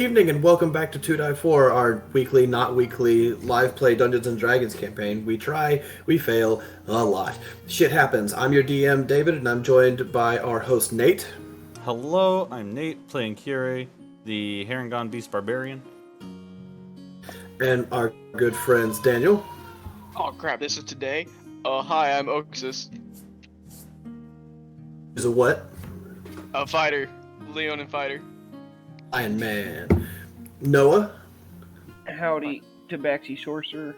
Evening and welcome back to 2.4, our weekly, not weekly, live play Dungeons and Dragons campaign. We try, we fail a lot. Shit happens. I'm your DM, David, and I'm joined by our host, Nate. Hello, I'm Nate, playing Kire, the Harangon Beast Barbarian. And our good friends, Daniel. Oh crap, this is today. Hi, I'm Oxus, Is a what? a fighter, Leonin fighter. Iron Man. Noah. Howdy, Tabaxi Sorcerer.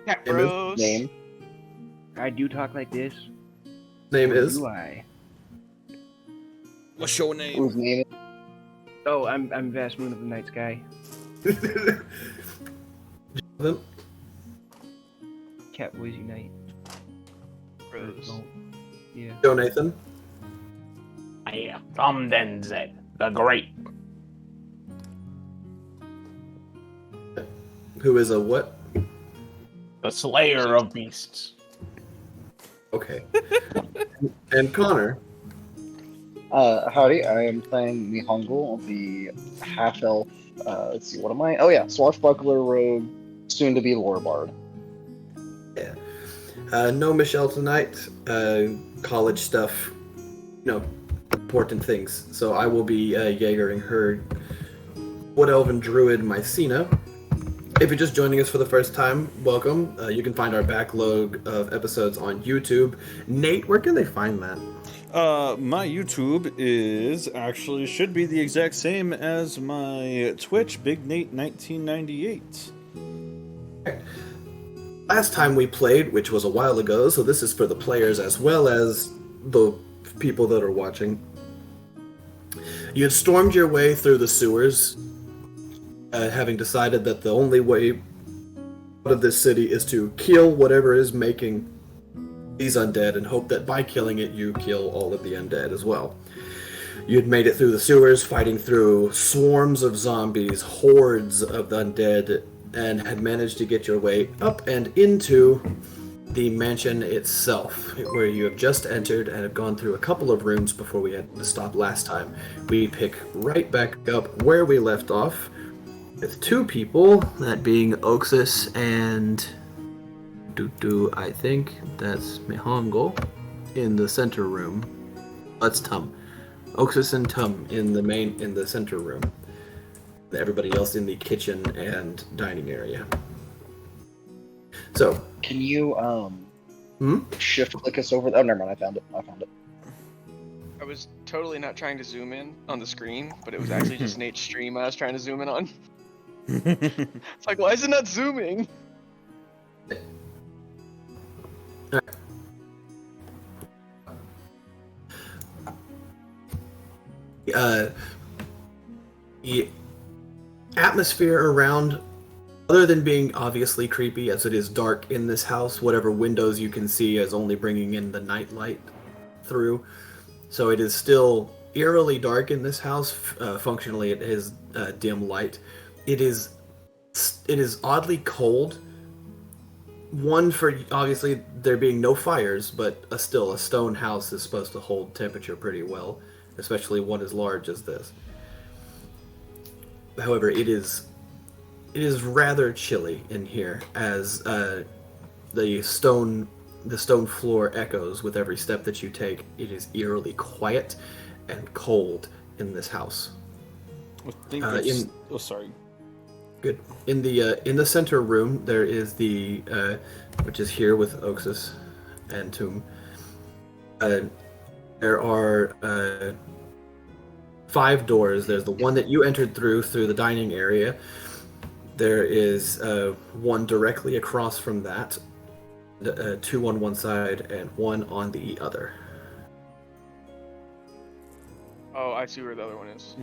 Cat Bros. Name. I do talk like this. Name Or is. do I? What's your name? Whose name is Oh, I'm Vast Moon of the Night Sky. Jonathan. Cat Boys Unite. Bros. Oh, yeah. Joe Nathan. Yeah, Tom Denzel, the Great. Who is a what? The Slayer of Beasts. Okay. And Connor. howdy, I am playing Mihangyl, the half-elf, let's see, what am I? Oh yeah, swashbuckler rogue, soon to be lore bard. No Michelle tonight. College stuff. Important things. So I will be Jaegering her Wood Elven Druid Mycena. If you're just joining us for the first time, welcome. You can find our backlog of episodes on YouTube. Nate, where can they find that? My YouTube should be the exact same as my Twitch, Big Nate 1998. Last time we played, which was a while ago, so this is for the players as well as the people that are watching. You had stormed your way through the sewers, having decided that the only way out of this city is to kill whatever is making these undead and hope that by killing it you kill all of the undead as well. You had made it through the sewers, fighting through swarms of zombies, hordes of the undead, and had managed to get your way up and into the mansion itself, where you have just entered and have gone through a couple of rooms before we had to stop last time. We pick right back up where we left off, with two people, that being Oxus and I think that's Mihangyl, in the center room. That's Tum. Oxus and Tum in the center room. Everybody else in the kitchen and dining area. So, Can you, shift click us over? Oh, never mind, I found it. I was totally not trying to zoom in on the screen, but it was actually just Nate's stream I was trying to zoom in on. It's like, why is it not zooming? The atmosphere around, other than being obviously creepy as it is dark in this house, whatever windows you can see is only bringing in the night light through. So it is still eerily dark in this house. Functionally, it is dim light. It is oddly cold. One, for obviously there being no fires, but still a stone house is supposed to hold temperature pretty well, especially one as large as this. However, it is rather chilly in here as the stone floor echoes with every step that you take. It is eerily quiet and cold in this house. Sorry. Good. In the center room, there is the which is here with Oxus and Tomb. There are 5 doors. There's the one that you entered through the dining area. There is one directly across from that, 2 on one side and 1 on the other. Oh, I see where the other one is.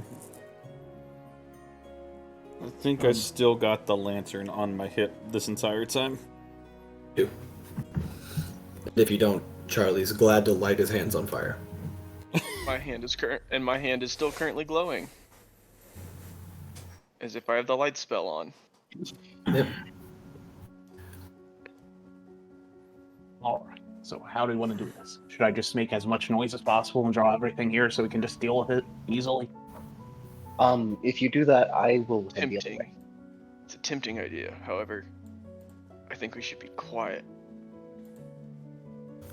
I think I still got the lantern on my hip this entire time. And if you don't, Charlie's glad to light his hands on fire. My hand is still currently glowing, as if I have the light spell on. Yep. Alright, so how do we want to do this? Should I just make as much noise as possible and draw everything here so we can just deal with it easily? If you do that, I will head the other Tempting. way. It's a tempting idea. However, I think we should be quiet.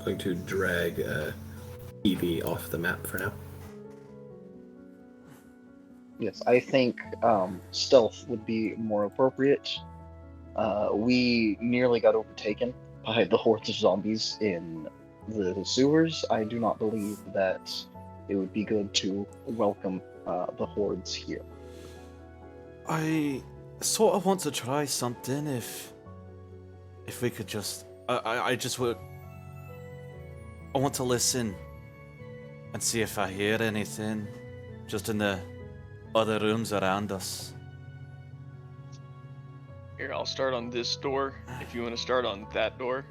Going to drag TV off the map for now. Yes, I think stealth would be more appropriate. We nearly got overtaken by the hordes of zombies in the sewers. I do not believe that it would be good to welcome the hordes here. I sort of want to try something if we could just I just would I want to listen and see if I hear anything just in the other rooms around us. Here, I'll start on this door if you want to start on that door.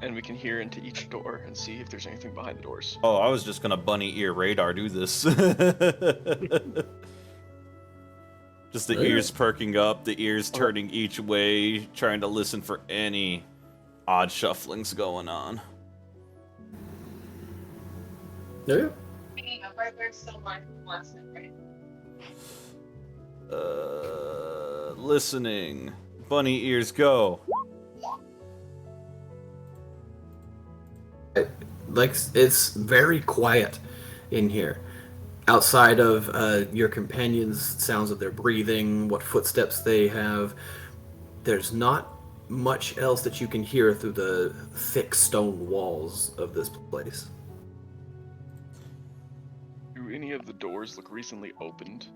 And we can hear into each door and see if there's anything behind the doors. Oh, I was just gonna bunny ear radar do this. Just the ears perking up, the ears turning each way, trying to listen for any odd shufflings going on. Yeah. Listening. Bunny ears go. Like, it's very quiet in here. Outside of your companions' sounds of their breathing, what footsteps they have, there's not much else that you can hear through the thick stone walls of this place. Do any of the doors look recently opened?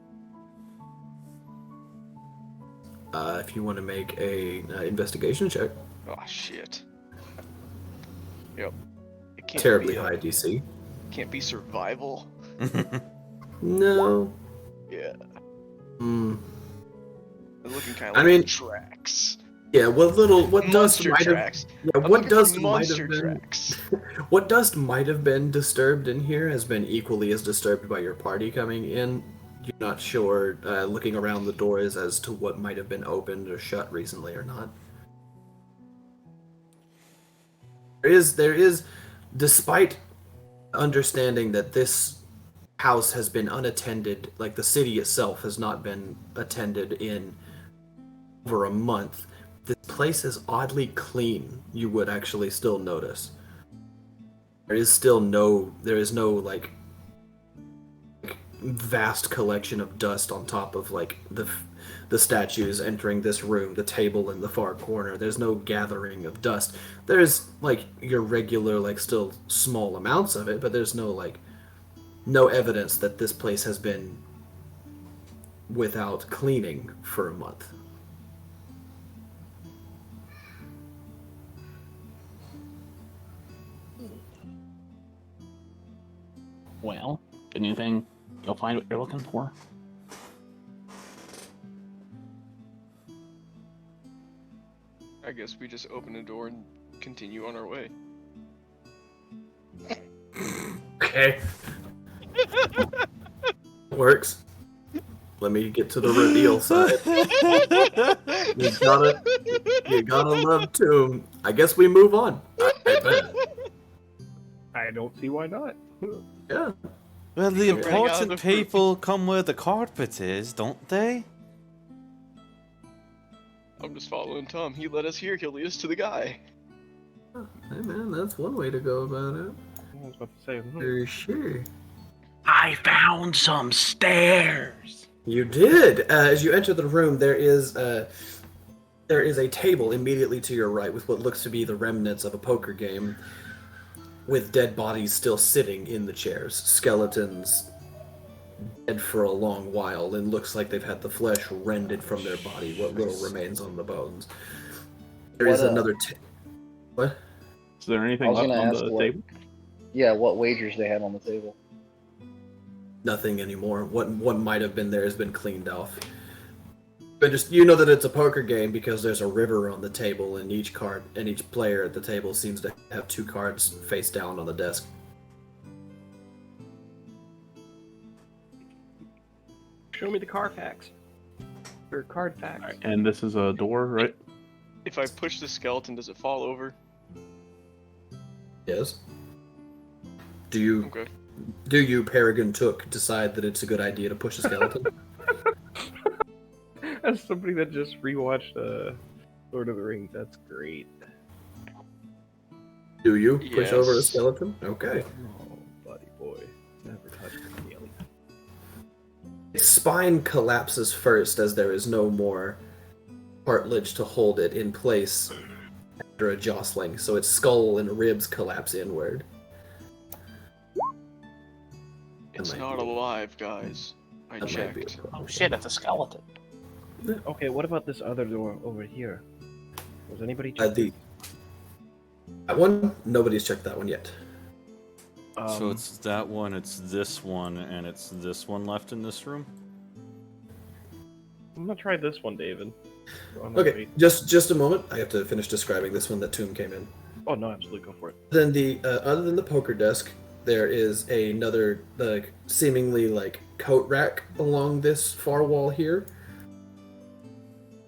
If you want to make a investigation check, Oh shit. Yep. It can't terribly be, high DC. Can't be survival. No. Yeah. Hmm. They're looking kind of I like mean- tracks. Yeah. What dust Monster might have? tracks. Yeah. I'm What looking for dust might monster have been? tracks. What dust might have been disturbed in here has been equally as disturbed by your party coming in. You're not sure, looking around the doors, as to what might have been opened or shut recently or not. There is, despite understanding that this house has been unattended, like the city itself has not been attended in over a month, this place is oddly clean, you would actually still notice. There is no like vast collection of dust on top of like the statues entering this room, the table in the far corner. There's no gathering of dust. There's like your regular, like, still small amounts of it, but there's no evidence that this place has been without cleaning for a month. Well, anything you'll find what you're looking for? I guess we just open the door and continue on our way. Okay. Works. Let me get to the reveal side. You gotta love Tomb. I guess we move on. I bet. I don't see why not. Yeah. Well, the Running out of important the fruit. people come where the carpet is, don't they? I'm just following Tom. He led us here. He'll lead us to the guy. Hey man, that's one way to go about it. I was about to say, For sure. I found some stairs. You did. As you enter the room, there is a table immediately to your right with what looks to be the remnants of a poker game, with dead bodies still sitting in the chairs. Skeletons dead for a long while, and looks like they've had the flesh rended from their body, what little remains on the bones. There is What, another what? Is there I anything was left gonna on ask the what- table? Yeah, what wagers they had on the table. Nothing anymore. What might have been there has been cleaned off. But just, you know that it's a poker game because there's a river on the table, and each player at the table seems to have two cards face down on the desk. show me the Carfax. Or card facts. Alright, and this is a door, right? If I push the skeleton, does it fall over? Yes. Do you Okay. Do you, Peregrine Took, decide that it's a good idea to push a skeleton? As somebody that just rewatched Lord of the Rings, that's great. Do you push over a Yes. skeleton? Okay. Oh, buddy boy. Never touch the alien. Its spine collapses first as there is no more cartilage to hold it in place after a jostling, so its skull and ribs collapse inward. It's might not be- alive, guys. I That might be a checked. problem. Oh shit, it's a skeleton. Okay, what about this other door over here? Was anybody check That one? Nobody's checked that one yet. So it's that one, it's this one, and it's this one left in this room? I'm gonna try this one, David. Okay, just a moment. I have to finish describing this one that Tomb came in. Oh no, absolutely, go for it. Then the other than the poker desk, there is another seemingly like coat rack along this far wall here.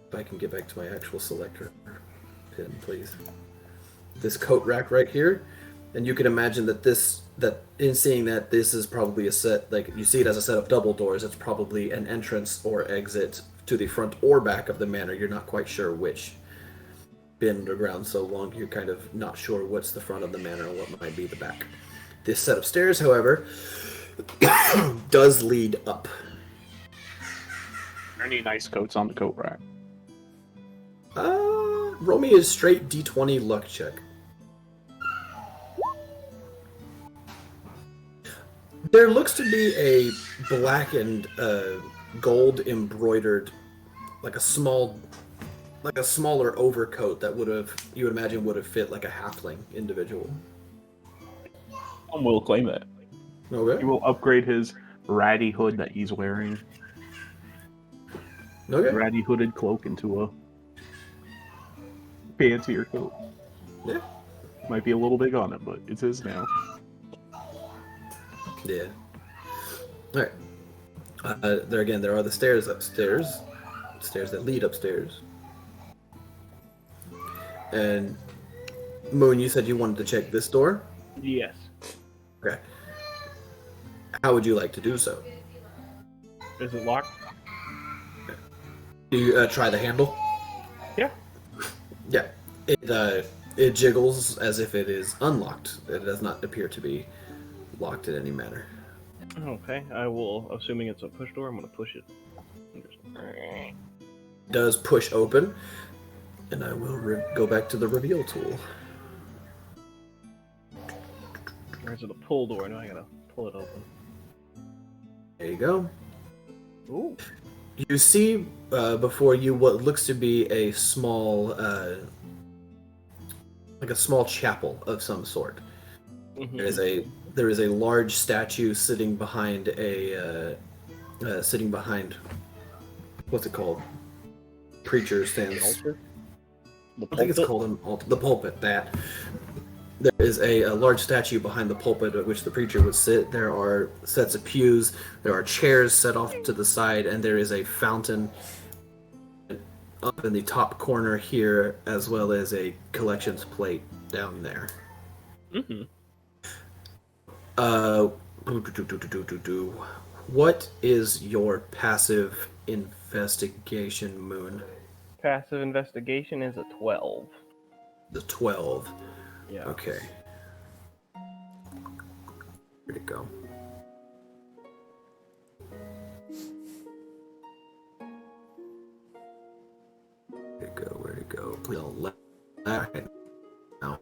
If I can get back to my actual selector pin, please. This coat rack right here, and you can imagine that in seeing that this is probably a set, like you see it as a set of double doors. It's probably an entrance or exit to the front or back of the manor. You're not quite sure which. Been underground so long, you're kind of not sure what's the front of the manor and what might be the back. This set of stairs, however, does lead up. Are there any nice coats on the coat rack? Roll me a straight D20 luck check. There looks to be a black and gold embroidered, like a smaller overcoat that you would imagine would have fit like a halfling individual. We'll claim it. Okay. He will upgrade his ratty hood that he's wearing. Okay. Ratty hooded cloak into a fancier coat. Yeah. Might be a little big on it, but it's his now. Yeah. All right. There are the stairs upstairs, stairs that lead upstairs. And Moon, you said you wanted to check this door. Yes. Okay. How would you like to do so? Is it locked? Do you try the handle? Yeah. Yeah. It jiggles as if it is unlocked. It does not appear to be locked in any manner. Okay, I will. Assuming it's a push door, I'm gonna push it. It does push open, and I will go back to the reveal tool. Or is it a pull door? No, I gotta pull it open. There you go. Ooh. You see before you what looks to be a small, like a small chapel of some sort. Mm-hmm. There is a large statue sitting behind what's it called? Preacher stands. I think it's called an altar. The pulpit. That there is a large statue behind the pulpit at which the preacher would sit. There are sets of pews. There are chairs set off to the side, and there is a fountain up in the top corner here, as well as a collections plate down there. Mm-hmm. What is your passive investigation, Moon? Passive investigation is a 12. The 12. Yeah. Okay. Where'd it go? Where'd it go? Please don't let that now.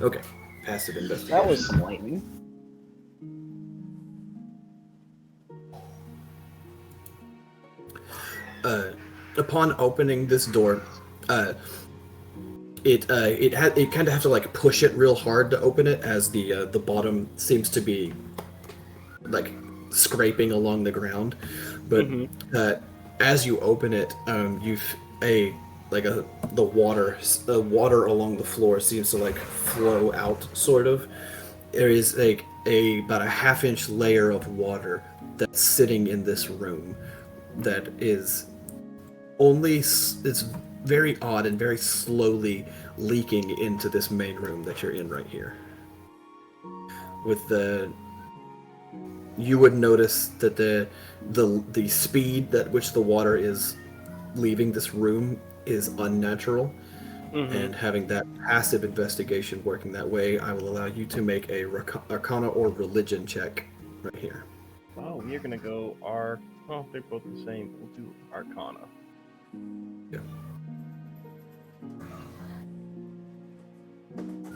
Okay. Passive investigation. That was lightning. Upon opening this door, it kind of have to like push it real hard to open it, as the bottom seems to be like scraping along the ground. But as you open it, the water along the floor seems to like flow out, sort of. There is like about a half-inch layer of water that's sitting in this room that is only it's very odd and very slowly leaking into this main room that you're in right here. With you would notice that the speed at which the water is leaving this room is unnatural. And having that passive investigation working that way, I will allow you to make a Arcana or Religion check right here. Oh, we are gonna go well, they're both the same. We'll do Arcana. Yeah.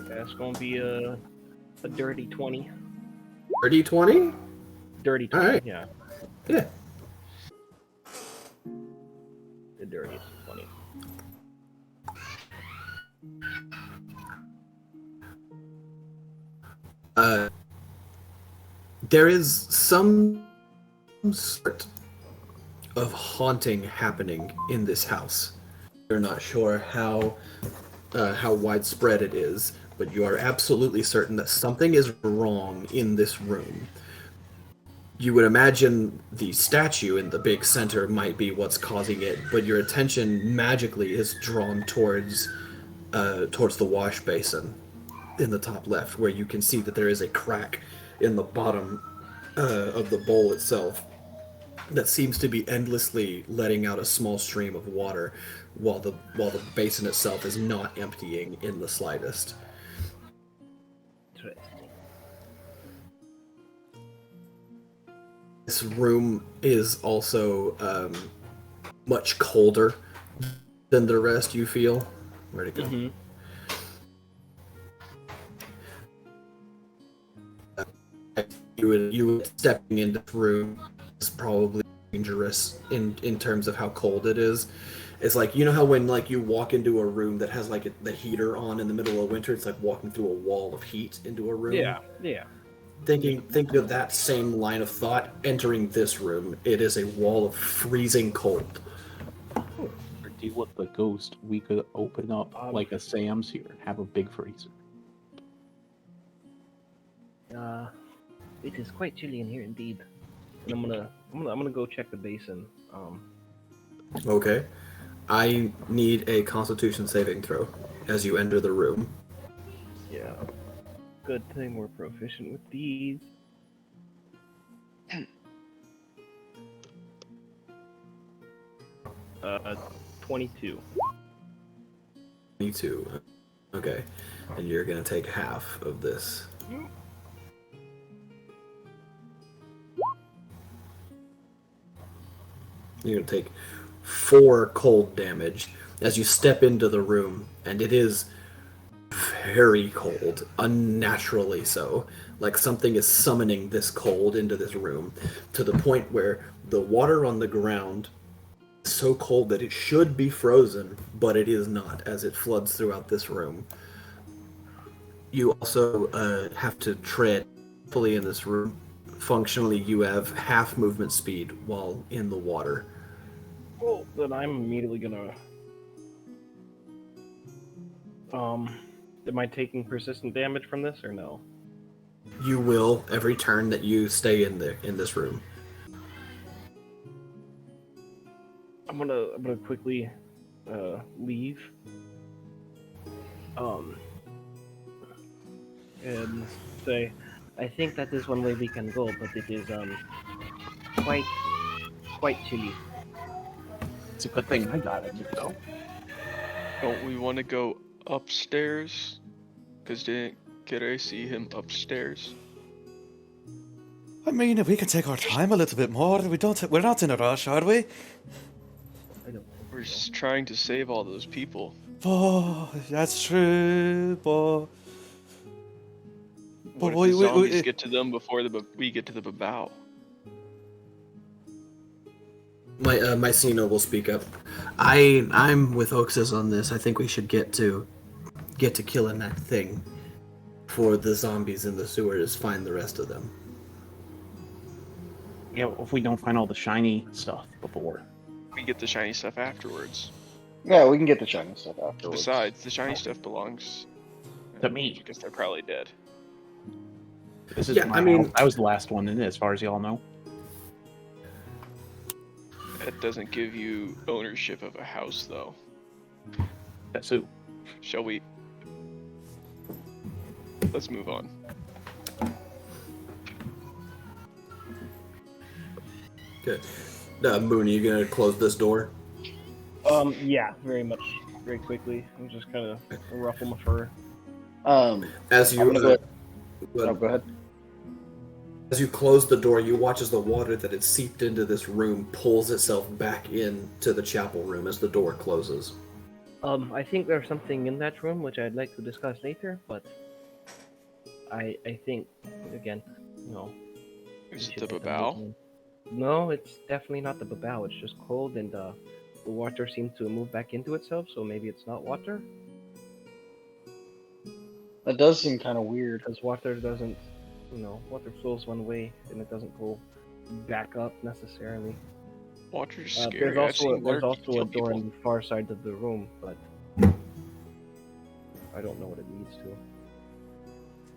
That's gonna be a dirty 20. Dirty 20? Dirty 20, Alright. yeah. Yeah. The dirtiest 20. There is some sort of haunting happening in this house. You're not sure how widespread it is, but you are absolutely certain that something is wrong in this room. You would imagine the statue in the big center might be what's causing it, but your attention magically is drawn towards the wash basin in the top left, where you can see that there is a crack in the bottom of the bowl itself that seems to be endlessly letting out a small stream of water, while the basin itself is not emptying in the slightest. This room is also much colder than the rest, you feel. Where'd it go? You would stepping into the room is probably dangerous in terms of how cold it is. It's like, you know how when like you walk into a room that has like the heater on in the middle of winter, it's like walking through a wall of heat into a room. Yeah. Think of that same line of thought entering this room. It is a wall of freezing cold. Or deal with the ghost, we could open up like a Sam's here and have a big freezer. It is quite chilly in here indeed. And I'm gonna go check the basin. Okay. I need a Constitution saving throw as you enter the room. Yeah. Good thing we're proficient with these. 22. 22. Okay. And you're gonna take half of this. You're gonna take 4 cold damage as you step into the room, and it is very cold, unnaturally so. Like something is summoning this cold into this room to the point where the water on the ground is so cold that it should be frozen, but it is not, as it floods throughout this room. You also have to tread fully in this room. Functionally, you have half movement speed while in the water. Well, then I'm immediately gonna. Am I taking persistent damage from this or no? You will every turn that you stay in this room. I'm gonna quickly leave. And say, I think that is one way we can go, but it is quite chilly. It's a good thing I got it, though. Don't we want to go upstairs? Because didn't Kere see him upstairs? I mean, if we can take our time a little bit more, we're not in a rush, are we? We're just trying to save all those people. Oh, that's true, but What if the zombies get to them before we get to the Babao? My Myceno will speak up. I'm with Oxus on this. I think we should get to killing that thing before the zombies in the sewers find the rest of them. Yeah, if we don't find all the shiny stuff before. We get the shiny stuff afterwards. Yeah, we can get the shiny stuff afterwards. Besides, the shiny stuff belongs To me. because they're probably dead. This is Yeah, my I mean- house. I was the last one in it, as far as y'all know. It doesn't give you ownership of a house, though. That's who. Shall we? Let's move on. Okay. Moon, are you gonna close this door? Yeah, very quickly. I'm just kind of ruffle my fur. As you I'm gonna go. go- Oh, go ahead. As you close the door, you watch as the water that had seeped into this room pulls itself back into the chapel room as the door closes. I think there's something in that room which I'd like to discuss later, but I think again, no. Is we it should the get a Babao? movement. No, it's definitely not the Babao. It's just cold, and the water seemed to move back into itself. So maybe it's not water, That does seem kind of weird. because water doesn't, water flows one way and it doesn't go back up necessarily. Water's There's scary. I've also seen water there's also kill a door people. on the far side of the room, but I don't know what it leads to.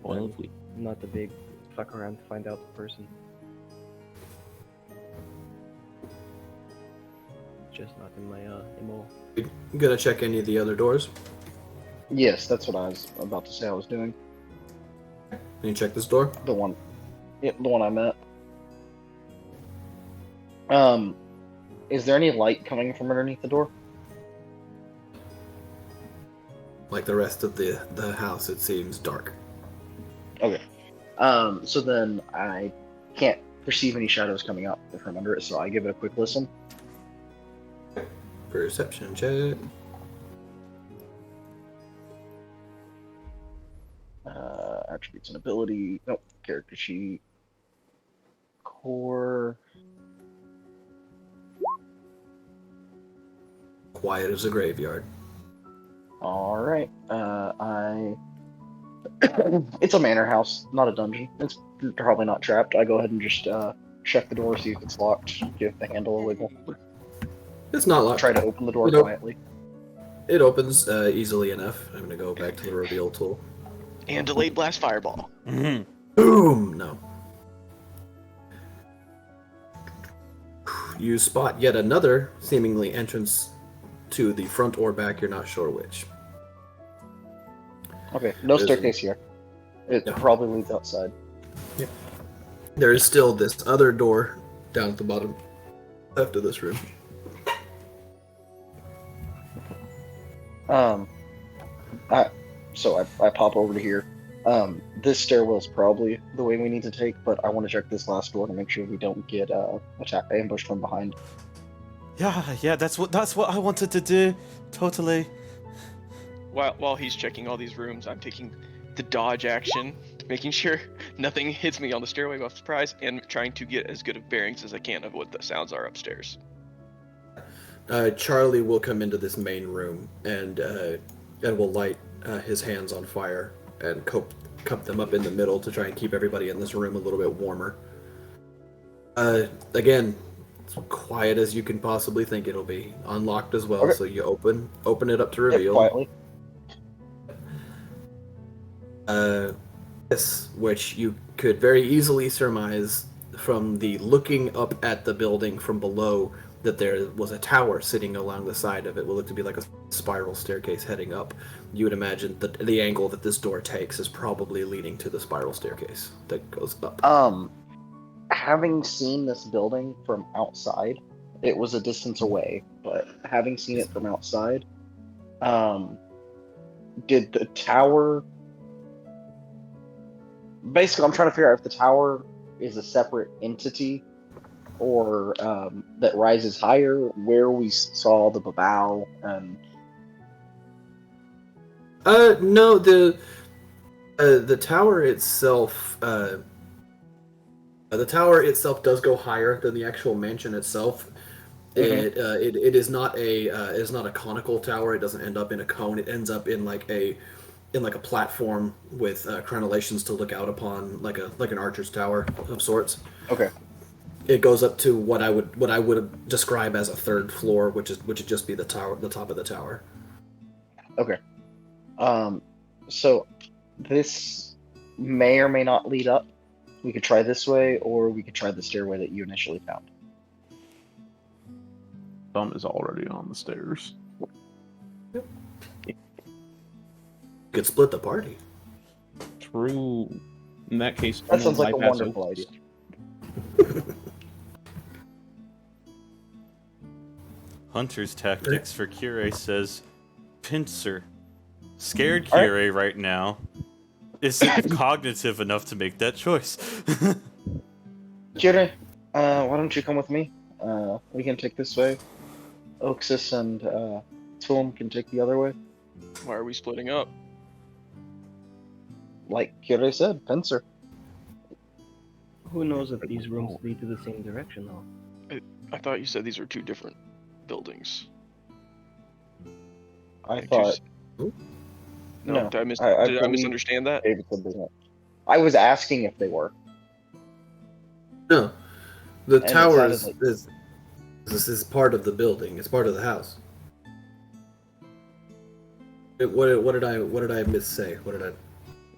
Well, if we I'm not the big fuck around to find out the person. Just not in my MO. You gonna check any of the other doors? Yes, that's what I was about to say. I was doing Can you check this door? the one. Yeah, the one I met. Is there any light coming from underneath the door? Like the rest of the house, it seems dark. Okay. So then I can't perceive any shadows coming out from under it, so I give it a quick listen. Perception check. Attributes and ability. Nope. Character sheet. Core. Quiet as a graveyard. All right. It's a manor house, not a dungeon. It's probably not trapped. I go ahead and just check the door, see if it's locked, give the handle a wiggle. It's not locked. Try to open the door Nope. quietly. It opens easily enough. I'm gonna go back to the reveal tool. And delayed blast fireball. Mhm. Boom! No. You spot yet another seemingly entrance to the front or back. You're not sure which. Okay, no There's staircase here. It No. probably leads outside. There is still this other door down at the bottom left of this room. So I pop over to here. This stairwell is probably the way we need to take, but I want to check this last door to make sure we don't get ambushed from behind. Yeah, that's what I wanted to do. Totally. While he's checking all these rooms, I'm taking the dodge action, making sure nothing hits me on the stairway by surprise, and trying to get as good of bearings as I can of what the sounds are upstairs. Charlie will come into this main room and will light his hands on fire and cup them up in the middle to try and keep everybody in this room a little bit warmer. Again, it's quiet as you can possibly think it'll be. Unlocked as well, Okay. so you open it up to Yep, reveal. quietly. This, which you could very easily surmise from the looking up at the building from below, that there was a tower sitting along the side of it. Will look to be like a spiral staircase heading up. You would imagine that the angle that this door takes is probably leading to the spiral staircase that goes up. Having seen this building from outside, it was a distance away, but having seen it from outside, did the tower... Basically, I'm trying to figure out if the tower is a separate entity or that rises higher, where we saw the Babao and... No, the tower itself. The tower itself does go higher than the actual mansion itself. It is not a conical tower. It doesn't end up in a cone. It ends up in like a platform with crenellations to look out upon, like an archer's tower of sorts. Okay. It goes up to what I would describe as a third floor, which would just be the top of the tower. Okay. So this may or may not lead up. We could try this way, or we could try the stairway that you initially found. Thumb is already on the stairs. You could split the party. True. In that case, That sounds like a bypass wonderful Oaks. idea. Hunter's tactics for Kyrie says, Pincer. Scared All right. Kyrie right now isn't cognitive enough to make that choice. Kira, why don't you come with me? We can take this way. Oxus and Tulum can take the other way. Why are we splitting up? Like Kira said, pincer. Who knows if these rooms lead to the same direction, though? I thought you said these were two different buildings. I Did you thought. s- No, did I, did I believe misunderstand that? David said they weren't. I was asking if they were. No, the it tower sounded is, like- is this is part of the building. It's part of the house. What did I missay? What did I?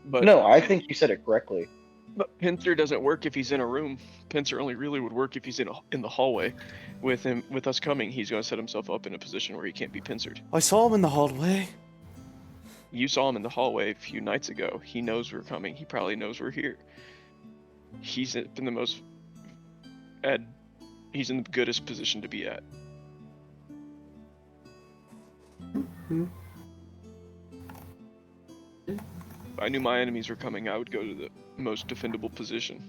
But No, I think you said it correctly. But Pincer doesn't work if he's in a room. Pincer only really would work if he's in the hallway. With us coming, he's going to set himself up in a position where he can't be pincered. I saw him in the hallway. You saw him in the hallway a few nights ago. He knows we're coming. He probably knows we're here. He's in the most he's in the goodest position to be at. If I knew my enemies were coming, I would go to the most defendable position.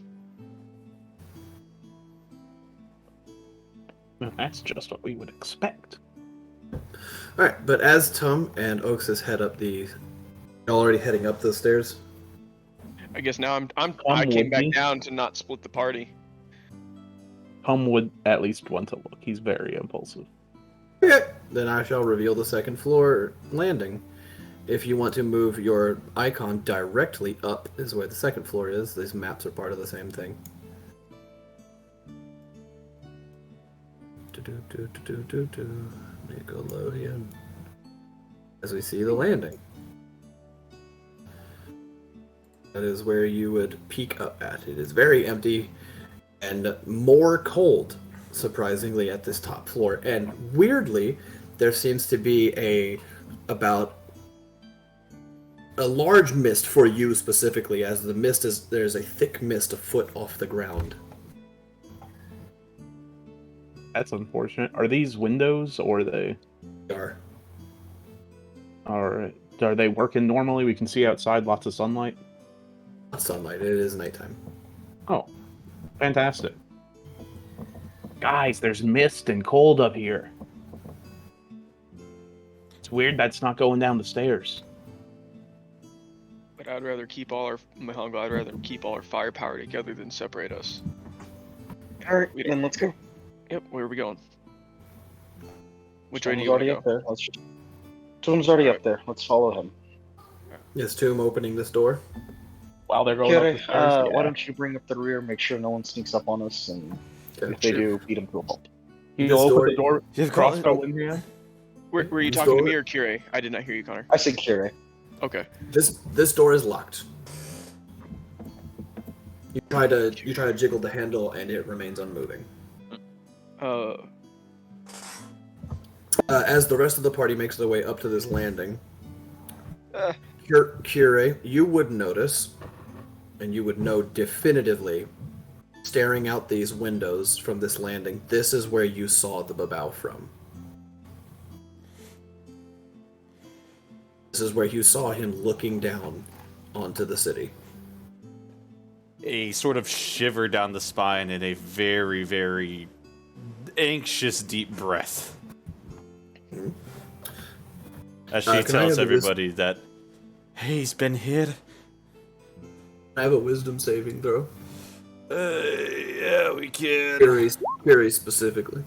Well, that's just what we would expect. All right, but as Tum and Oxus head up the, already heading up the stairs. I guess now I came with back me. down to not split the party. Hum would at least want to look. He's very impulsive. Okay, then I shall reveal the second floor landing. If you want to move your icon directly up, is where the second floor is. These maps are part of the same thing. Nickelodeon. As we see the landing. That is where you would peek up at. It is very empty and more cold, surprisingly, at this top floor. And weirdly, there seems to be about a large mist for you specifically, as the mist is, there's a thick mist a foot off the ground. That's unfortunate. Are these windows or are they working normally? We can see outside, lots of sunlight. Not sunlight, it is nighttime. Oh, fantastic. Guys, there's mist and cold up here. It's weird that's not going down the stairs. But I'd rather keep all our Mihangyl, I'd rather keep all our firepower together than separate us. Alright, We then let's go. Yep, where are we going? Which way do Tom's you want already to up go? there. Tom's already Alright. up there. Let's follow him. Is Tomb opening this door? While they're going up the Kira, stairs, why don't you bring up the rear, make sure no one sneaks up on us, and Okay, if they sure. do, beat them to a pulp. You'll This open door- the door, You have crossbow in hand. Were you This talking to door- me or Kyrie? I did not hear you, Connor. I said Kira. Okay. This door is locked. You try to jiggle the handle and it remains unmoving. As the rest of the party makes their way up to this landing, Uh. Kyrie, you would notice, and you would know definitively, staring out these windows from this landing, this is where you saw the Babao from. This is where you saw him looking down onto the city. A sort of shiver down the spine and a very, very anxious deep breath. As she Can I tells have a wisdom- everybody that, hey, he's been here. I have a wisdom saving throw. Yeah, we can. Kyrie specifically.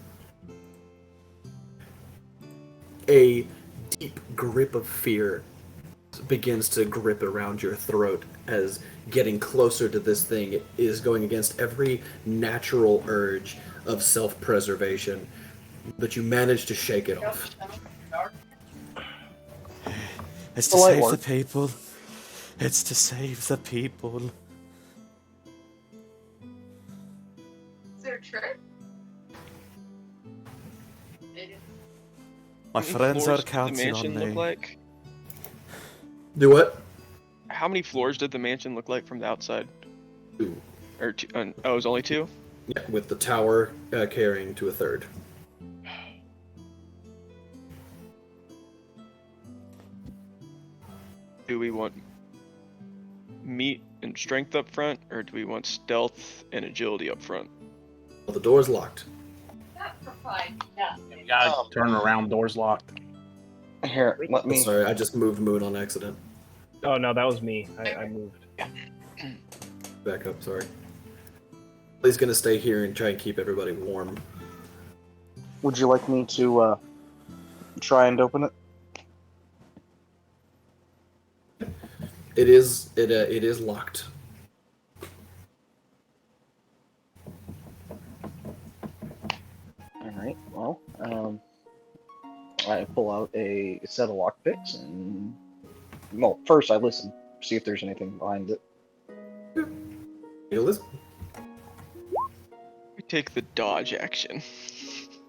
A deep grip of fear begins to grip around your throat as getting closer to this thing is going against every natural urge of self-preservation, but you manage to shake it off. It's to The light save the work. people. It's to save the people. Is there a trick? It My How many friends are floors did the counting mansion on look me. like? Do what? How many floors did the mansion look like from the outside? 2. Or two, oh, it was only 2? Yeah, with the tower carrying to a third. Do we want meat and strength up front, or do we want stealth and agility up front? Well, the door's locked. Yeah, turn around, door's locked. Here, let me. Sorry, I just moved Moon on accident. Oh no, that was me. I moved. Back up, sorry. He's gonna stay here and try and keep everybody warm. Would you like me to try and open it? It is locked. All right. Well, I pull out a set of lockpicks and, well, first I listen, see if there's anything behind it. You listen. We take the dodge action.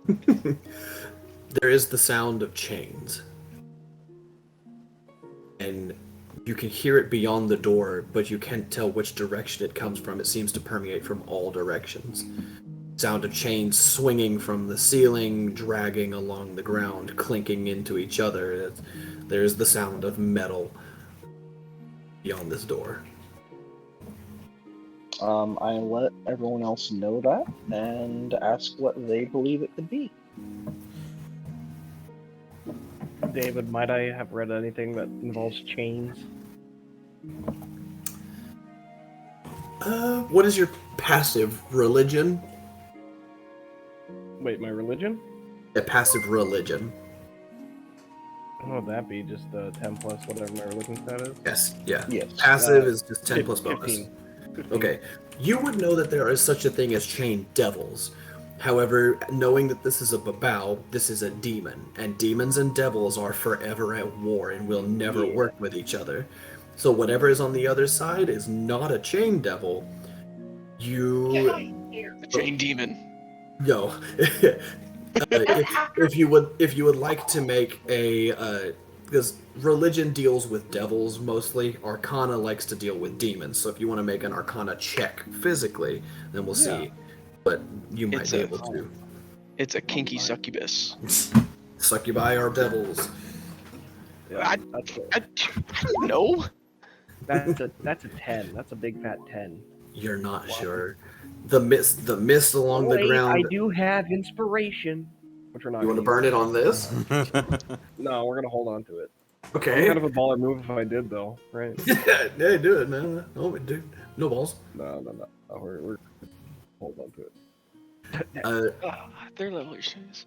There is the sound of chains. And you can hear it beyond the door, but you can't tell which direction it comes from. It seems to permeate from all directions. Sound of chains swinging from the ceiling, dragging along the ground, clinking into each other. There's the sound of metal beyond this door. I let everyone else know that and ask what they believe it could be. David, might I have read anything that involves chains? What is your passive religion? Wait, my religion? A passive religion. What would that be? Just 10 plus whatever my religion stat is? Yes, yeah. Yes. Passive is just 10 plus bonus. 15. 15. Okay. You would know that there is such a thing as chained devils. However, knowing that this is a babao, this is a demon, and demons and devils are forever at war and will never work with each other. So whatever is on the other side is not a chain devil. The chain demon. Yo, if you would like to make a because religion deals with devils mostly, Arcana likes to deal with demons. So if you want to make an Arcana check physically, then we'll see. But you might be able to. It's a kinky succubus. Succubi are devils. I don't know. That's a 10. That's a big fat 10. You're not sure. The mist along the Wait, ground. I do have inspiration. Which we're not. You want to gonna burn it on this? use. No, we're gonna hold on to it. Okay. Kind of a baller move if I did, though, right? Yeah, do it, man. Oh, dude, no balls. No. We're hold on to it. Their level shoes.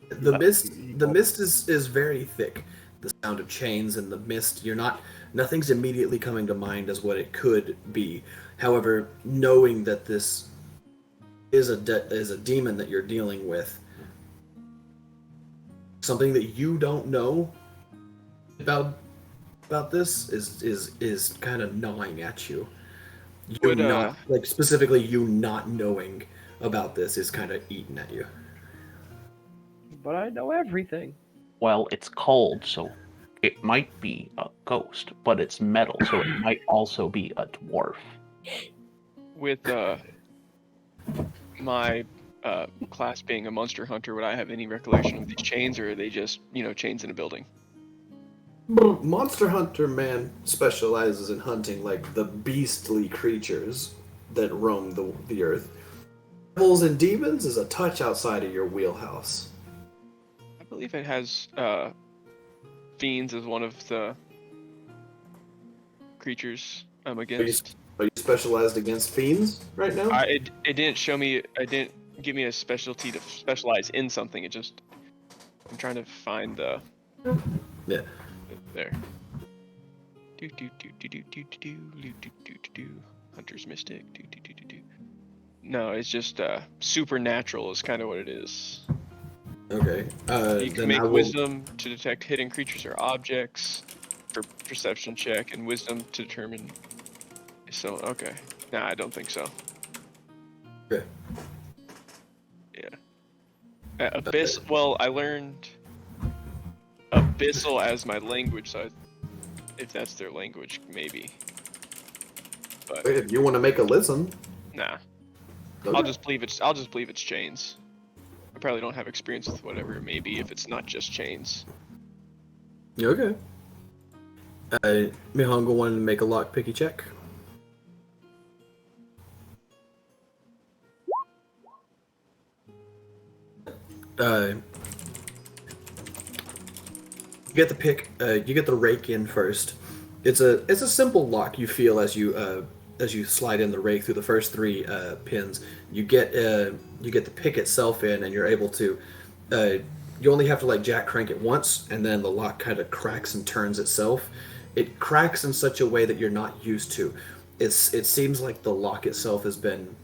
The mist is very thick. The sound of chains and the mist, nothing's immediately coming to mind as what it could be. However, knowing that this is a demon that you're dealing with, something that you don't know about this is kind of gnawing at you. Specifically you not knowing about this is kind of eating at you. But I know everything. Well, it's cold, so it might be a ghost, but it's metal, so it might also be a dwarf. With my class being a monster hunter, would I have any recollection of these chains, or are they just, chains in a building? Monster Hunter man specializes in hunting like the beastly creatures that roam the earth. Devils and demons is a touch outside of your wheelhouse. I believe it has fiends as one of the creatures I'm against. Are you specialized against fiends right now? It didn't show me. It didn't give me a specialty to specialize in something. It just. I'm trying to find the. Yeah. There. Hunter's Mystic. No, it's just supernatural is kind of what it is. Okay. You can make wisdom to detect hidden creatures or objects for perception check, and wisdom to determine. So okay. Nah, I don't think so. Okay. Yeah. Abyss. Well, I learned Abyssal as my language, so if that's their language, maybe. But If you want to make a listen, nah, okay. I'll just believe it's chains. I probably don't have experience with whatever it may be if it's not just chains. Okay. Mihangyl wanted to make a lockpicky check. You get the pick. You get the rake in first. It's a simple lock. You feel as you slide in the rake through the first 3 pins. You get the pick itself in, and you're able to. You only have to like jack crank it once, and then the lock kind of cracks and turns itself. It cracks in such a way that you're not used to. It seems like the lock itself has been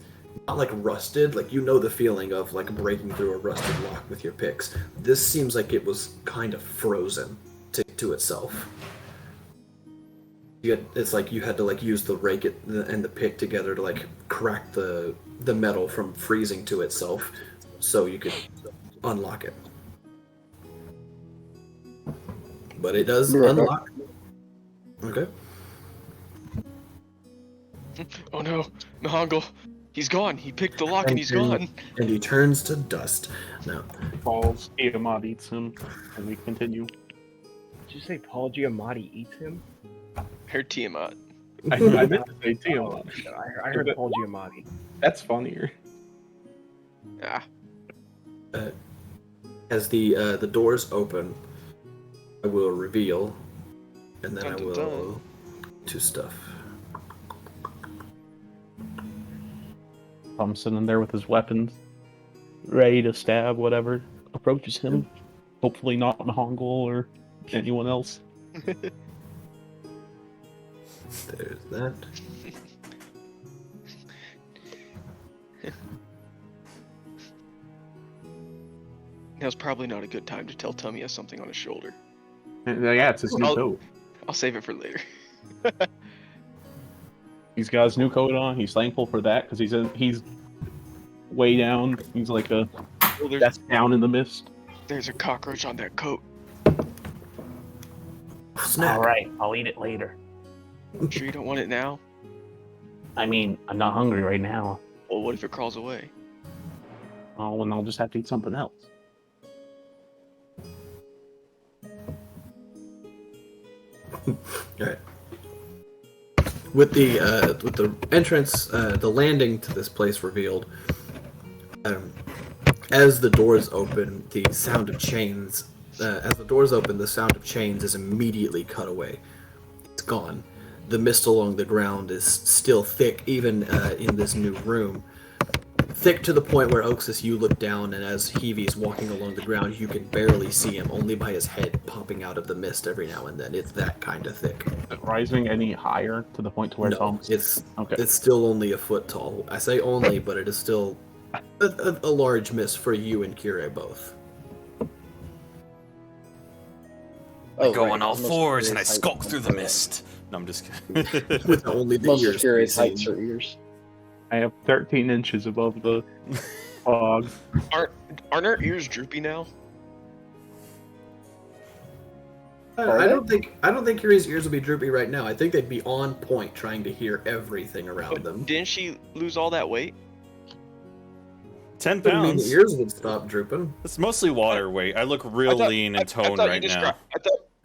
not like rusted, like you know the feeling of like breaking through a rusted lock with your picks. This seems like it was kind of frozen to itself. It's like you had to like use the rake and the pick together to like crack the metal from freezing to itself, so you could unlock it. But it does unlock. Okay. Oh no, Mihangyl, he's gone. He picked the lock and he's gone. And he turns to dust. Now, Falls, Tiamat eats him, and we continue. Did you say Paul Giamatti eats him? Heard Tiamat. I meant to say Tiamat. I heard Paul Giamatti. That's funnier. Ah, as the doors open, I will reveal, and then Dun, I dun, will dun. do stuff. Tom's sitting there with his weapons, ready to stab whatever approaches him. Hopefully not Mihangyl or anyone else. There's that. now's probably not a good time to tell Tummy has something on his shoulder. Yeah, it's his new coat. I'll save it for later. He's got his new coat on. He's thankful for that because he's way down. He's like a Well, that's down in the mist. there's a cockroach on that coat. Snack. All right, I'll eat it later. Sure you don't want it now? I mean, I'm not hungry right now. Well, what if it crawls away? Oh, and I'll just have to eat something else. All right. With the entrance, the landing to this place revealed, as the doors open, the sound of chains. As the doors open, the sound of chains is immediately cut away. It's gone. The mist along the ground is still thick, even in this new room. Thick to the point where Oxus, you look down, and as Heavy's walking along the ground, you can barely see him, only by his head popping out of the mist every now and then. It's that kind of thick. Is it rising any higher to the point to where it's No, almost... Okay. it's still only a foot tall. I say only, but it is still a large mist for you and Kire both. I go on all Most fours and I curious height- skulk through the mist. No, I'm just kidding. With only the Most ears. curious to be heights seen. are ears. I have 13 inches above the fog. Aren't our ears droopy now? I don't think Kiri's ears will be droopy right now. I think they'd be on point, trying to hear everything around But them. didn't she lose all that weight? 10 Doesn't mean the pounds. ears would stop drooping. It's mostly water weight. I look real lean and toned right now.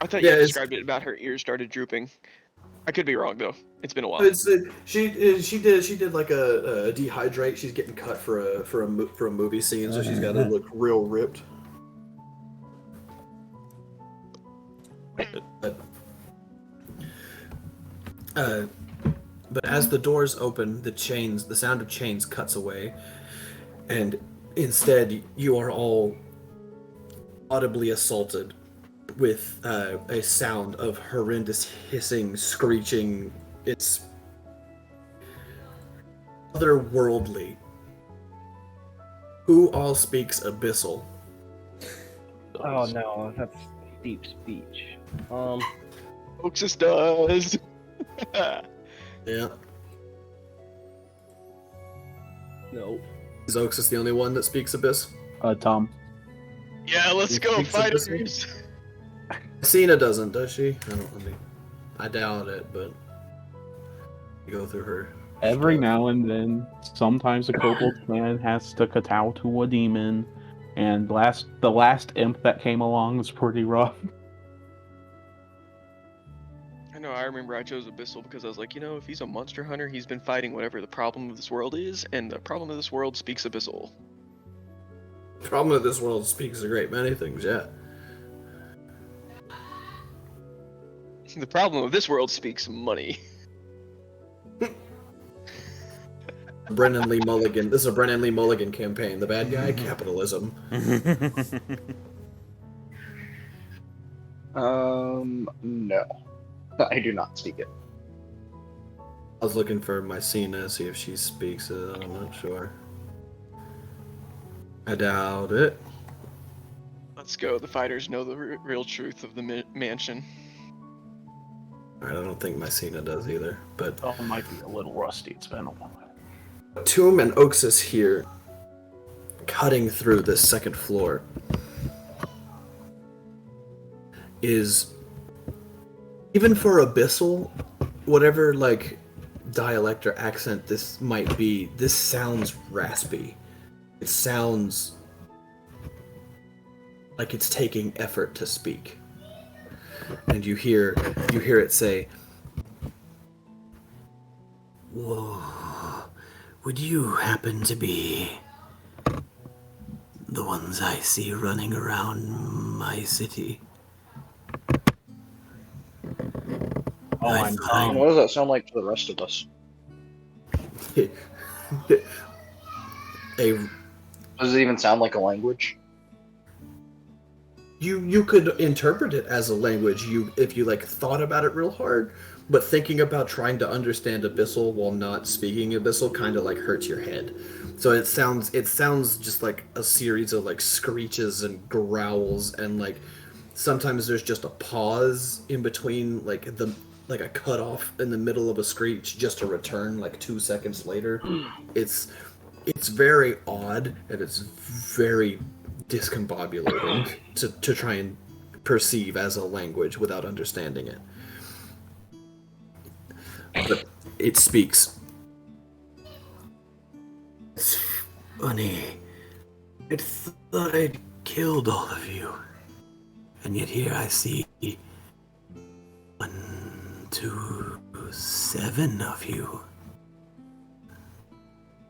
I thought Yeah, you it's- described it about her ears started drooping. I could be wrong though. It's been a while. It's she did like a dehydrate. She's getting cut for a movie scene, so she's got to look real ripped. But as the doors open, the sound of chains cuts away, and instead you are all audibly assaulted with a sound of horrendous hissing, screeching. It's otherworldly. Who all speaks Abyssal? Oh no, that's deep speech. Oxus does. Yeah. No. Is Oxus the only one that speaks Abyss? Tom. Yeah, let's He go, speaks fighters. Abyssal? Cena doesn't, does she? I doubt it, but you go through her. Every stuff. now and then, sometimes a kobold clan has to kowtow to a demon, and the last imp that came along was pretty rough. I know, I remember I chose Abyssal because I was like, if he's a monster hunter, he's been fighting whatever the problem of this world is, and the problem of this world speaks Abyssal. Problem of this world speaks a great many things, yeah. The problem of this world speaks money. Brennan Lee Mulligan. This is a Brennan Lee Mulligan campaign. The bad guy, capitalism. No. I do not speak it. I was looking for Mycena, see if she speaks it. I'm not sure. I doubt it. Let's go. The fighters know the real truth of the mansion. Alright, I don't think Mycena does either. But Oh, it might be a little rusty. It's been a while. Tomb and Oxus here, cutting through this second floor, is, even for Abyssal, whatever like dialect or accent this might be, this sounds raspy. It sounds like it's taking effort to speak. And you hear it say, "Whoa, would you happen to be the ones I see running around my city?" Oh, I'm And what does that sound like to the rest of us? Does it even sound like a language? You could interpret it as a language if you like thought about it real hard, but thinking about trying to understand Abyssal while not speaking Abyssal kind of like hurts your head. So it sounds just like a series of like screeches and growls, and like sometimes there's just a pause in between, like a cutoff in the middle of a screech just to return like 2 seconds later. It's very odd, and it's very discombobulating to try and perceive as a language without understanding it. But it speaks. It's funny. I thought I'd killed all of you. And yet here I see 1, 2, 7 of you.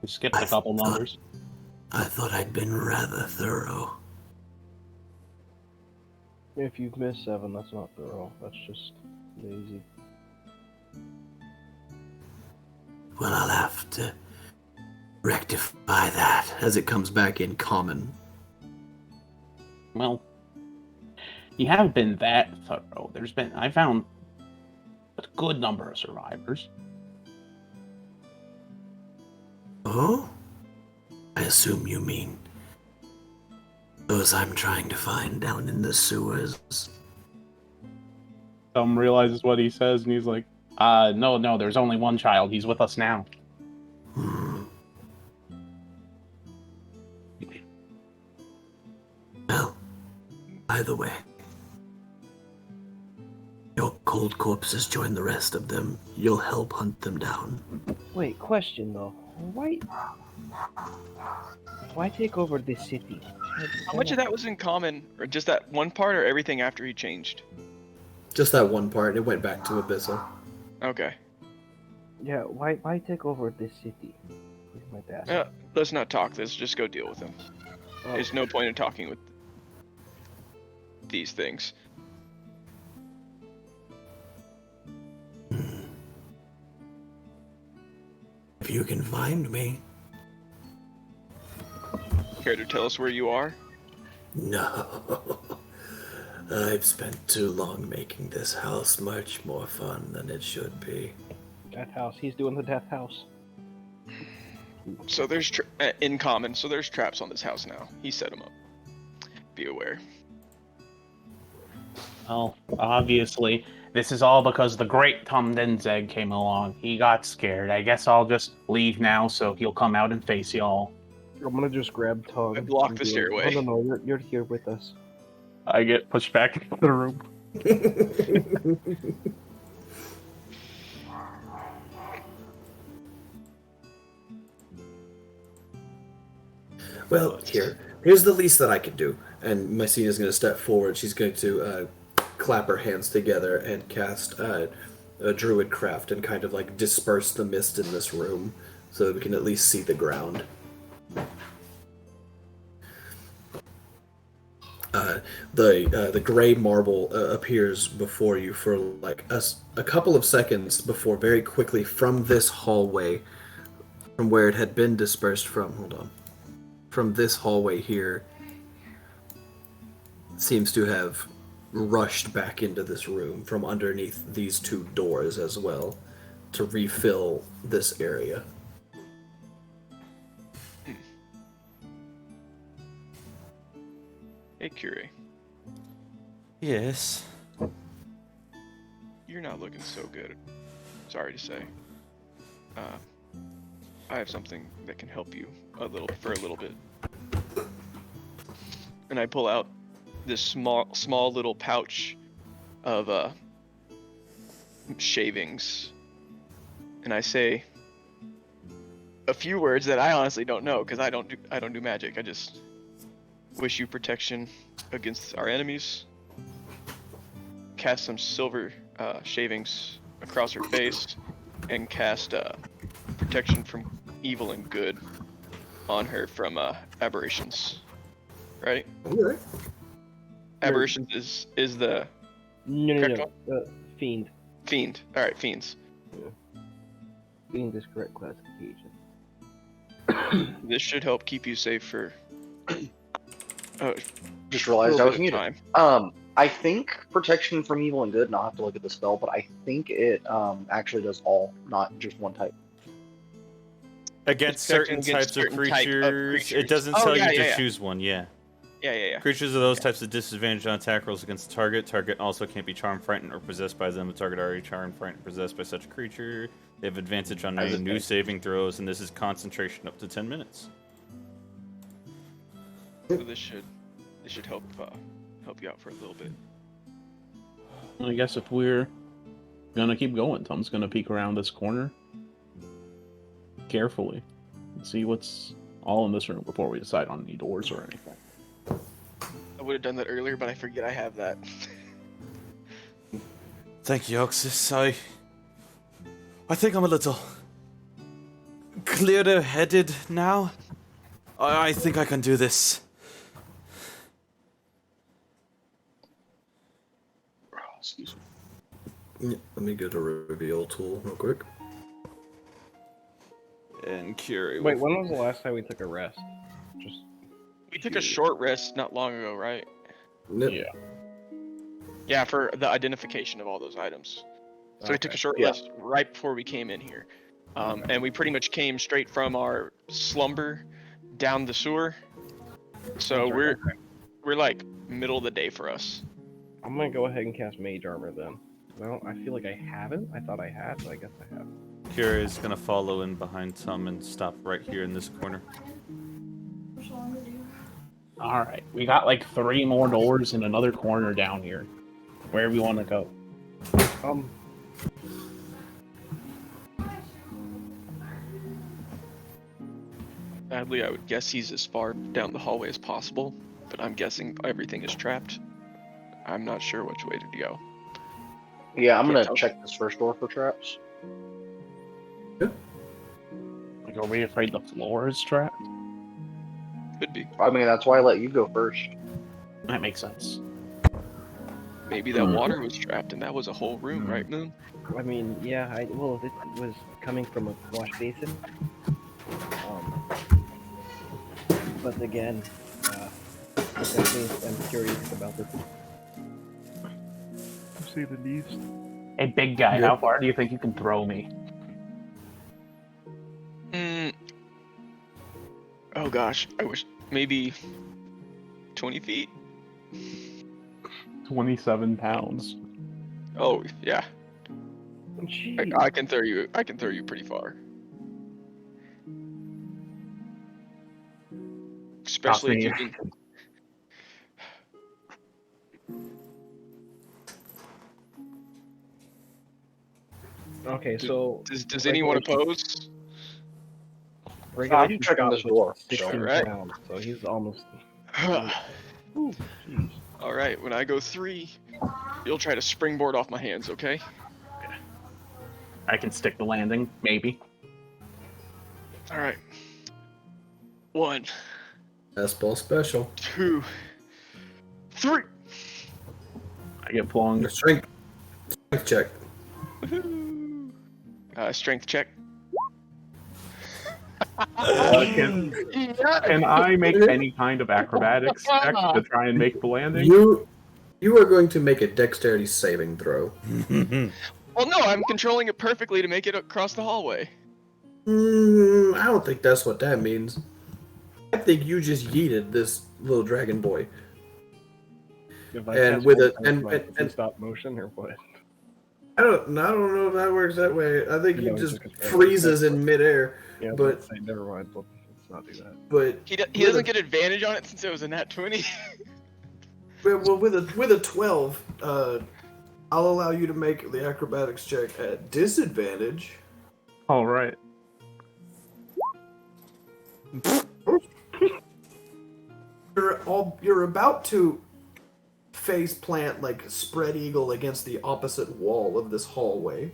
We skipped a couple numbers. I thought I'd been rather thorough. If you've missed 7, that's not thorough. That's just lazy. Well, I'll have to rectify that as it comes back in common. Well, you haven't been that thorough. I found a good number of survivors. Oh? I assume you mean those I'm trying to find down in the sewers. Tom realizes what he says, and he's like, no, there's only one child. He's with us now. Well, by the way, your cold corpses join the rest of them. You'll help hunt them down. Wait, question though. Why take over this city? How much of that was in common, or just that one part, or everything after he changed? Just that one part, it went back to Abyssal. Okay. Yeah, why take over this city? Is my dad. Let's not talk. Let's just go deal with him. Oh. There's no point in talking with these things. If you can find me. Care to tell us where you are? No. I've spent too long making this house much more fun than it should be. Death House. He's doing the Death House. So there's in common. So there's traps on this house now. He set them up. Be aware. Well, obviously, this is all because the great Tom Denzeg came along. He got scared. I guess I'll just leave now so he'll come out and face y'all. I'm gonna just grab Tog. I blocked the stairway. No, you're here with us. I get pushed back into the room. Well, here's the least that I could do. And Mycena's going to step forward. She's going to clap her hands together and cast a druid craft and kind of like disperse the mist in this room so that we can at least see the ground. The gray marble appears before you for like a couple of seconds before very quickly from this hallway, from where it had been dispersed from. Hold on. From this hallway here, seems to have rushed back into this room from underneath these two doors as well to refill this area. Hey, Curie. Yes. You're not looking so good. Sorry to say. I have something that can help you for a little bit. And I pull out this small little pouch of shavings, and I say a few words that I honestly don't know because I don't do magic. I just wish you protection against our enemies. Cast some silver shavings across her face, and cast protection from evil and good on her from aberrations. Right? Okay. Aberrations is the No. Fiend. fiend. All right, fiends. Fiend is correct classification. This should help keep you safe for. Just realized I was muted. Time. I think protection from evil and good, and I'll have to look at the spell, but I think it actually does all, not just one type. Against certain types of creatures. It doesn't Oh, tell yeah, you to yeah. choose one, yeah. Yeah. Creatures of those types of disadvantage on attack rolls against the target. Target also can't be charmed, frightened, or possessed by them. The target already charmed, frightened, or possessed by such a creature. They have advantage on any new saving throws, and this is concentration up to 10 minutes. So this should help you out for a little bit. I guess if we're gonna keep going, Tom's gonna peek around this corner carefully and see what's all in this room before we decide on any doors or anything. I would have done that earlier, but I forget I have that. Thank you, Oxus. I think I'm a little clearer headed now. I think I can do this. Excuse me. Yeah, let me get a reveal tool real quick. And Curie. Wait, when was the last time we took a rest? Just We took a short rest not long ago, right? Yep. Yeah. Yeah, for the identification of all those items. So we took a short Yeah. rest right before we came in here. And we pretty much came straight from our slumber down the sewer. So we're like middle of the day for us. I'm gonna go ahead and cast Mage Armor then. Well, I feel like I haven't. I thought I had, but I guess I haven't. Curie is gonna follow in behind Tom and stop right here in this corner. All right, we got like 3 more doors in another corner down here. Where we want to go? Sadly, I would guess he's as far down the hallway as possible, but I'm guessing everything is trapped. I'm not sure which way to go. Yeah, I'm Can't gonna tell. check this first door for traps. Like, are we afraid the floor is trapped? Could be. I mean, that's why I let you go first. That makes sense. Maybe that water was trapped and that was a whole room, right, Moon? I mean, yeah. Well, it was coming from a wash basin. But again, I'm curious about this. To say the least. Hey, big guy, how far do you think you can throw me? Oh gosh, I wish maybe 20 feet. 27 pounds. Oh yeah, Jeez. I can throw you. I can throw you pretty far. Especially if you can. Okay, so Does anyone oppose? I'm checking this door. 16 Alright. pounds, so he's almost. All Ooh, jeez. right, when I go 3, you'll try to springboard off my hands, okay? I can stick the landing, maybe. All right. 1, Fastball special. 2, 3. I get flung. Strength check. Woohoo. Strength check. Can I make any kind of acrobatics check to try and make the landing? You are going to make a dexterity saving throw. Well, no, I'm controlling it perfectly to make it across the hallway. I don't think that's what that means. I think you just yeeted this little dragon boy. If I And cast with one a- time, and- do I and- stop motion or what? I don't know if that works that way. I think he No, it's just just a- freezes in midair. Yeah, But- say, never mind. Let's not do that. But He with doesn't a- get advantage on it since it was a nat 20. well, with a 12, I'll allow you to make the acrobatics check at disadvantage. All right. You're about to face plant like spread eagle against the opposite wall of this hallway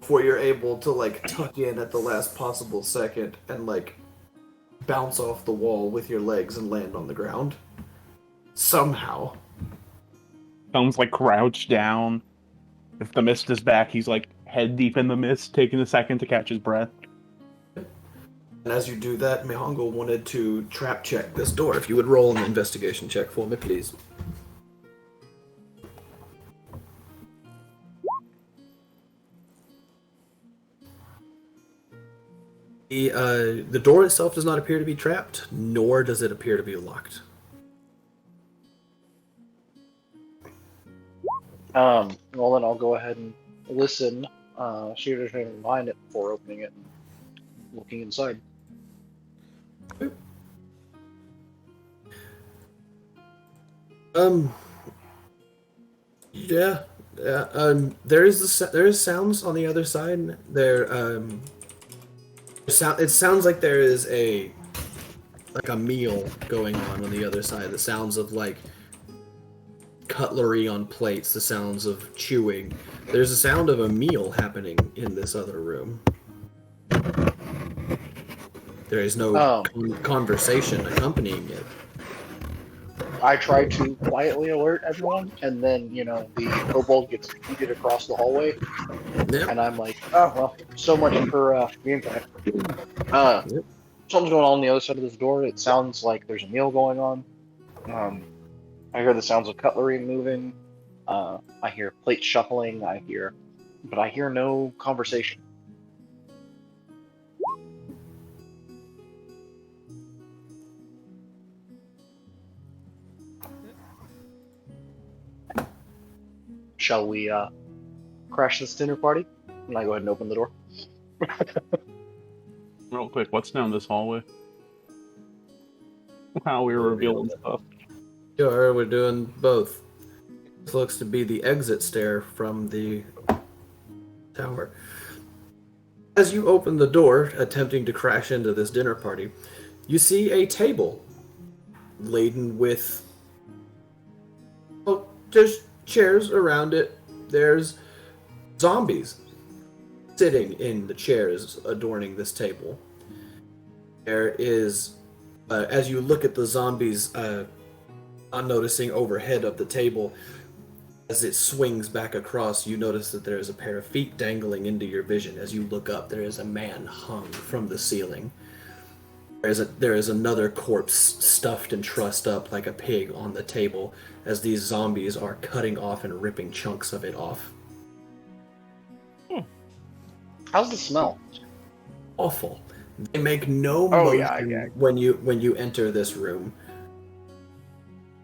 before you're able to like tuck in at the last possible second and like bounce off the wall with your legs and land on the ground somehow. Thumb's like crouched down. If the mist is back, he's like head deep in the mist, taking a second to catch his breath. And as you do that, Mihangyl wanted to trap check this door. If you would roll an investigation check for me, please. The door itself does not appear to be trapped, nor does it appear to be locked. Well then I'll go ahead and listen. See if there's anything behind it before opening it and looking inside. Yeah. There is sounds on the other side. It sounds like there is a meal going on the other side. The sounds of like cutlery on plates, the sounds of chewing. There's a sound of a meal happening in this other room. There is no conversation accompanying it. I try to quietly alert everyone, and then, the kobold gets yeeted across the hallway, Yep. and I'm like, oh, well, so much for gameplay. Yep. Something's going on the other side of this door. It sounds like there's a meal going on. I hear the sounds of cutlery moving. I hear plates shuffling. But I hear no conversation. Shall we crash this dinner party? And I go ahead and open the door. Real quick, what's down this hallway? Wow, we were revealing stuff. Sure, we're doing both. This looks to be the exit stair from the tower. As you open the door, attempting to crash into this dinner party, you see a table laden with... well, there's chairs around it. There's zombies sitting in the chairs adorning this table. There is, as you look at the zombies, not noticing overhead of the table, as it swings back across, you notice that there is a pair of feet dangling into your vision. As you look up, there is a man hung from the ceiling. There is another corpse stuffed and trussed up like a pig on the table, as these zombies are cutting off and ripping chunks of it off. How's the smell? Awful. They make no Oh, motion yeah. when you enter this room.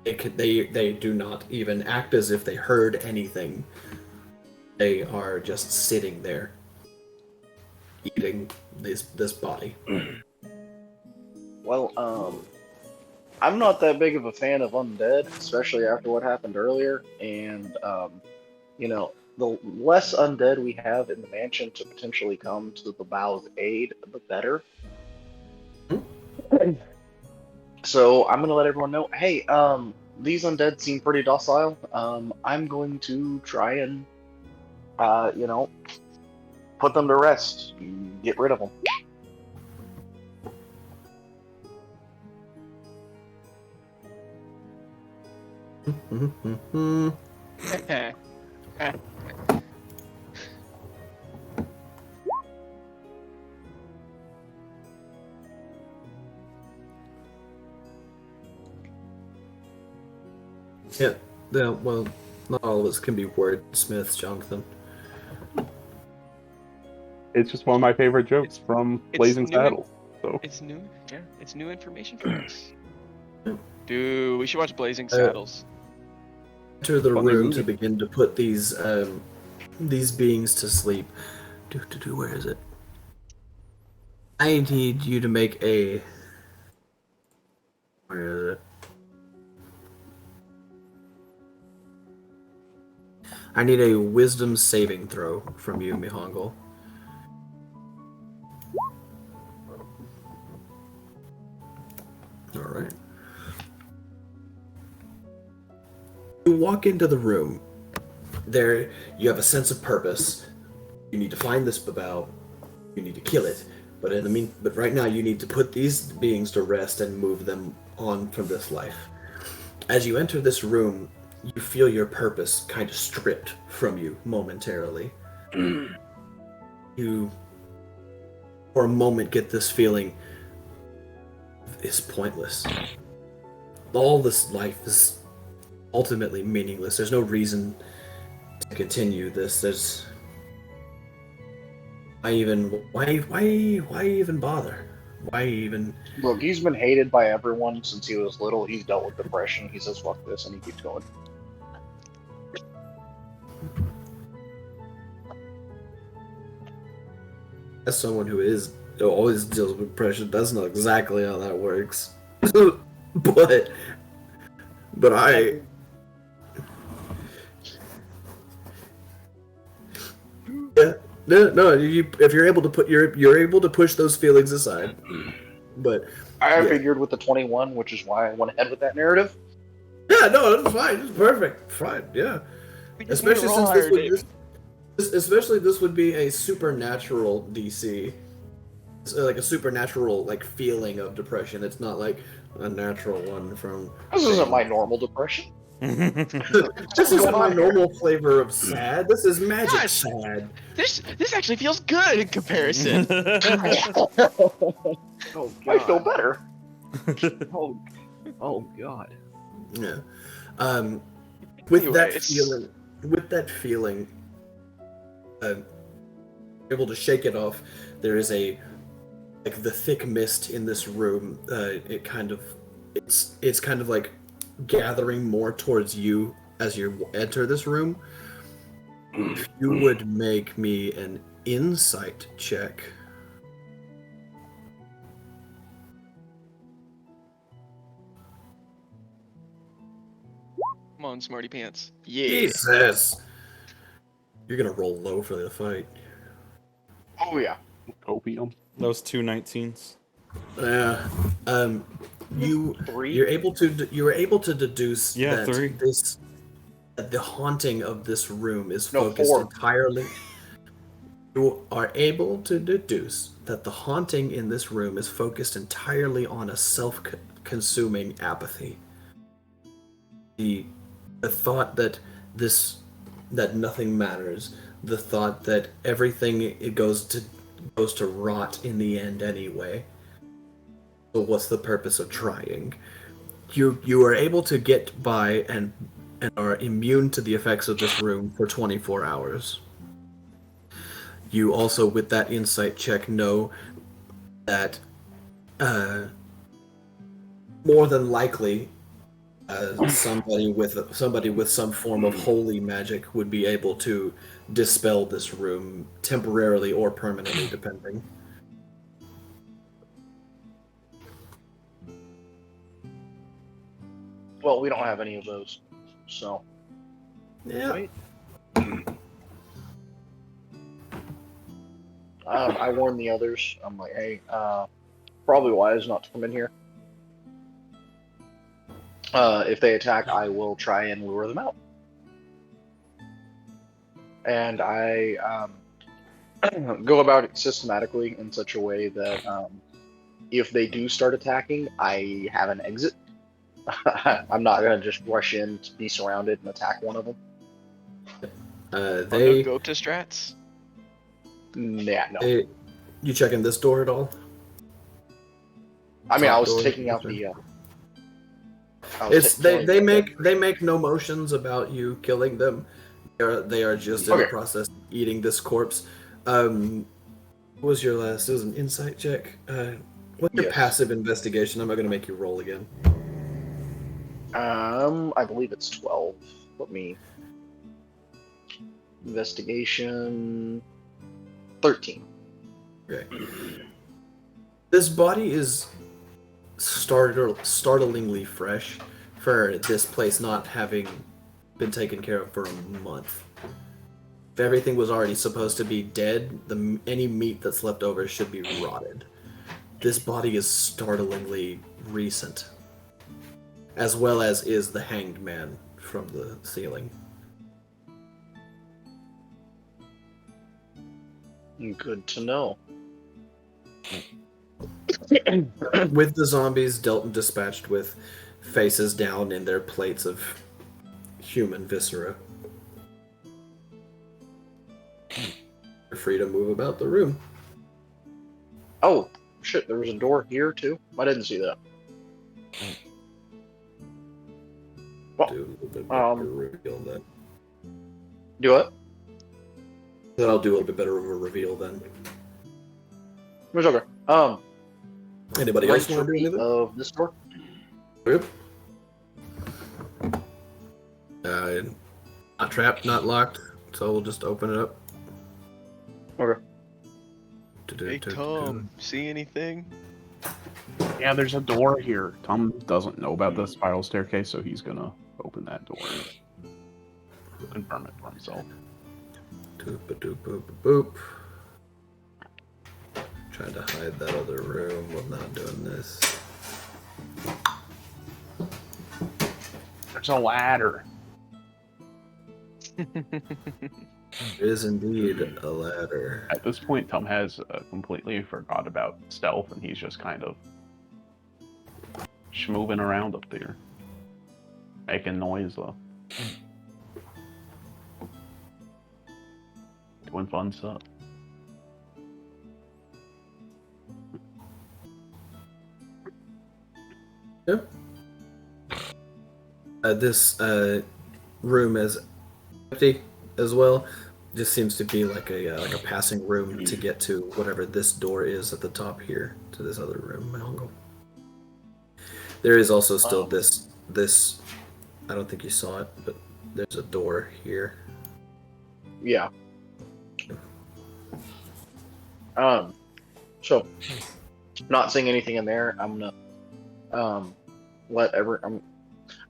They do not even act as if they heard anything. They are just sitting there, eating this body. Well, I'm not that big of a fan of undead, especially after what happened earlier. And, the less undead we have in the mansion to potentially come to the Bao's aid, the better. So I'm gonna let everyone know, hey, these undead seem pretty docile. I'm going to try and, you know, put them to rest, get rid of them. Yeah, well, not all of us can be wordsmiths, Jonathan. It's just one of my favorite jokes from Blazing new Saddles. So It's new. Yeah, it's new information for us. Dude, we should watch Blazing Uh, Saddles. Enter the Funny room movie. to begin to put these beings to sleep. Where is it? I need you to make a. Where is it? I need a wisdom saving throw from you, Mihangyl. Alright. You walk into the room. There, you have a sense of purpose. You need to find this Babao. You need to kill it. But right now you need to put these beings to rest and move them on from this life. As you enter this room, you feel your purpose kind of stripped from you momentarily. You, for a moment, get this feeling it's pointless. All this life is ultimately meaningless. There's no reason to continue this. There's why even bother? Why even? Look, he's been hated by everyone since he was little. He's dealt with depression. He says, fuck this, and he keeps going. As someone who always deals with depression, that's not exactly how that works. but I. Yeah, no. If you're able to you're able to push those feelings aside. But I figured with the 21, which is why I went ahead with that narrative. yeah, no, that's fine. It's perfect. Fine, yeah. Especially since this would be a supernatural DC. It's like a supernatural feeling of depression. It's not like a natural one from. This isn't my normal depression. This isn't my normal flavor of sad. This is magic sad. This actually feels good in comparison. Oh god. I feel better. Oh god. Yeah. With Anyways. that feeling, able to shake it off. There is the thick mist in this room. It's kind of like gathering more towards you as you enter this room. If you would make me an insight check. Come on, smarty pants. Yeah. Jesus! You're gonna roll low for the fight. Oh, yeah. opium. Those two 19s. Yeah. You Three? you were able to deduce Yeah, that 3. that the haunting of this room is No, focused 4. entirely. You are able to deduce that the haunting in this room is focused entirely on a self-consuming apathy. The thought that nothing matters, the thought that everything it goes to rot in the end anyway. So what's the purpose of trying? You are able to get by and are immune to the effects of this room for 24 hours. You also, with that insight check, know that more than likely somebody with some form of holy magic would be able to dispel this room temporarily or permanently, depending. Well, we don't have any of those, so. Yeah. Wait. I warn the others. I'm like, hey, probably wise not to come in here. If they attack, I will try and lure them out. And I go about it systematically in such a way that if they do start attacking, I have an exit. I'm not gonna just rush in to be surrounded and attack one of them. No They, go to strats. Yeah, no. you checking this door at all? I mean, I top was door, taking out this the. It's they make no motions about you killing them. They are just in the Okay. process of eating this corpse. What was your last? It was an insight check. What's your Yes. passive investigation? I'm not going to make you roll again. I believe it's 12. Let me. Investigation. 13. Okay. This body is startlingly fresh for this place not having been taken care of for a month. If everything was already supposed to be dead, any meat that's left over should be rotted. This body is startlingly recent, as well as is the hanged man from the ceiling. Good to know. With the zombies dealt and dispatched with faces down in their plates of human viscera. You're free to move about the room. Oh, shit, there was a door here too? I didn't see that. Well, Do a little bit better reveal then. do what? Then I'll do a little bit better of a reveal then. It's okay. Anybody else want to do repeat anything? of this door? Yep. Not trapped, not locked, so we'll just open it up. Okay. Hey Tom, see anything? Yeah, there's a door here. Tom doesn't know about the spiral staircase, so he's gonna open that door. Confirm it for himself. Boop. Trying to hide that other room while not doing this. There's a ladder. There is indeed a ladder. At this point, Tom has completely forgot about stealth, and he's just kind of schmoving around up there, making noise though, doing fun stuff. Yep. This room is empty as well. Just seems to be like a passing room to get to whatever this door is at the top here to this other room, Mihangyl. There is also still this. I don't think you saw it, but there's a door here. Yeah. So, not seeing anything in there, I'm gonna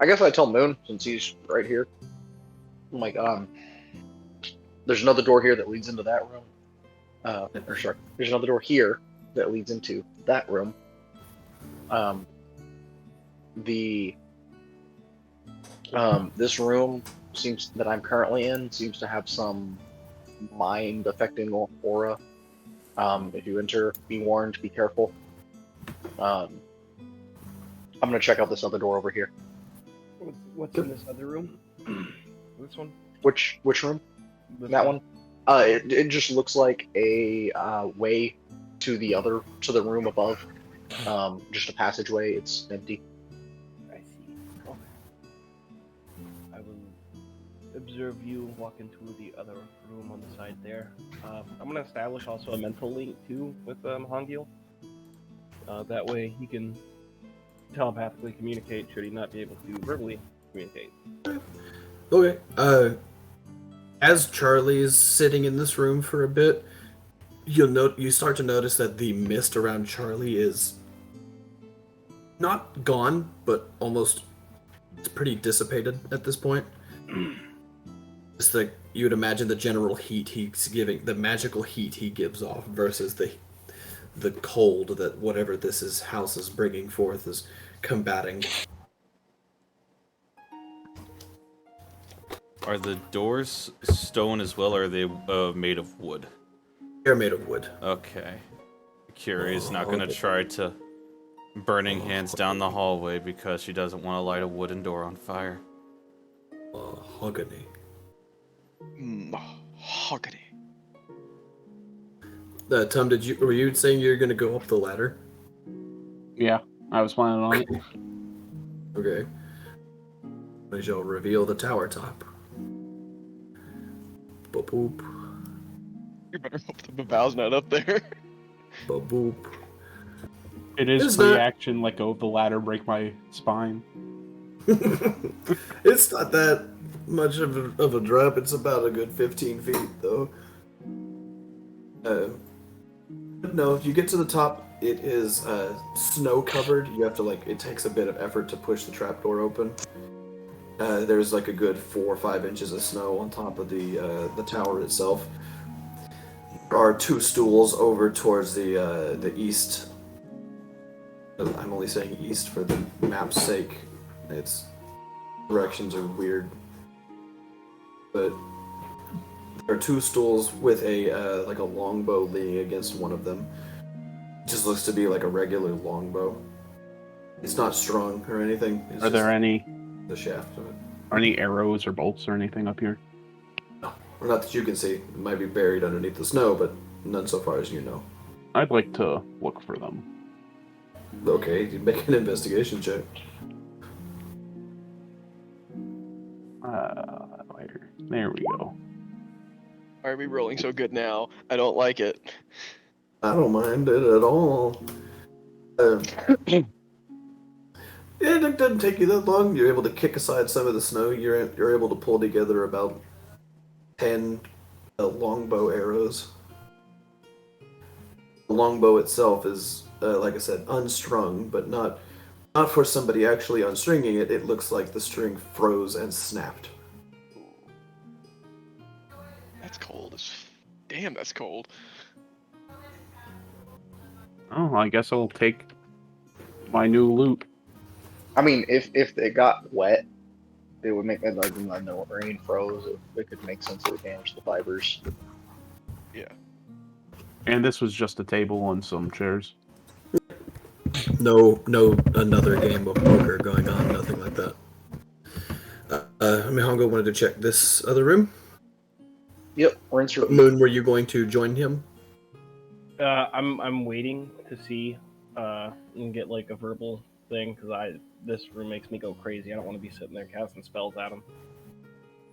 I guess I tell Moon, since he's right here. I'm like, there's another door here that leads into that room. There's another door here that leads into that room. This room that I'm currently in seems to have some mind affecting aura. If you enter, be warned, be careful. I'm gonna check out this other door over here. What's in this other room? This one? Which room? This That one? It just looks like a way to the room above. Just a passageway. It's empty. I see. Okay. I will observe you walk into the other room on the side there. I'm gonna establish also a mental link too with Mihangyl. That way he can telepathically communicate should he not be able to verbally communicate. Okay. As Charlie's sitting in this room for a bit, you start to notice that the mist around Charlie is not gone, but almost it's pretty dissipated at this point. Just the you would imagine the general heat he's giving, the magical heat he gives off versus the cold that whatever house is bringing forth is combating. Are the doors stone as well, or are they made of wood? They're made of wood. Okay. Curious, not gonna try to burning hands down the hallway because she doesn't want to light a wooden door on fire. Mahogany. Mahogany. Tom, were you saying you're gonna go up the ladder? Yeah, I was planning on it. Okay. We shall reveal the tower top. Ba-boop. You better hope the Babao's not up there. Ba-boop. It is It's free not- action, let go of the ladder, break my spine. It's not that much of a drop. It's about a good 15 feet, though. No, if you get to the top, it is snow covered. You have to it takes a bit of effort to push the trapdoor open. There's like a good 4 or 5 inches of snow on top of the tower itself. There are 2 stools over towards the east. I'm only saying east for the map's sake. Its directions are weird, but there are 2 stools with a longbow leaning against one of them. It just looks to be like a regular longbow. It's not strung or anything. It's Are there just any the shaft of it? are any arrows or bolts or anything up here? No, or not that you can see. It might be buried underneath the snow, but none so far as you know. I'd like to look for them. Okay, you make an investigation check. There we go. Why are we rolling so good now? I don't like it. I don't mind it at all. It doesn't take you that long. You're able to kick aside some of the snow. You're able to pull together about 10 longbow arrows. The longbow itself is, like I said, unstrung, but not for somebody actually unstringing it. It looks like the string froze and snapped. That's cold. Damn, that's cold. Oh, I guess I'll take my new loot. I mean, if it got wet, it would make it like when the rain froze. It could make sense it would damage the fibers. Yeah. And this was just a table and some chairs. No, another game of poker going on. Nothing like that. Mihangyl wanted to check this other room. Yep, rinse repeat. Moon, were you going to join him? I'm waiting to see and get like a verbal thing because this room makes me go crazy. I don't want to be sitting there casting spells at him.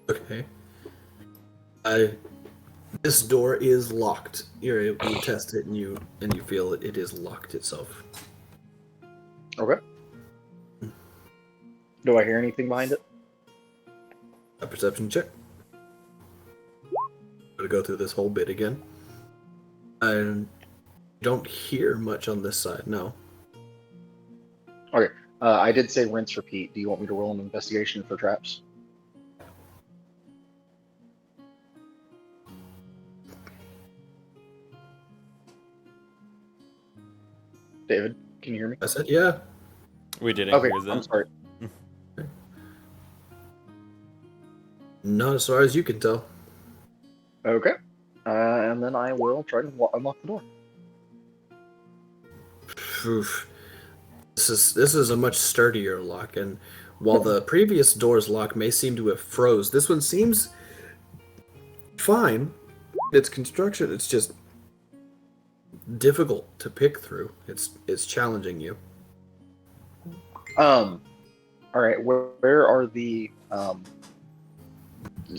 Okay. This door is locked. You're able to test it, and you feel it is locked itself. Okay. Do I hear anything behind it? A perception check. Gonna go through this whole bit again. I don't hear much on this side. No. Okay. I did say rinse repeat. Do you want me to roll an investigation for traps? David, can you hear me? I said yeah. We didn't Okay, hear that. I'm sorry. Not as far as you can tell. Okay. And then I will try to unlock the door. Oof. This is a much sturdier lock, and while the previous door's lock may seem to have froze, this one seems fine. Its construction, it's just difficult to pick through. It's challenging you. All right. Where are the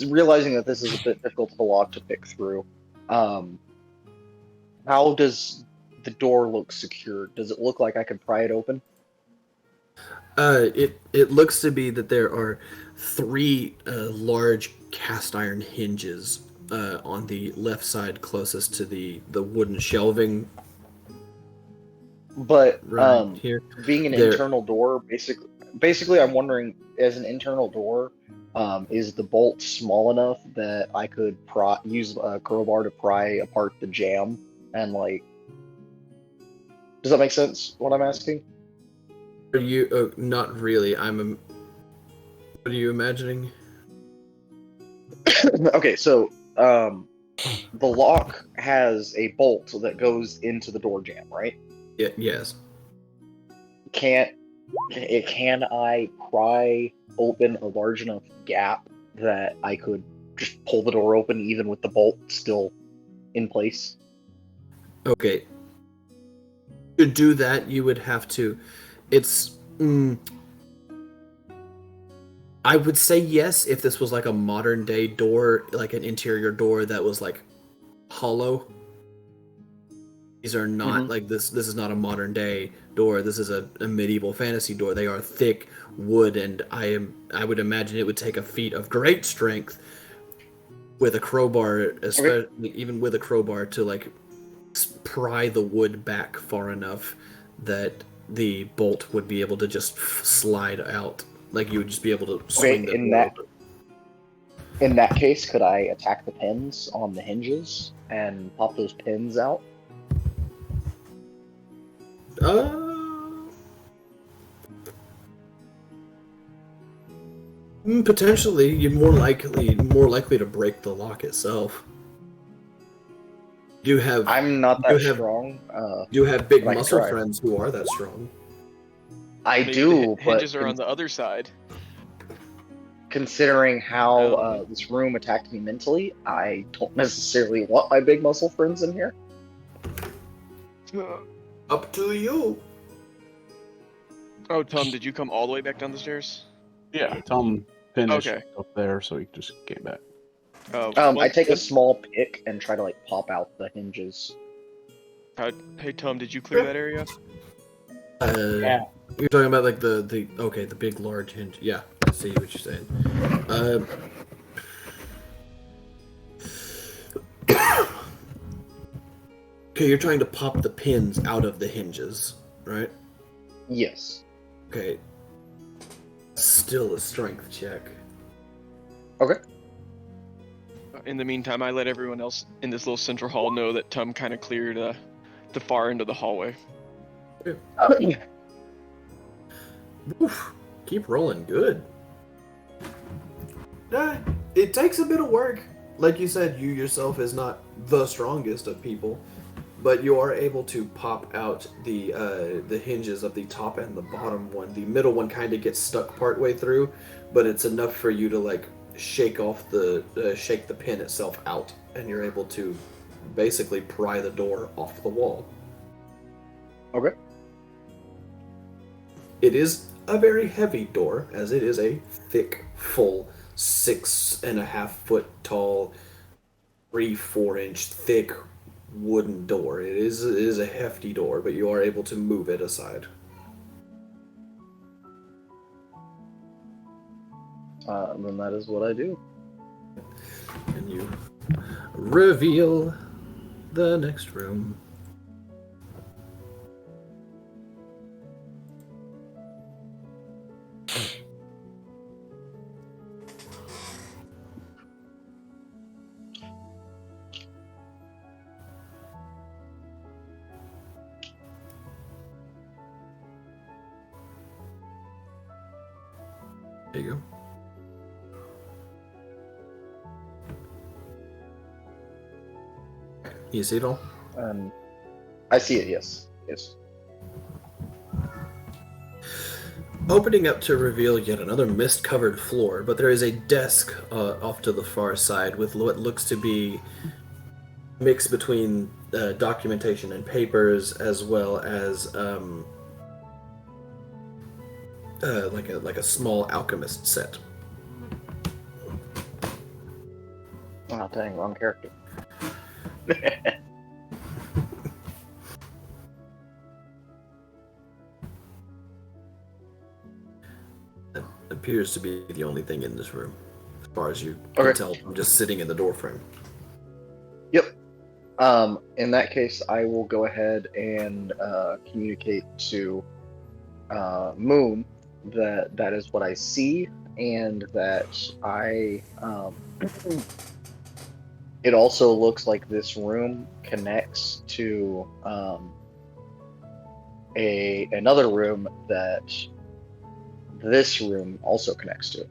realizing that this is a bit difficult of a lock to pick through? How does the door look secured? Does it look like I can pry it open? It looks to be that there are 3 large cast iron hinges on the left side closest to the wooden shelving. But Right here. being an there- internal door, basically, I'm wondering, as an internal door, Is the bolt small enough that I could use a crowbar to pry apart the jam and like? Does that make sense? What I'm asking? Are you? Not really. What are you imagining? Okay, so the lock has a bolt that goes into the door jamb, right? Yeah. Yes. Can I pry open a large enough gap that I could just pull the door open even with the bolt still in place? Okay. To do that, you would have to. It's. I would say yes if this was like a modern day door, like an interior door that was like hollow. These are not like this. This is not a modern day door. This is a medieval fantasy door. They are thick wood, and I would imagine it would take a feat of great strength with a crowbar, especially even with a crowbar, to like pry the wood back far enough that the bolt would be able to just slide out. Like you would just be able to swing the door open. In that case, could I attack the pins on the hinges and pop those pins out? Potentially, you're more likely to break the lock itself. I'm not that strong. You have big but I can muscle try. friends who are that strong. I Maybe do, the but hinges are on the other side. considering how this room attacked me mentally, I don't necessarily want my big muscle friends in here. Up to you. Oh, Tom, did you come all the way back down the stairs? Yeah, Tom finished Okay. up there, so he just came back. Oh, I take a small pick and try to like pop out the hinges. Hey, Tom, did you clear that area? Yeah. You're talking about like the big large hinge. Yeah, I see what you're saying. Okay, you're trying to pop the pins out of the hinges, right? Yes. Okay. Still a strength check. Okay. In the meantime, I let everyone else in this little central hall know that Tom kind of cleared the far end of the hallway. Oof, keep rolling good. It takes a bit of work. Like you said, you yourself is not the strongest of people, but you are able to pop out the hinges of the top and the bottom one. The middle one kind of gets stuck partway through, but it's enough for you to like shake the pin itself out, and you're able to basically pry the door off the wall. Okay. It is a very heavy door, as it is a thick, full 6.5 foot tall, 3-4 inch thick wooden door. It is a hefty door, but you are able to move it aside. Then that is what I do. And you reveal the next room. There you go. You see it all? I see it, yes. Yes. Opening up to reveal yet another mist-covered floor, but there is a desk off to the far side with what looks to be a mix between documentation and papers, as well as like a small alchemist set. Oh, dang, wrong character. That appears to be the only thing in this room, as far as you can tell from just sitting in the doorframe. Yep. In that case, I will go ahead and communicate to Moon that is what I see, and that it also looks like this room connects to another room that this room also connects to.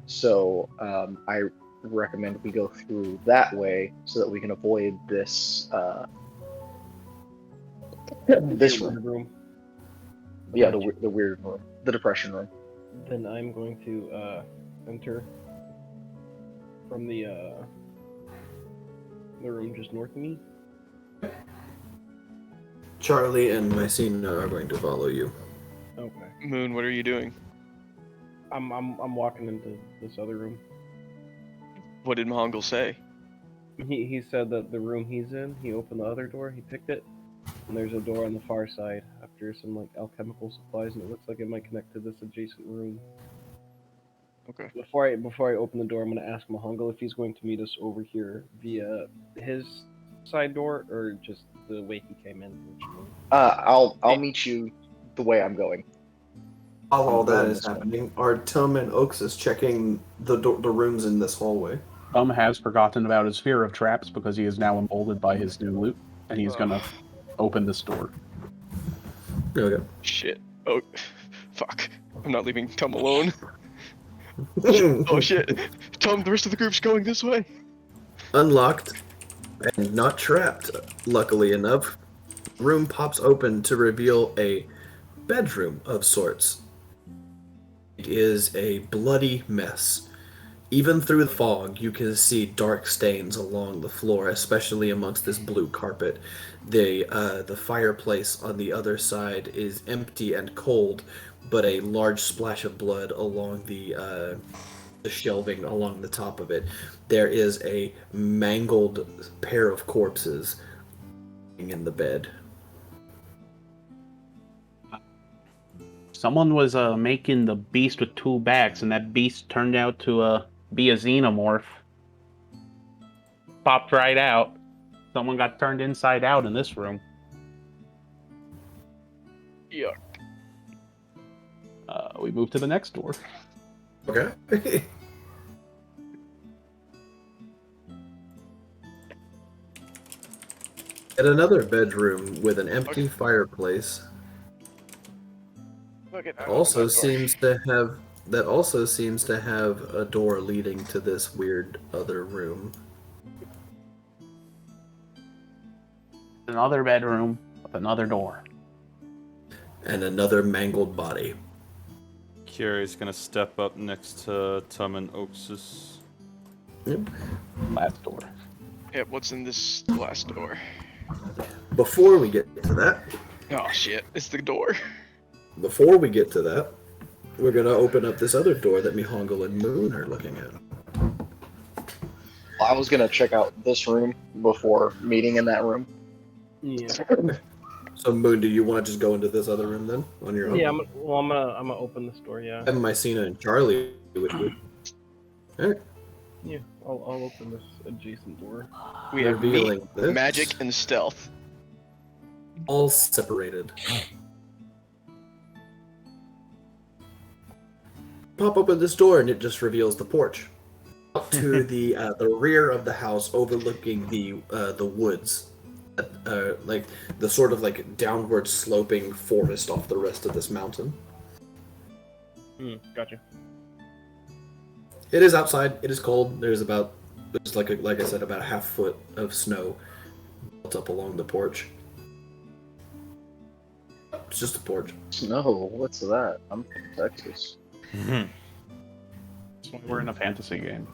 So I recommend we go through that way so that we can avoid this this room. Yeah, the weird room, the depression room. Then I'm going to enter from the room just north of me. Charlie and Mycena are going to follow you. Okay. Moon, what are you doing? I'm walking into this other room. What did Mihangyl say? He said that the room he's in, he opened the other door, he picked it, and there's a door on the far side after some like alchemical supplies, and it looks like it might connect to this adjacent room. Okay. Before I open the door, I'm going to ask Mihangyl if he's going to meet us over here via his side door or just the way he came in originally. I'll meet you the way I'm going. While all I'm that going is this way. happening, are Tum and Oxus checking the rooms in this hallway? Tom has forgotten about his fear of traps because he is now emboldened by his new loot, and he's gonna open this door. Okay. Shit. Oh, fuck. I'm not leaving Tom alone. Oh shit. Tom, the rest of the group's going this way. Unlocked and not trapped, luckily enough. Room pops open to reveal a bedroom of sorts. It is a bloody mess. Even through the fog, you can see dark stains along the floor, especially amongst this blue carpet. The fireplace on the other side is empty and cold, but a large splash of blood along the shelving along the top of it. There is a mangled pair of corpses in the bed. Someone was making the beast with two backs, and that beast turned out to be a xenomorph. Popped right out. Someone got turned inside out in this room. Yuck. We move to the next door. Okay. At another bedroom with an empty fireplace. Look at that. Also seems to have a door leading to this weird other room. Another bedroom with another door. And another mangled body. Kiri's gonna step up next to Tum and Oxus. Yep. Last door. Yeah, what's in this last door? Before we get to that, Oh shit, it's the door. We're gonna open up this other door that Mihangyl and Moon are looking at. I was gonna check out this room before meeting in that room. Yeah. So Moon, do you want to just go into this other room then on your own? Yeah, I'm gonna open this door. Yeah. And Mycena and Charlie with you. Alright. Yeah, I'll open this adjacent door. We have Revealing this. magic and stealth. All separated. Pop open this door and it just reveals the porch. Up to the rear of the house, overlooking the woods, like the sort of like downward sloping forest off the rest of this mountain. Gotcha. It is outside. It is cold. There's like I said, about a half foot of snow built up along the porch. It's just a porch. No, what's that? I'm from Texas. We're in a fantasy game.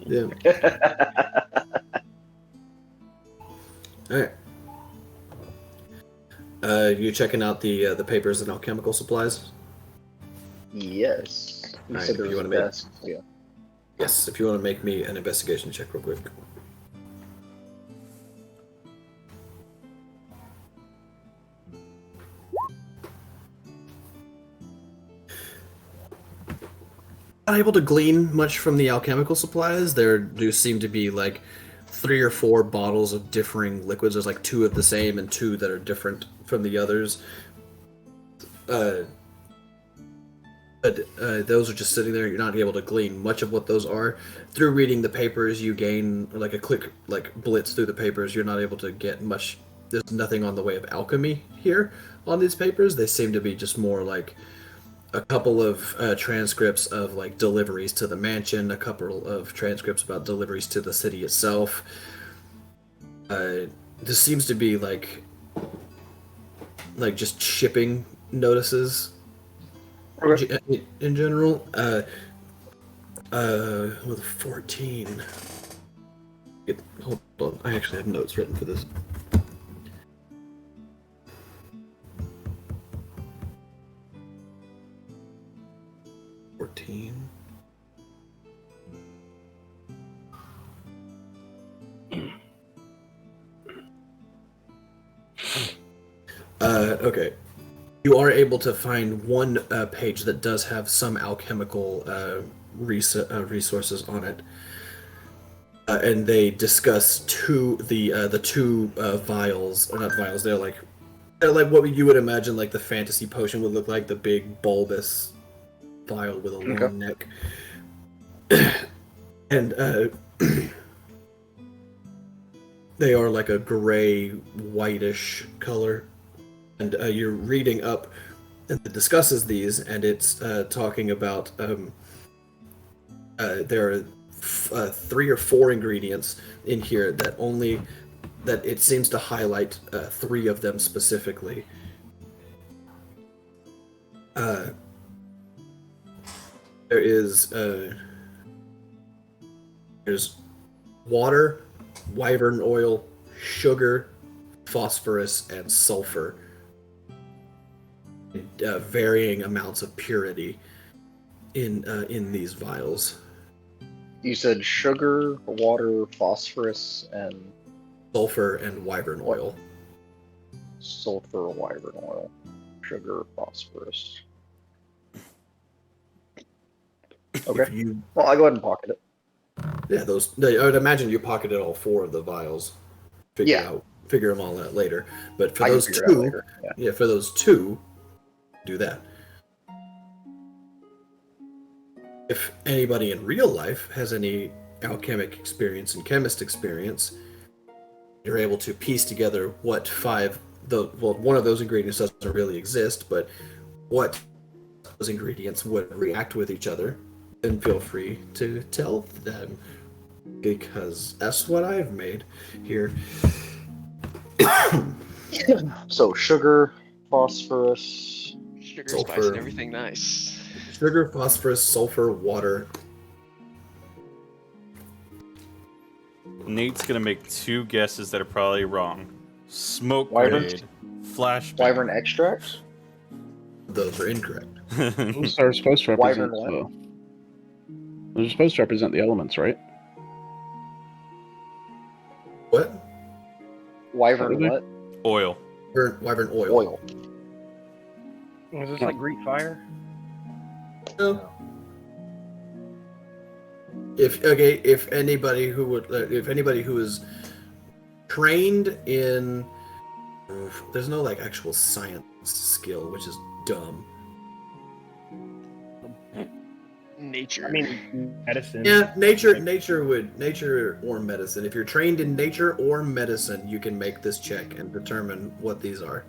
Yeah. All right. You checking out the papers and alchemical supplies? Yes. You Alright, said there if you was a wanna make- desk. Yeah. Yes. If you want to make me an investigation check, real quick. Not able to glean much from the alchemical supplies. There do seem to be like 3 or 4 bottles of differing liquids. There's like 2 of the same and 2 that are different from the others. But those are just sitting there. You're not able to glean much of what those are. Through reading the papers, you gain like a quick blitz through the papers. You're not able to get much. There's nothing on the way of alchemy here on these papers. They seem to be just more like a couple of transcripts of like deliveries to the mansion, a couple of transcripts about deliveries to the city itself. This seems to be like just shipping notices. Okay. In general, with 14. Hold on, I actually have notes written for this. Okay. You are able to find one page that does have some alchemical resources on it, and they discuss the two vials, or not vials. They're like what you would imagine like the fantasy potion would look like, the big bulbous vial with a long neck, and they are like a gray whitish color. And you're reading up, and it discusses these, and it's talking about there are 3 or 4 ingredients in here that it seems to highlight 3 of them specifically. There's water, wyvern oil, sugar, phosphorus, and sulfur. Varying amounts of purity in these vials. You said sugar, water, phosphorus, and Sulfur and wyvern oil. sulfur, wyvern oil, sugar, phosphorus. Okay. Well, I'll go ahead and pocket it. Yeah, I would imagine you pocketed all 4 of the vials. Figure them all out later. But for those 2, for those 2, do that. If anybody in real life has any alchemic experience and chemist experience, you're able to piece together what 5 one of those ingredients doesn't really exist, but what those ingredients would react with each other, then feel free to tell them, because that's what I've made here. So sugar, phosphorus, Sugar, Sulfur. spice, and everything nice. Sugar, phosphorus, sulfur, water. Nate's gonna make 2 guesses that are probably wrong. Smoke Wyvern? grenade, flashbang. wyvern extract. Those are incorrect. Those are supposed to Wyvern represent. what? Those are supposed to represent the elements, right? What? Wyvern Really? what? Oil. Wyvern oil. Oil. Was this like Greek fire? No. If anybody who is trained in, there's no like actual science skill, which is dumb. Nature. I mean, medicine. Yeah, nature or medicine. If you're trained in nature or medicine, you can make this check and determine what these are.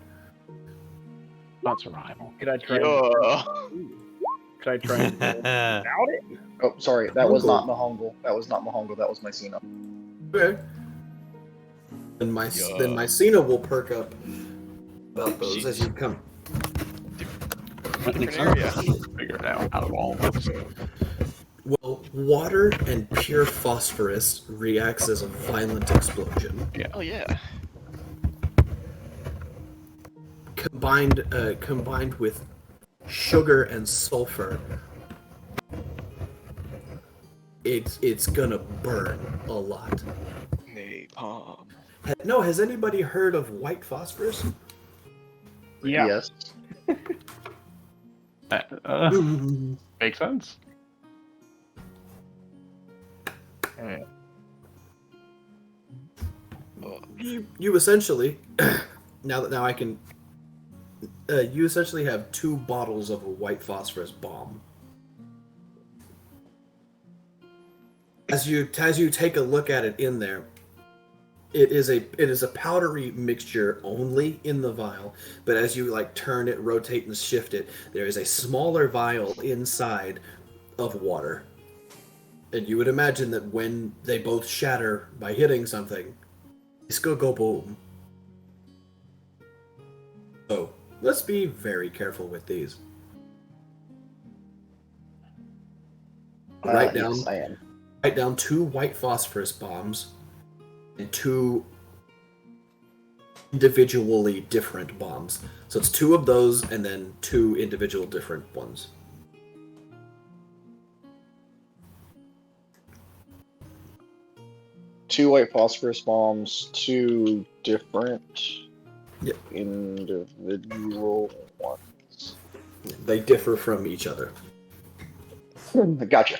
Not survival. Could I try? Could I try without it? Oh, sorry, that was not Mihangyl. That was not Mihangyl. That was Mycena. Okay. Then Mycena will perk up about those as you come. Different area. Figure it out of all of us. Well, water and pure phosphorus reacts as a violent explosion. Oh yeah. Combined with sugar and sulfur, it's gonna burn a lot. Napalm. No, has anybody heard of white phosphorus? Yeah. Yes. Makes sense. You essentially now I can you essentially have 2 bottles of a white phosphorus bomb. As you take a look at it in there, it is a powdery mixture only in the vial, but as you like turn it, rotate and shift it, there is a smaller vial inside of water. And you would imagine that when they both shatter by hitting something, it's gonna go boom. So let's be very careful with these. Write down Yes, I am. write down 2 white phosphorus bombs and 2 individually different bombs. So it's 2 of those and then 2 individual different ones. Two white phosphorus bombs, 2 different Yep. individual ones. They differ from each other. Gotcha.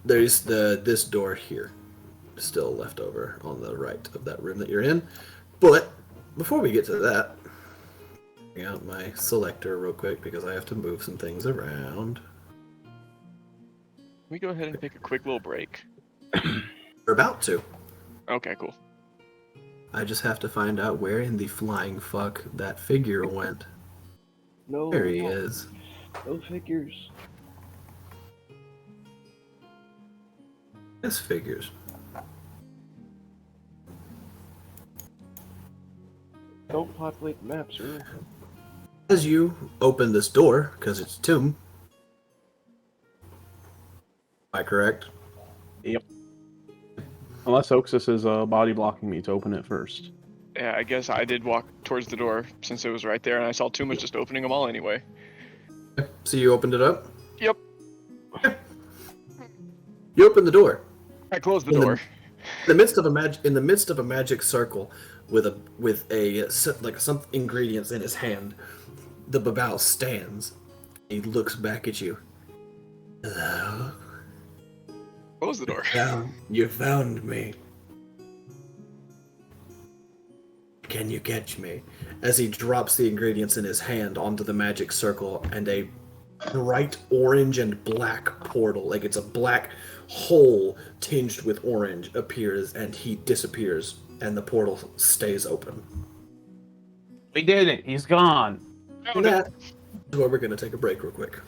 There's this door here, still left over on the right of that room that you're in. But before we get to that, bring out my selector real quick because I have to move some things around. We go ahead and take a quick little break. We're about to. Okay, cool. I just have to find out where in the flying fuck that figure went. No, There he is. no figures. This figures. Don't populate the map, sir. As you open this door, because it's tomb. Am I correct? Yep. Unless Oxus is body blocking me to open it first. Yeah, I guess I did walk towards the door since it was right there, and I saw Tumas just opening them all anyway. So you opened it up? Yep. You opened the door. I closed the In the- door. In the midst of a magic circle, with some ingredients in his hand, the Babao stands. He looks back at you. Hello. Close the door. You found me. Can you catch me? As he drops the ingredients in his hand onto the magic circle, and a bright orange and black portal, like it's a black hole tinged with orange, appears, and he disappears, and the portal stays open. We did it. He's gone. And that is where we're going to take a break real quick.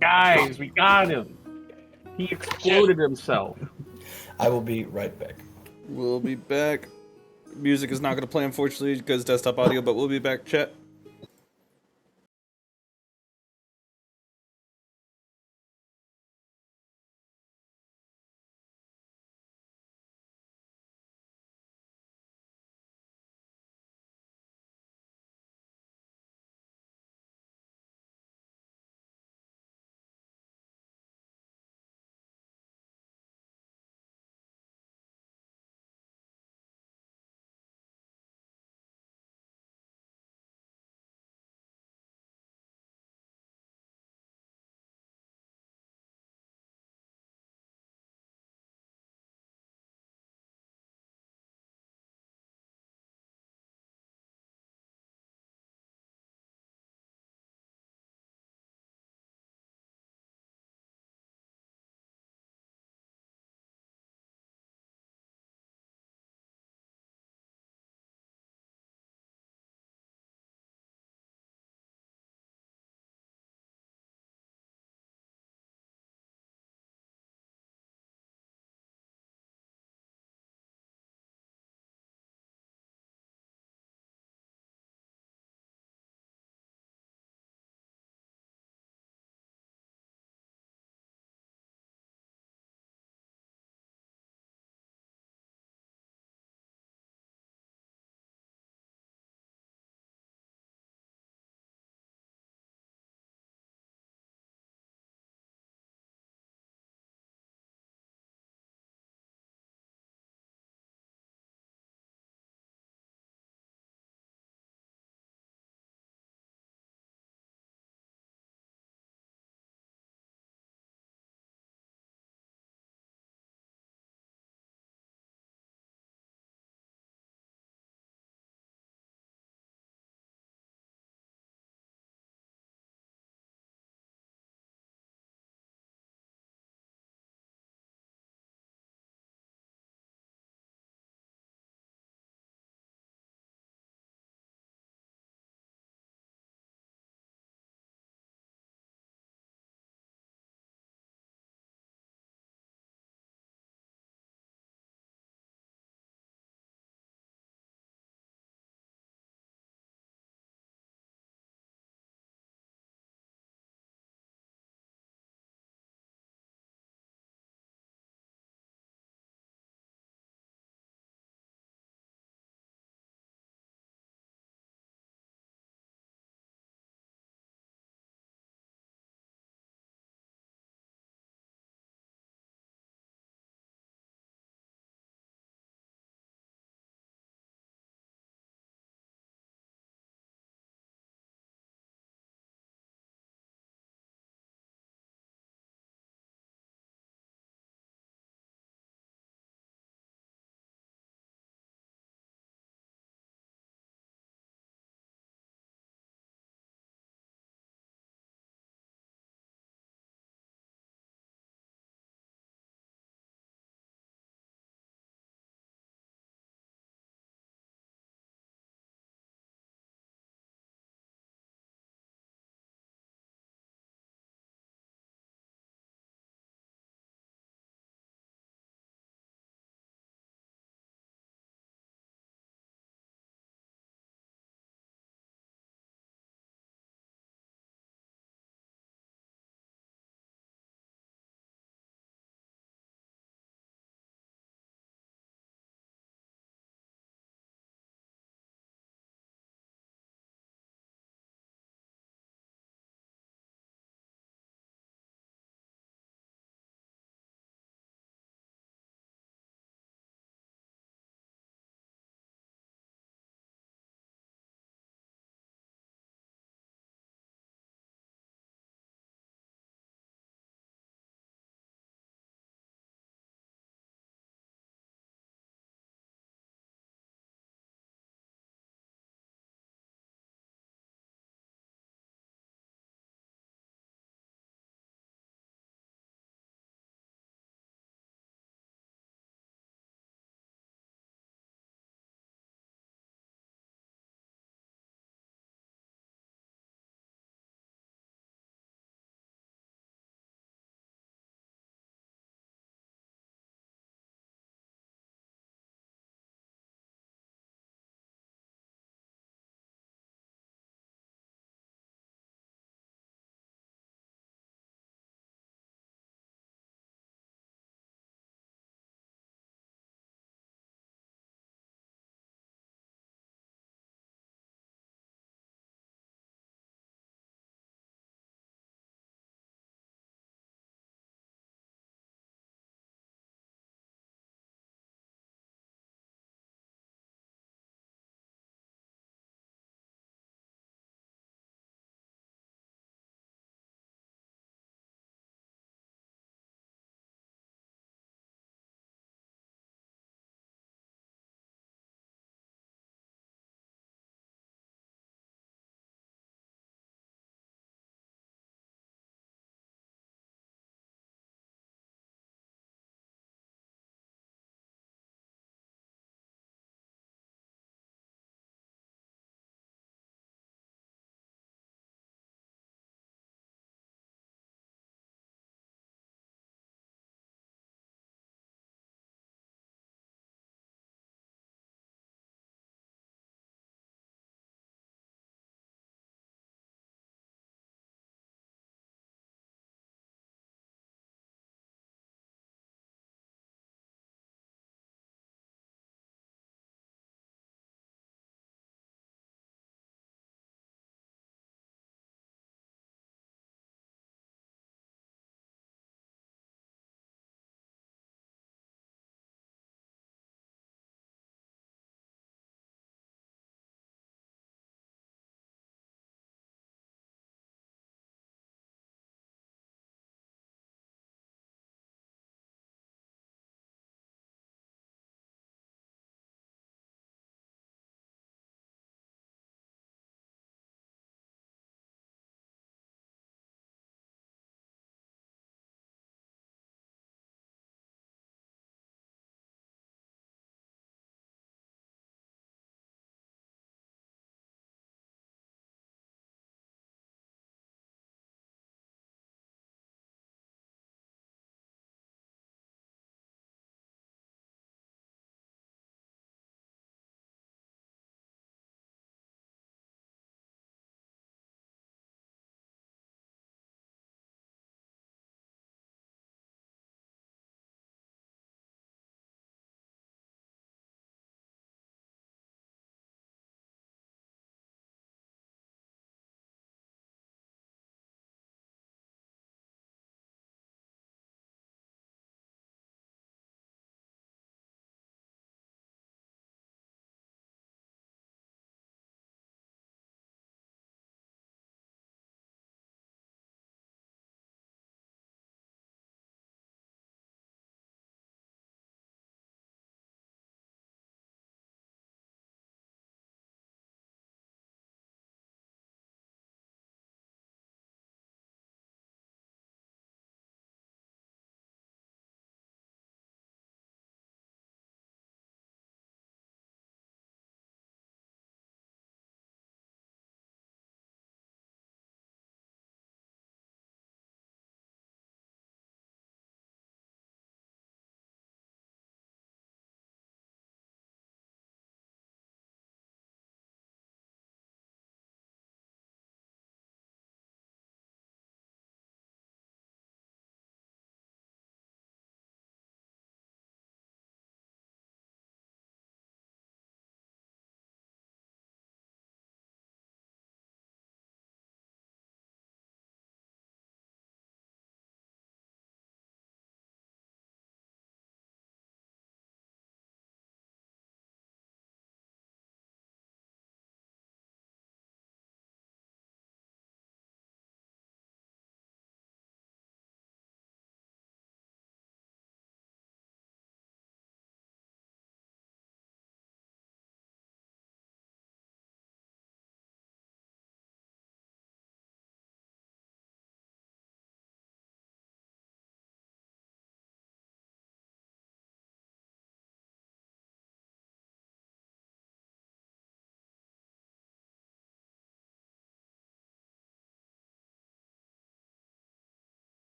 Guys, we got him. He exploded himself. I will be right back. We'll be back. Music is not going to play, unfortunately, because desktop audio, but we'll be back, chat.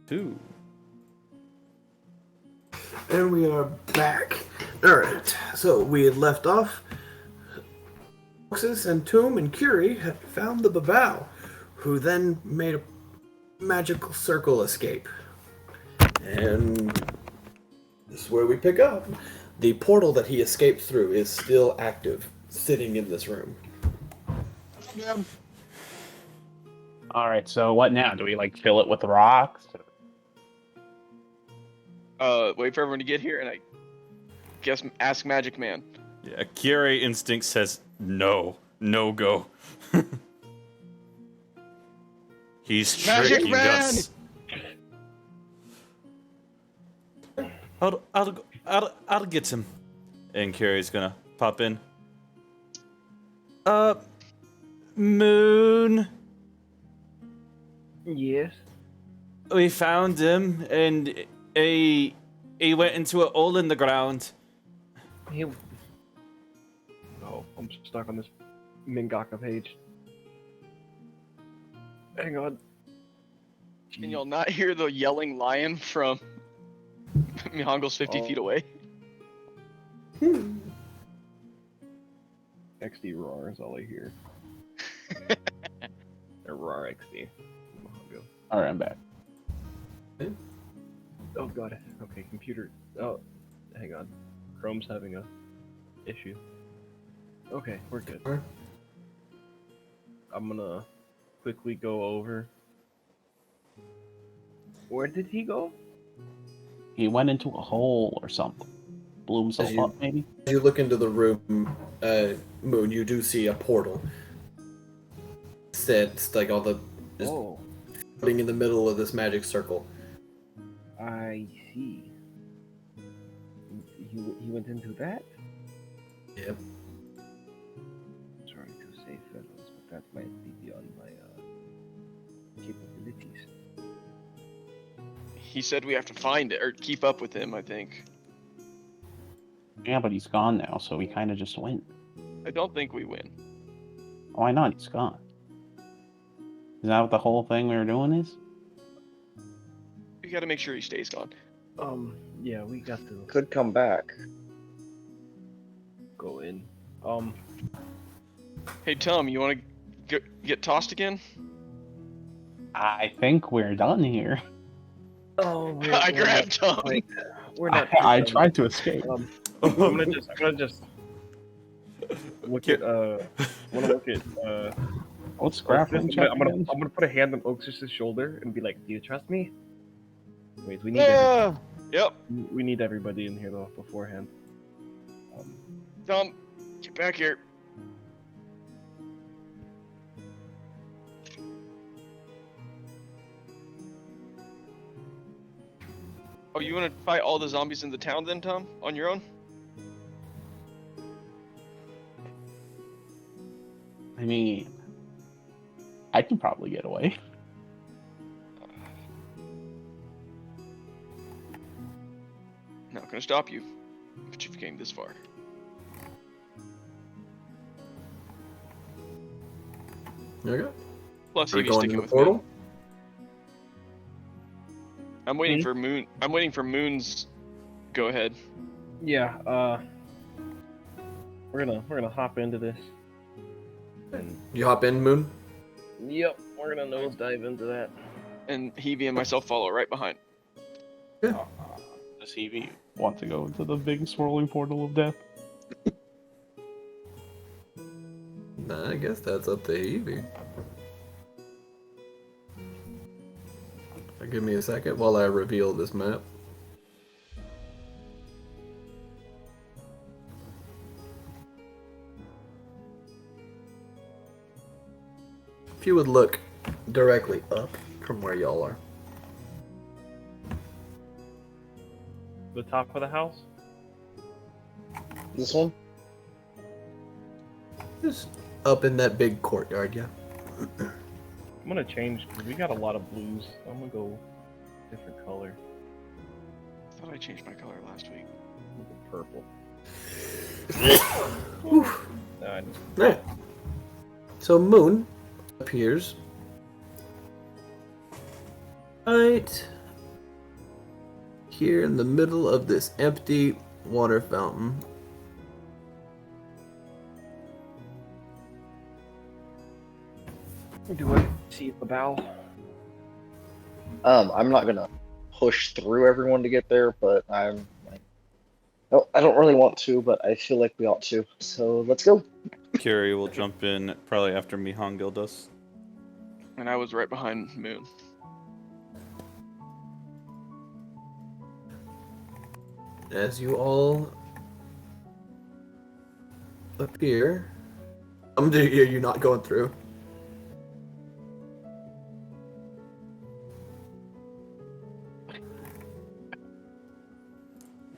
2. And we are back. Alright, so we had left off. Oxus and Tomb and Curie had found the Vaeo, who then made a magical circle escape. And this is where we pick up. The portal that he escaped through is still active, sitting in this room. All right, so what now? Do we like fill it with rocks? Wait for everyone to get here, and I guess ask Magic Man. Yeah, Curie instinct says no go. He's Magic tricking Man! us. I'll get him. And Curie's gonna pop in. Moon. Yes. We found him, and he went into a hole in the ground. He... Oh, I'm stuck on this Mangaka page. Hang on. Can y'all not hear the yelling lion from Mihangyl's 50 feet away? XD roar is all I hear. Or roar XD. All right, I'm back. Oh god. Okay, computer. Oh, hang on. Chrome's having a issue. Okay, we're good. I'm gonna quickly go over. Where did he go? He went into a hole or something. Blew himself As you- up, maybe? As you look into the room, Moon, you do see a portal. It's like all the just Oh, putting in the middle of this magic circle. I see. He went into that? Yep. Trying to say fellows, but that might be beyond my capabilities. He said we have to find it, or keep up with him, I think. Yeah, but he's gone now, so we kind of just went. I don't think we win. Why not? He's gone. Is that what the whole thing we were doing is? We gotta make sure he stays gone. Yeah, we got to Could come back. go in. Hey, Tom, you wanna get tossed again? I think we're done here. Oh, I grabbed Tom. We're not. I tried to escape. I'm gonna just look at wanna look at What's grappling check I'm gonna again? put a hand on Oxus's shoulder and be like, "Do you trust me?" Wait, we need Yep. we need everybody in here though beforehand. Tom, get back here. Oh, you want to fight all the zombies in the town then, Tom? On your own? I mean, I can probably get away. Not gonna stop you, but you've came this far. There you go. Plus, Are we he'd be going sticking to the with portal? Moon. I'm waiting for Moon. I'm waiting for Moon's. Go ahead. Yeah. We're gonna hop into this. And You hop in, Moon? yep, we're gonna nosedive into that. And Hebe and myself follow right behind. Does he want to go into the big swirling portal of death? Nah, I guess that's up to Evie. Give me a second while I reveal this map. If you would look directly up from where y'all are. The top of the house. This one? Just up in that big courtyard, yeah. I'm gonna change because we got a lot of blues. I'm gonna go different color. I thought I changed my color last week. I'm gonna go purple. Nah, I just- Right. So Moon appears right here in the middle of this empty water fountain. Do I see the bow? I'm not gonna push through everyone to get there, but I'm like, no, I don't really want to, but I feel like we ought to. So let's go. Curie will jump in probably after Mihangyl does. And I was right behind Moon. As you all appear, are you not going through?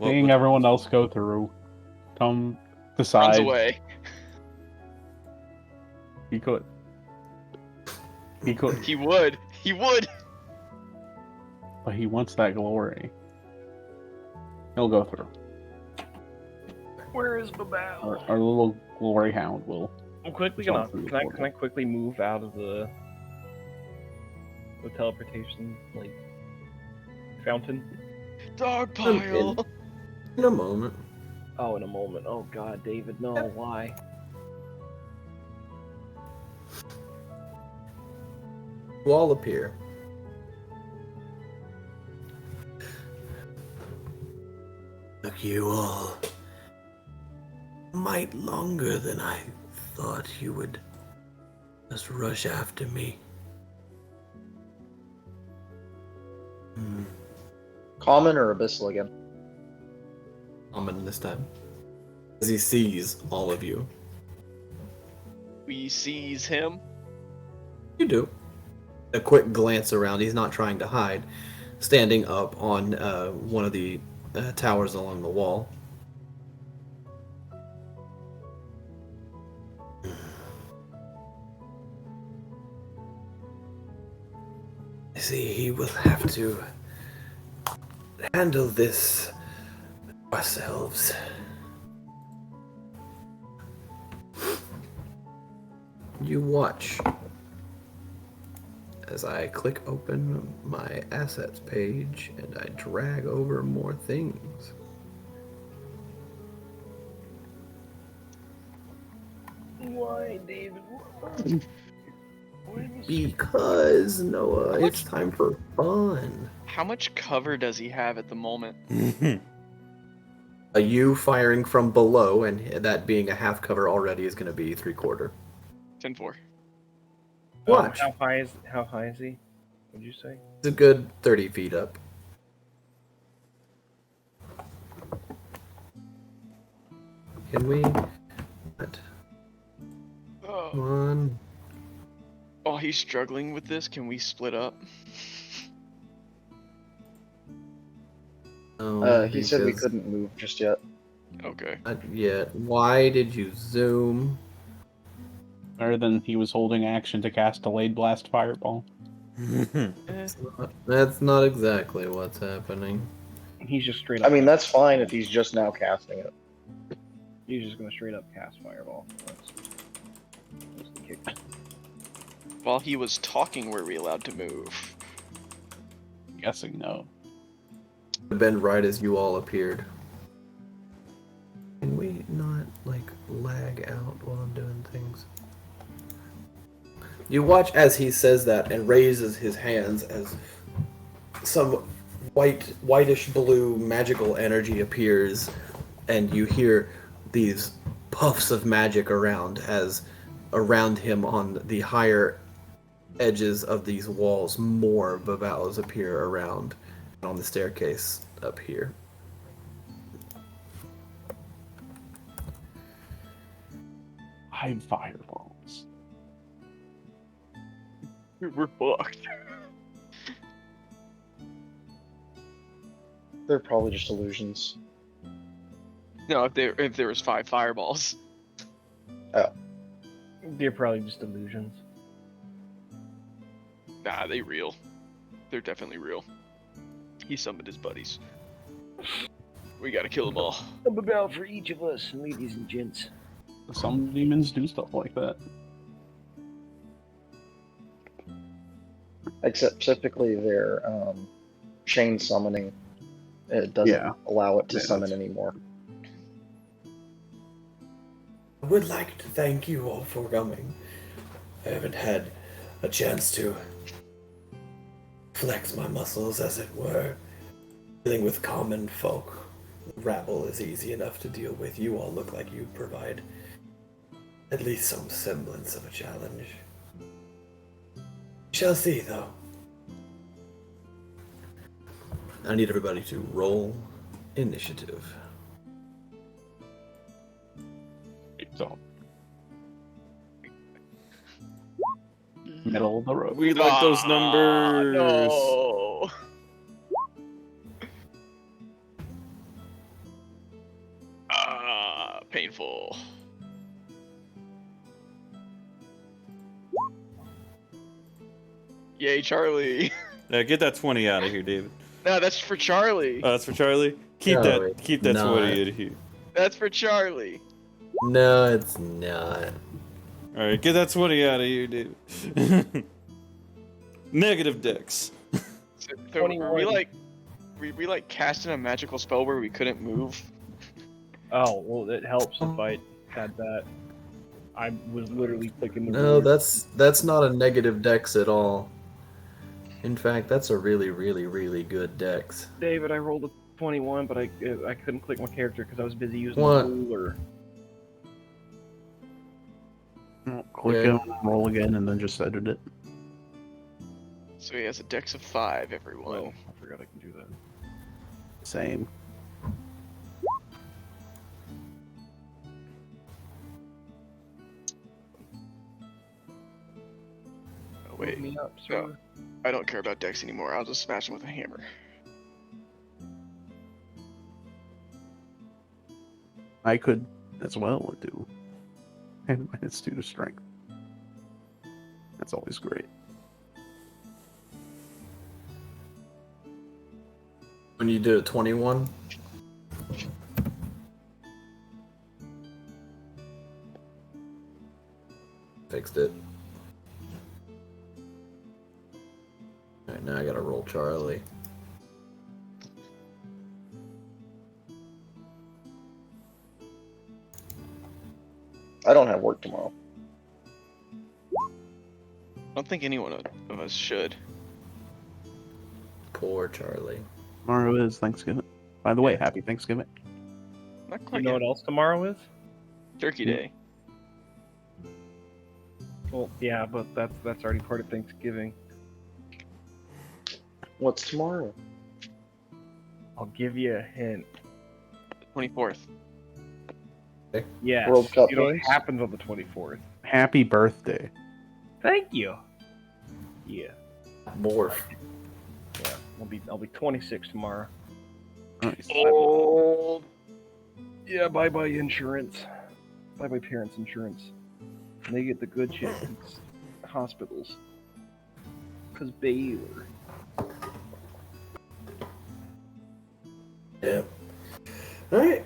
Seeing everyone else go through, Tom Runs decides away. he could. He could, He would. He would. but he wants that glory. He'll go through. Where is the bow? Our little glory hound will. I'm quickly jump gonna. through the Can I portal. quickly move out of the teleportation fountain? Dog pile. In a moment. Oh, in a moment. Oh God, David, no, why? You all appear. Took you all might longer than I thought you would just rush after me. Common or abyssal again? Common this time. As he sees all of you. We seize him. You do. A quick glance around. He's not trying to hide. Standing up on one of the towers along the wall. I see he will have to handle this ourselves. You watch as I click open my assets page and I drag over more things. Why, David? Because, Noah, it's time for fun. How much cover does he have at the moment? You firing from below, and that being a half cover already is going to be 3/4. 10-4. Watch. How high is he? What'd you say? It's a good 30 feet up. Can we? What? Come on. While he's struggling with this, can we split up? No, He said we because- couldn't move just yet. Okay. Not yet. Why did you zoom? Better than he was holding action to cast Delayed Blast Fireball. That's not exactly what's happening. He's just straight up. I mean, that's fine if he's just now casting it. He's just gonna straight up cast fireball. That's the kick. While he was talking, were we allowed to move? I'm guessing no. Been right as you all appeared. Can we not, like, lag out while I'm doing things? You watch as he says that and raises his hands as some whitish blue magical energy appears, and you hear these puffs of magic around him on the higher edges of these walls, more Vaeos appear around and on the staircase up here. Hide fireballs. We're fucked. They're probably just illusions. No, if there was 5 fireballs. They're probably just illusions. Nah, they real. They're definitely real. He summoned his buddies. We gotta kill them all. A bow for each of us, ladies and gents. Some demons do stuff like that. Except typically they're chain summoning It doesn't allow it to Yeah, summon that's- anymore. I would like to thank you all for coming. I haven't had a chance to flex my muscles, as it were. Dealing with common folk, rabble is easy enough to deal with. You all look like you provide at least some semblance of a challenge. We shall see, though. I need everybody to roll initiative. So, middle of the road. We like those numbers. No. Painful. Yay, Charlie. Yeah, get that 20 out of here, David. No, that's for Charlie. Oh, that's for Charlie. Keep No, keep that it's 20 not. in here. That's for Charlie. No, it's not. All right, get that 20 out of here, David. Negative dex. So we like casting a magical spell where we couldn't move. Oh, well, it helps if I had that. I was literally clicking the No, ruler. that's not a negative dex at all. In fact, that's a really, really, really good dex. David, I rolled a 21, but I couldn't click my character because I was busy using What? the ruler. Click Yeah. it, roll again, and then just edit it. So he has a dex of 5, everyone. Oh, I forgot I can do that. Same. Oh, wait. Me up, No. sir. I don't care about dex anymore. I'll just smash him with a hammer. I could as well do. And it's due to strength. That's always great. When you did a 21, fixed it. Alright, now I gotta roll Charlie. I don't have work tomorrow. I don't think anyone of us should. Poor Charlie. Tomorrow is Thanksgiving. By the way, happy Thanksgiving. Not You quite know yet. what else tomorrow is? Turkey Day. Well, yeah, but that's already part of Thanksgiving. What's tomorrow? I'll give you a hint. 24th. Yeah, World Cup you know, it games? happens on the 24th. Happy birthday. Thank you. Yeah, Morph. yeah. I'll be 26 tomorrow. Nice. Old. Yeah, bye insurance. Bye parents' insurance. And they get the good shit. It's hospitals. Cause Baylor. Yeah. Alright.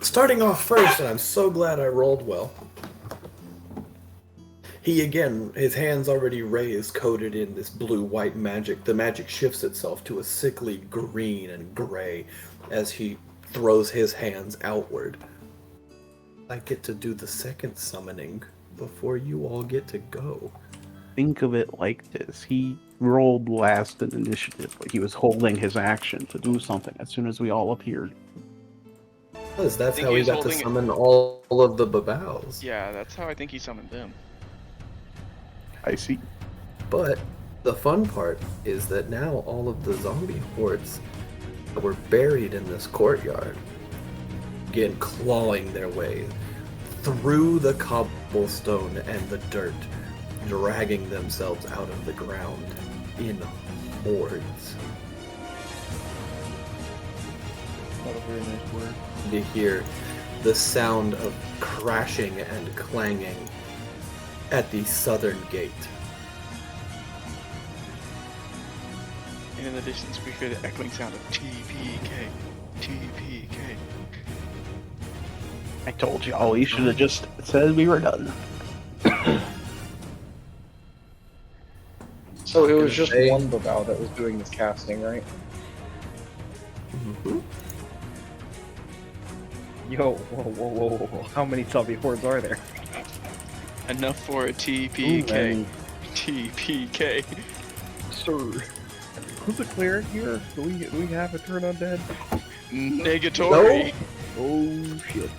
Starting off first, and I'm so glad I rolled well. He again, his hands already raised, coated in this blue-white magic. The magic shifts itself to a sickly green and gray as he throws his hands outward. I get to do the second summoning before you all get to go. Think of it like this. He rolled last in initiative, but he was holding his action to do something as soon as we all appeared. Because that's think how he he was got to holding it- summon all of the babaos. Yeah, that's how I think he summoned them. I see. But the fun part is that now all of the zombie hordes that were buried in this courtyard begin clawing their way through the cobblestone and the dirt, dragging themselves out of the ground in hordes. Not a very nice word. You hear the sound of crashing and clanging at the southern gate. And in the distance, we hear the echoing sound of TPK. TPK. I told you all. You should have just said we were done. So it was Gonna just say- one Babao that was doing this casting, right? Yo, whoa. How many zombie hordes are there? Enough for a Too TPK. many. TPK. Sir. Who's the cleric here? Do we have a turn undead? Negatory. Oh shit.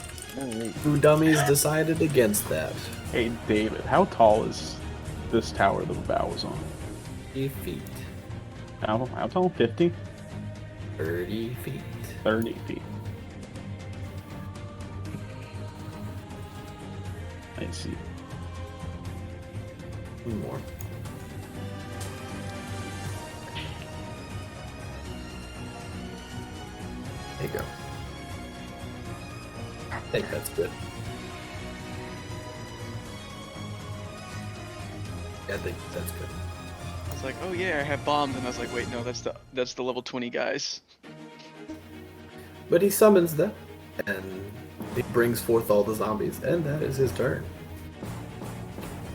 Who dummies decided against that? Hey, David, how tall is this tower the Vaeo is on? 30 feet. How tall? 50? 30 feet. 30 feet. I see. More. There you go. I think that's good. Yeah, I think that's good. I was like, oh yeah, I have bombs, and I was like, wait, no, that's the level 20 guys. But he summons them, and he brings forth all the zombies, and that is his turn.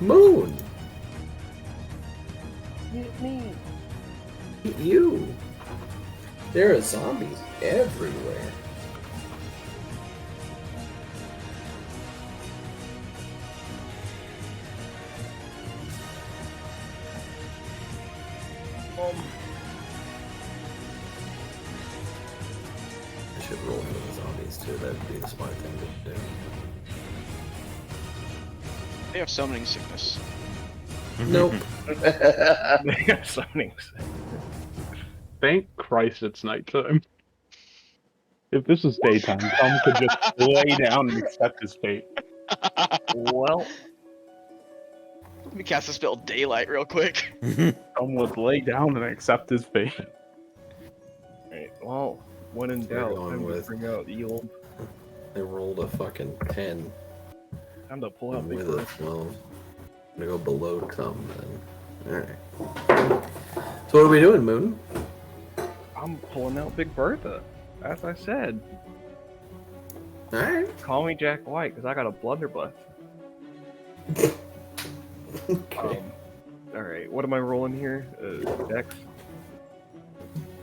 Moon! Eat you! There are zombies everywhere. I should roll for the zombies too, that would be the smart thing to do. They have summoning sickness. Nope. Summoning. Thank Christ it's nighttime. If this was daytime, Tom could just lay down and accept his fate. Well, Let me cast a spell daylight real quick. Tom would lay down and accept his fate. alright, well, when in We're doubt, going time to with- bring out the old. They rolled a fucking 10. Time to pull out Big With a Bird. 12. I'm gonna go below Tom then. Alright. So what are we doing, Moon? I'm pulling out Big Bertha. As I said, Alright. call me Jack White because I got a blunderbuss. Okay. Alright, what am I rolling here? Dex?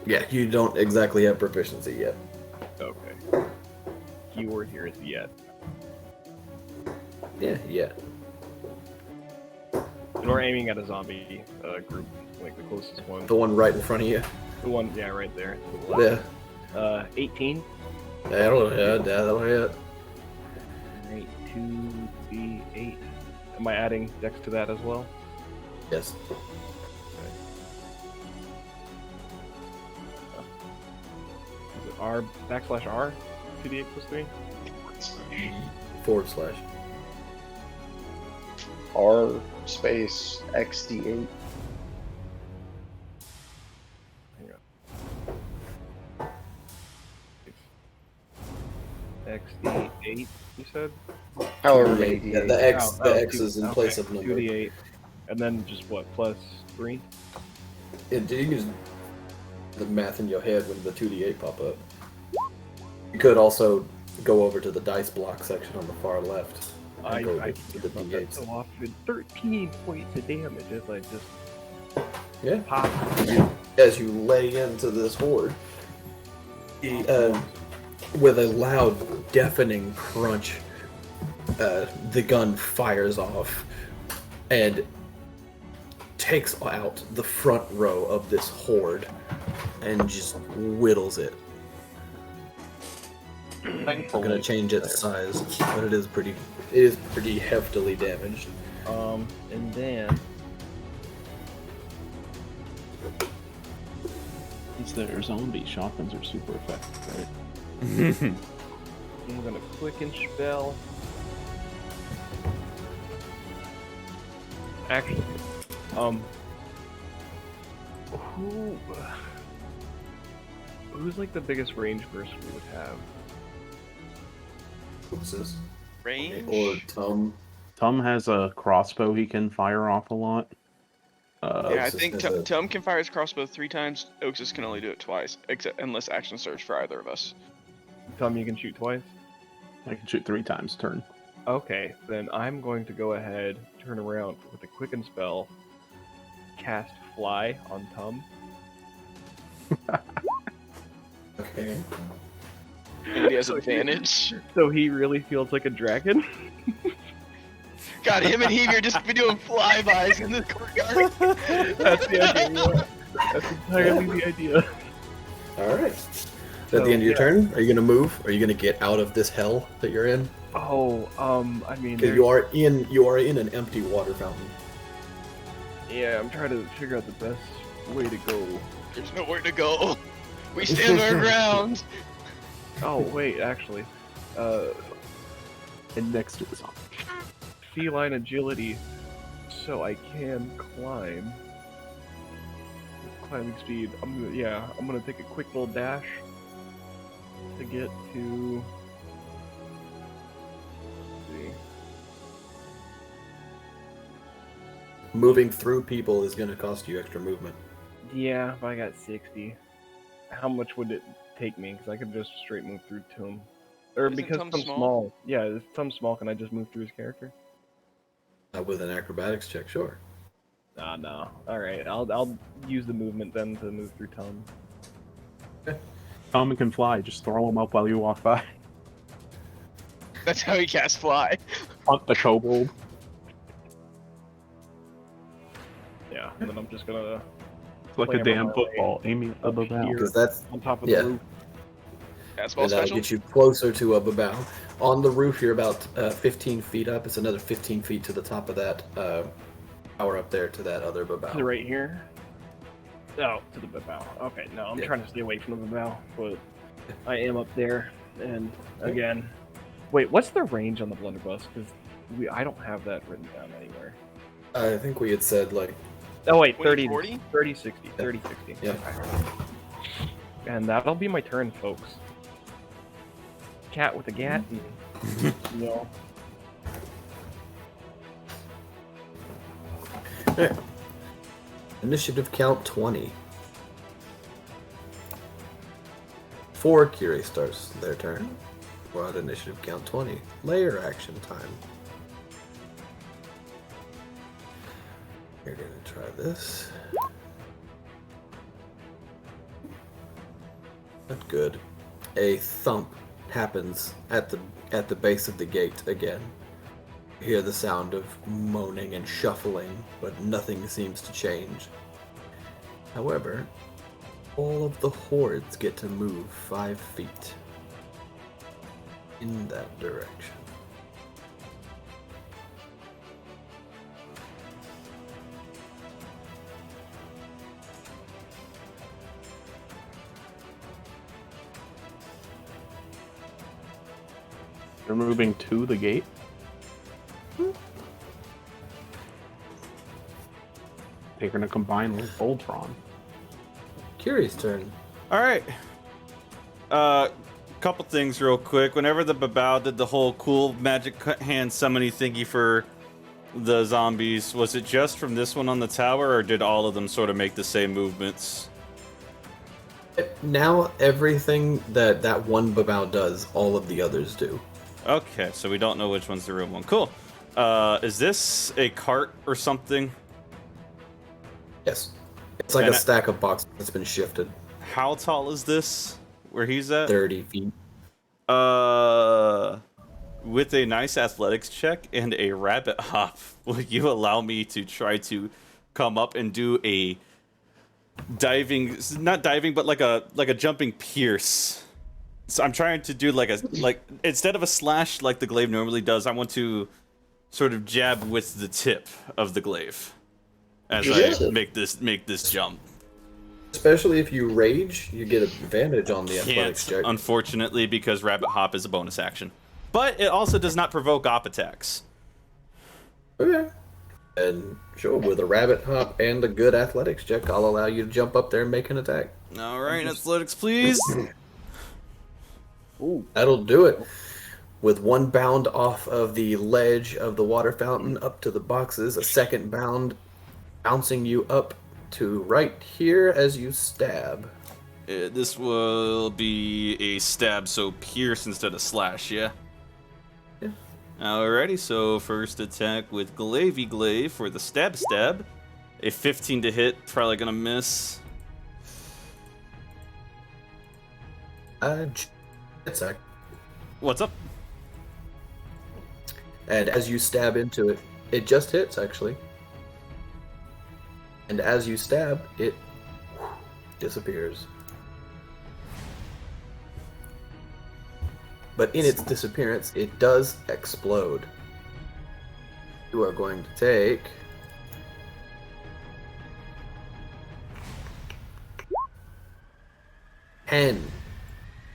Yeah, you don't exactly have proficiency yet. Okay. Keyword here is yet. Yeah. And we're aiming at a zombie group, like the closest one. The one right in front of you. The one, yeah, right there. Yeah. 18. That'll hit. Alright, 2d8. Am I adding Dex to that as well? Yes. Is it R / R? 2d8 plus 3? /. R space XD8. Hang on. XD8, you said? However many Yeah, D8. the X, Oh, the oh, X is in place of number. 2d8. And then just what, plus 3? You can use the math in your head when the 2d8 pop up. You could also go over to the dice block section on the far left. And go I to the can't that d8s. so often. 13 points of damage as I just Yeah. pop. As you lay into this horde, with a loud, deafening crunch, the gun fires off and takes out the front row of this horde and just whittles it. I'm gonna change its size, but it is pretty heftily damaged. And then Since they're zombie, shotguns are super effective, right? I'm gonna quicken spell. Actually, who's like the biggest range person we would have? What's this? Range? Or Tom. Tom has a crossbow he can fire off a lot. Yeah, I Oaks think has a- Tum can fire his crossbow 3 times. Oxus can only do it twice, except unless action surge for either of us. Tell me you can shoot twice. I can shoot 3 times a turn. Okay, then I'm going to go ahead, turn around with a quicken spell, cast Fly on Tum. Okay. Anybody has advantage. So he really feels like a dragon? God, him and Heavier just be doing flybys in this courtyard. That's the idea. That's entirely the idea. All right. At So, the end of your yeah. turn, are you going to move? Are you going to get out of this hell that you're in? Oh, I mean, Because you are in an empty water fountain. yeah, I'm trying to figure out the best way to go. There's nowhere to go. We stand our ground. Oh, wait, actually, And next to the zombie. feline agility, so I can climb. Climbing speed. I'm gonna take a quick little dash to get to. Let's see. Moving through people is going to cost you extra movement. Yeah, if I got 60, how much would it take me? Because I could just straight move through to him. Or Isn't because Tom Tom's small? small. Yeah, if Tom's small, can I just move through his character? With an acrobatics check, sure. No. Alright, I'll use the movement then to move through Tom. Tom can fly. Just throw him up while you walk by. That's how he casts fly. Hunt the kobold. Yeah, and then I'm just gonna It's like a Slam damn my way football. Aiming at the up bow. here. Because that's on top of Yeah. the roof. Fastball and that'll special. get you closer to a babao. On the roof, you're about 15 feet up. It's another 15 feet to the top of that tower up there to that other To the babao. right here. Oh, to the bow. Okay, no, I'm Yeah. trying to stay away from the bow, but I am up there. And again, wait, what's the range on the blunderbuss? Because I don't have that written down anywhere. I think we had said like Oh wait, 20, 30, 40? 30, 60, 30, 60. Yeah. Okay. And that'll be my turn, folks. Cat with a gat, and, you know. initiative count 20. 4 Curie starts their turn. We're at initiative count 20. Layer action time. You're gonna try this. Not good. A thump happens at the base of the gate again. You hear the sound of moaning and shuffling, but nothing seems to change. However, all of the hordes get to move 5 feet in that direction. They're moving to the gate. They're gonna combine with Voltron. Curious turn. All right. Couple things real quick. Whenever the Babao did the whole cool magic hand summoning thingy for the zombies, was it just from this one on the tower, or did all of them sort of make the same movements? Now everything that one babao does, all of the others do. Okay, so we don't know which one's the real one. Cool. Is this a cart or something? Yes. It's like And a stack of boxes that's been shifted How tall is this? Where he's at? 30 feet. With a nice athletics check and a rabbit hop, will you allow me to try to come up and do a diving, not diving, but like a jumping pierce? So I'm trying to do like instead of a slash like the glaive normally does, I want to sort of jab with the tip of the glaive as I make this jump. Especially if you rage, you get advantage on the athletics check. Unfortunately, because rabbit hop is a bonus action. But it also does not provoke op attacks. Okay. And sure, with a rabbit hop and a good athletics check, I'll allow you to jump up there and make an attack. All right, athletics, please. Ooh. That'll do it. With one bound off of the ledge of the water fountain up to the boxes, a second bound bouncing you up to right here as you stab. This will be a stab, so pierce instead of slash, yeah? Yeah. Alrighty, so first attack with Glavey Glaive for the stab. A 15 to hit, probably gonna miss. It's a What's up? And as you stab into it, it just hits, actually. And as you stab, it disappears. But in its disappearance, it does explode. You are going to take...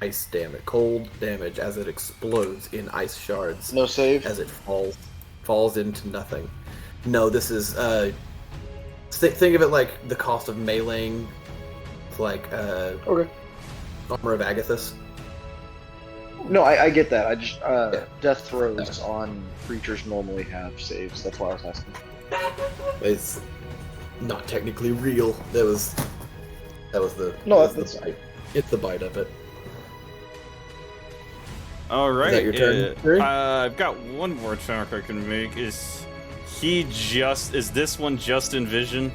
ice damage, cold damage as it explodes in ice shards. No save. As it falls into nothing. No, this is think of it like the cost of meleeing, like Okay. Armor of Agathis. No, I get that. I just Yeah. death throws on creatures normally have saves. That's why I was asking. It's not technically real. That was the No, that was that's the bite. It's the bite of it. All right. Is that your turn, Yuri? I've got one more check I can make. Is this one just in vision?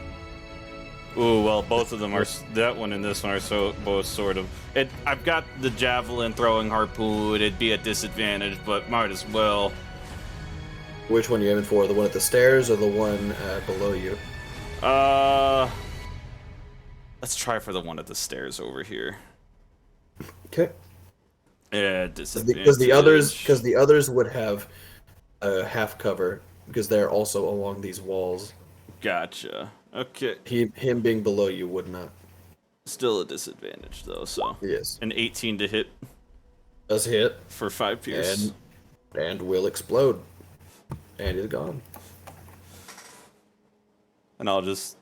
Ooh, well, both of them are. That one and this one are both sort of. I've got the javelin throwing harpoon. It'd be a disadvantage, but might as well. Which one are you aiming for? The one at the stairs or the one below you? Let's try for the one at the stairs over here. Okay. Yeah, disadvantage. Because the others would have half cover because they're also along these walls. Gotcha. Okay. Him being below you would not. Still a disadvantage though. So Yes. an 18 to hit Does hit for 5 pierce. and will explode. And is gone. And I'll just.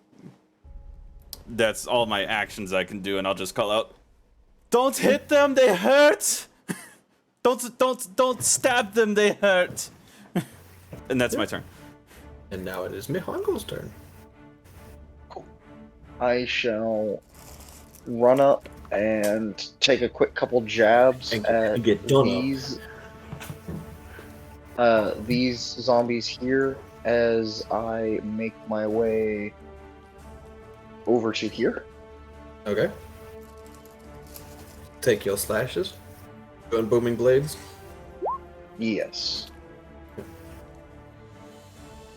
That's all my actions I can do, and I'll just call out. Don't hit them, they hurt. Don't stab them, they hurt. And that's my turn. And now it is Mihangyl's turn. I shall run up and take a quick couple jabs And at get done these zombies here as I make my way over to here. Okay. Take your slashes. Going booming blades. Yes.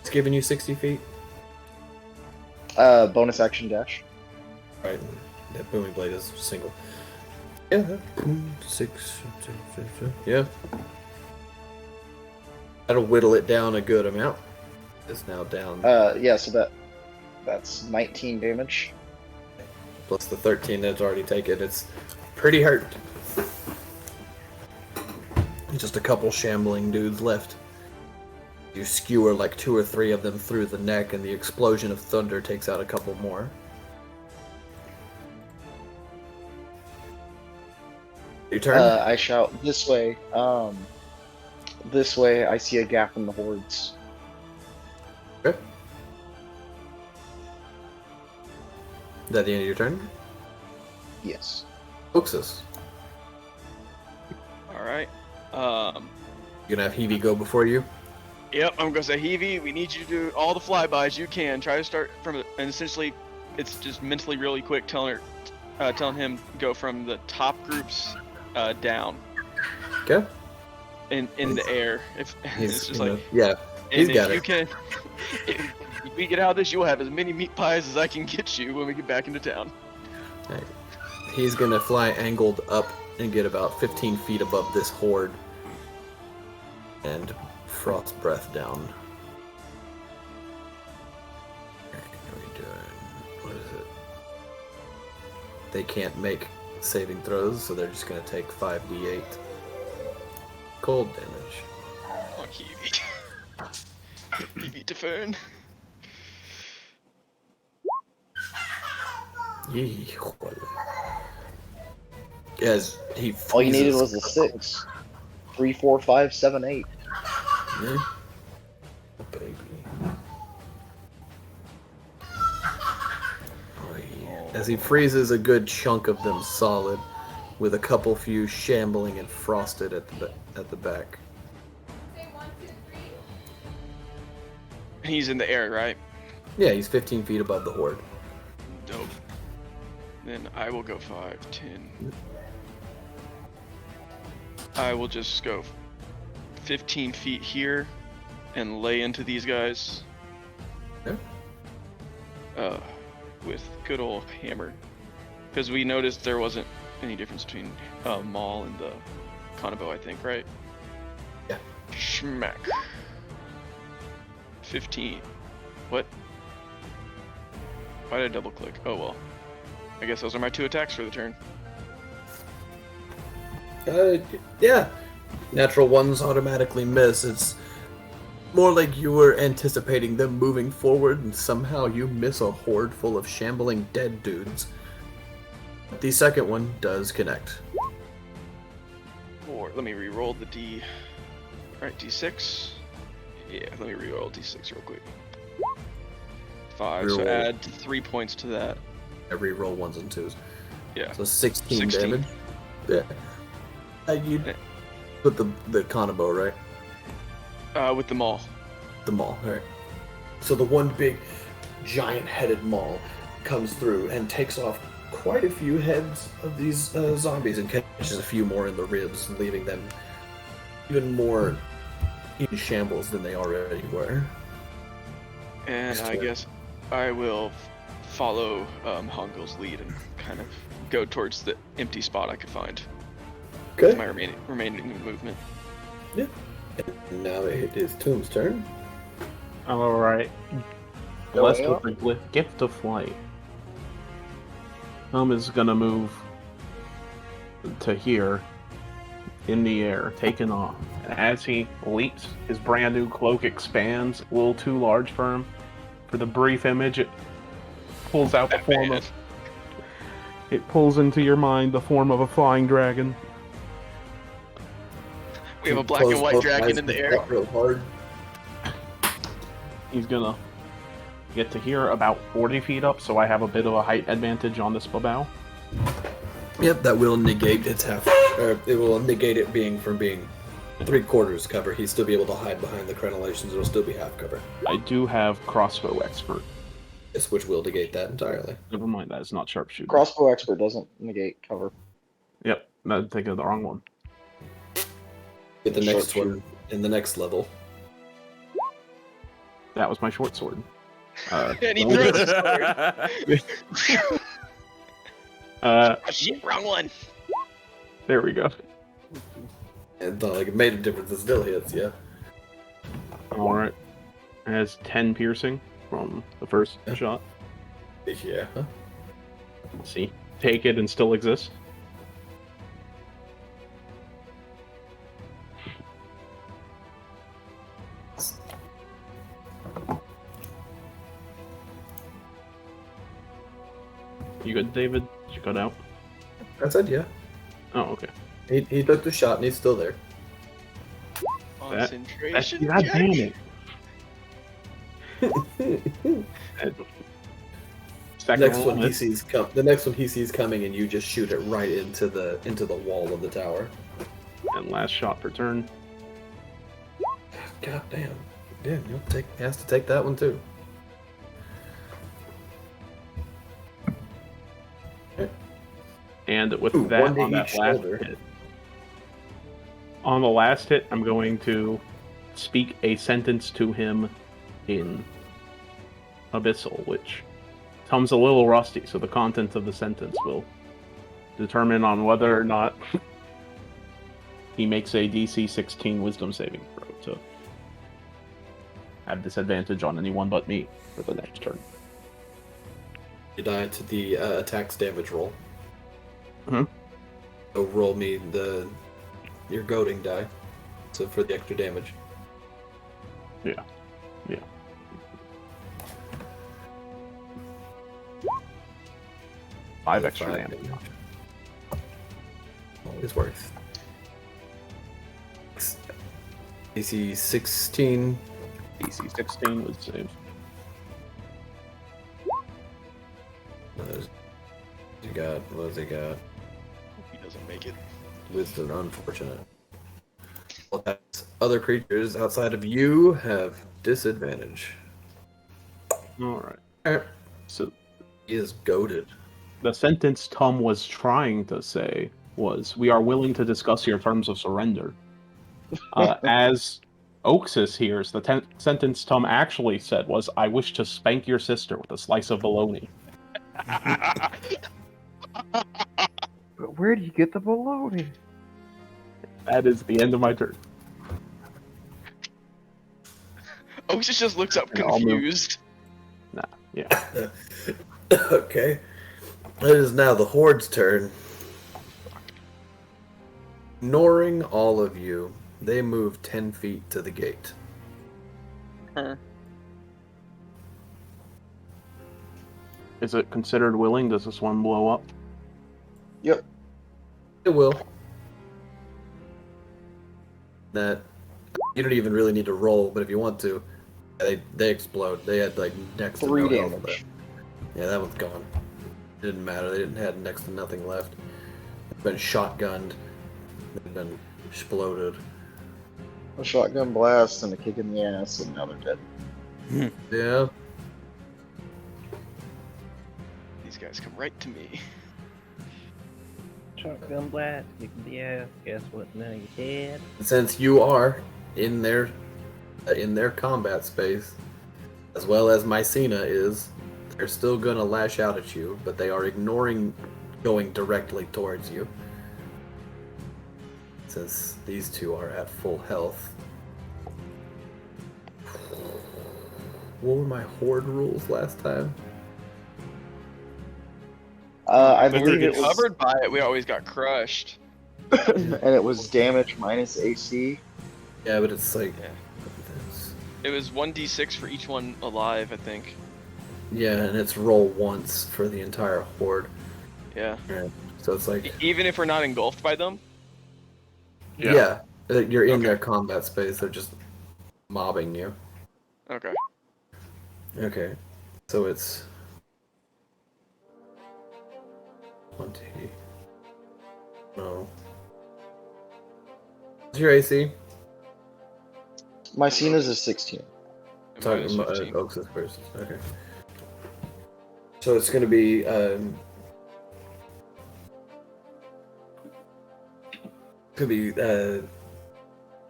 It's giving you 60 feet. Bonus action dash. Right. That booming blade is single. Yeah. 6. Yeah. That'll whittle it down a good amount. It's now down. Yeah, so that's 19 damage. Plus the 13 that's already taken. It's pretty hurt. Just a couple shambling dudes left. You skewer like 2 or 3 of them through the neck, and the explosion of thunder takes out a couple more. Your turn? I shout this way. This way. I see a gap in the hordes. Okay. Is that the end of your turn? Yes. Oxus. All right. You gonna have Heavy go before you? Yep, I'm gonna say, Heavy, we need you to do all the flybys you can. Try to start from it, and essentially, it's just mentally really quick telling him go from the top groups down Okay. in the air. If it's just like, yeah, he's and got if it. you can, if we get out of this, you'll have as many meat pies as I can get you when we get back into town. Right. He's gonna fly angled up and get about 15 feet above this horde. And frost breath down. Okay, what are we doing? What is it? They can't make saving throws, so they're just gonna take 5d8 cold damage. Oh, Heavy. Heavy to Fern. As he All you needed freezes- was a 6. 3, 4, 5, 7, 8. Yeah. Oh, baby. Oh, yeah. As he freezes a good chunk of them solid, with a couple few shambling and frosted at the back. He's in the air, right? Yeah, he's 15 feet above the horde. Dope. Then I will go 5, 10, I will just go 15 feet here and lay into these guys. Okay. With good old hammer. Because we noticed there wasn't any difference between Maul and the Kanabo, I think, right? Yeah. Schmack. 15. What? Why did I double click? Oh well. I guess those are my 2 attacks for the turn. Yeah. Natural ones automatically miss. It's more like you were anticipating them moving forward, and somehow you miss a horde full of shambling dead dudes. The second one does connect. Or let me re-roll the D. Alright, D6. Yeah, let me re-roll D6 real quick. 5, so Reroll. add 3 points to that. Every roll ones and twos. Yeah. So 16, 16. damage. Yeah. You put the Kanabo, right? With the Maul. The Maul, alright. So the one big, giant-headed Maul comes through and takes off quite a few heads of these zombies and catches a few more in the ribs, leaving them even more in shambles than they already were. And I guess I will follow Hongul's lead and kind of go towards the empty spot I could find. Okay. With my remaining movement. Yeah. And now it is Tomb's turn. Alright. Blessed with the gift of flight. Tom is gonna move to here in the air, taking off. And as he leaps, his brand new cloak expands, a little too large for him. For the brief image, it pulls out the form of... It pulls into your mind the form of a flying dragon. We have a black and white dragon in the air. Real hard. He's gonna get to here about 40 feet up, so I have a bit of a height advantage on this Babao. Yep, that will negate its half. Or it will negate it being 3/4 cover. He'd still be able to hide behind the crenellations. It'll still be half cover. I do have crossbow expert. Yes, which will negate that entirely. Never mind, that is not sharpshooter. Crossbow expert doesn't negate cover. Yep, I'm thinking of the wrong one. Get the next Sharpshooter. one in the next level. That was my short sword. And he throws his sword. Oh, shit, wrong one. There we go. And it made a difference. It still hits, yeah. Alright. It has 10 piercing from the first shot. Yeah. Let's see. Take it and still exist. You good, David? Did you cut out? I said yeah. Oh, okay. He took the shot and he's still there. Concentration. God check. damn it. Second Next roll, one he sees the next one he sees coming, and you just shoot it right into the wall of the tower. and last shot per turn. God damn. Yeah, he has to take that one too. And with Ooh, that, one to on that each last shoulder. hit. On the last hit, I'm going to speak a sentence to him in Abyssal, which comes a little rusty, so the content of the sentence will determine on whether or not he makes a DC 16 Wisdom saving throw to have disadvantage on anyone but me for the next turn. You die to the attack's damage roll. Mhm. So roll me your goading die. So for the extra damage. Yeah. 5 extra Five damage. Always worth. AC 16. DC 16 would save. What has he got? He doesn't make it. Wisdom, unfortunate. Well, that's other creatures outside of you have disadvantage. Alright. So He is goaded. the sentence Tom was trying to say was, "We are willing to discuss your terms of surrender." As Oxus hears, the sentence Tom actually said was, "I wish to spank your sister with a slice of bologna." But where do you get the bologna? That is the end of my turn. Oxus just looks up And I'll move. confused. Yeah. Okay. It is now the Horde's turn. Ignoring all of you, they move 10 feet to the gate. Huh. Is it considered willing? Does this one blow up? Yep. It will. That you don't even really need to roll, but if you want to, they explode. They had like next to 3 no health damage. left. Yeah, that one's gone. Didn't matter. They didn't have next to nothing left. They've been shotgunned. They've been exploded. A shotgun blast and a kick in the ass, and now they're dead. Yeah. These guys come right to me. Shotgun blast, kick in the ass. Guess what? Now you're dead. Since you are in their combat space, as well as Mycena is, they're still gonna lash out at you, but they are ignoring going directly towards you. Since these two are at full health. What were my horde rules last time? I If we believe it get was, covered by it, we always got crushed. and it was damage minus AC. Yeah, but it's like, Yeah. It was 1d6 for each one alive, I think. yeah, and it's roll once for the entire horde. Yeah. So it's like, Even if we're not engulfed by them? yeah, you're in Okay. their combat space. They're just mobbing you. Okay. Okay, so it's 20. No. What's your AC? Mycena's is 16. And Talking minus about 15. Oxus first. Okay. So it's gonna be could be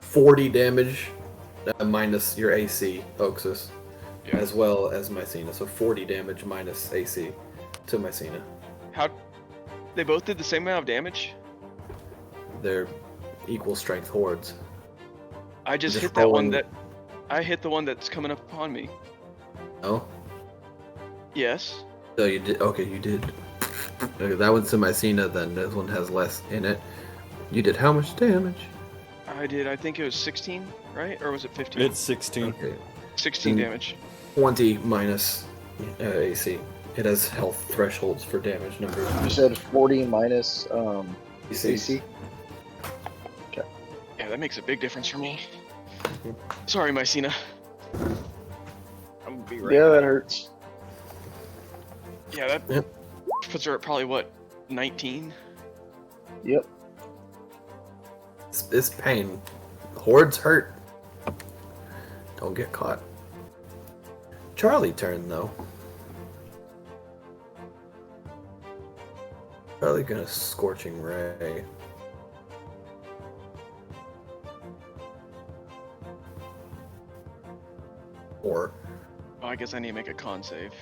40 damage minus your AC, Oxus, Yeah. as well as Mycena. So 40 damage minus AC to Mycena. How? They both did the same amount of damage? They're equal strength hordes. I just Just hit that one rolling- that... I hit the one that's coming up upon me. No? Yes. No, you did. Okay, you did. Okay, that one's to Mycena, then this one has less in it. You did how much damage? I did, I think it was 16, right? Or was it 15? It's 16. Okay. 16 Mm. damage. 20 minus AC. It has health thresholds for damage numbers. You said 40 minus AC. AC. Yeah, that makes a big difference for me. Sorry, Mycena. I'm gonna be right Yeah, back. that hurts. Yeah, that Yep. puts her at probably, what, 19? Yep. It's pain. Hordes hurt. Don't get caught. Charlie turn though. Charlie gonna scorching ray. Or Oh, I guess I need to make a con save.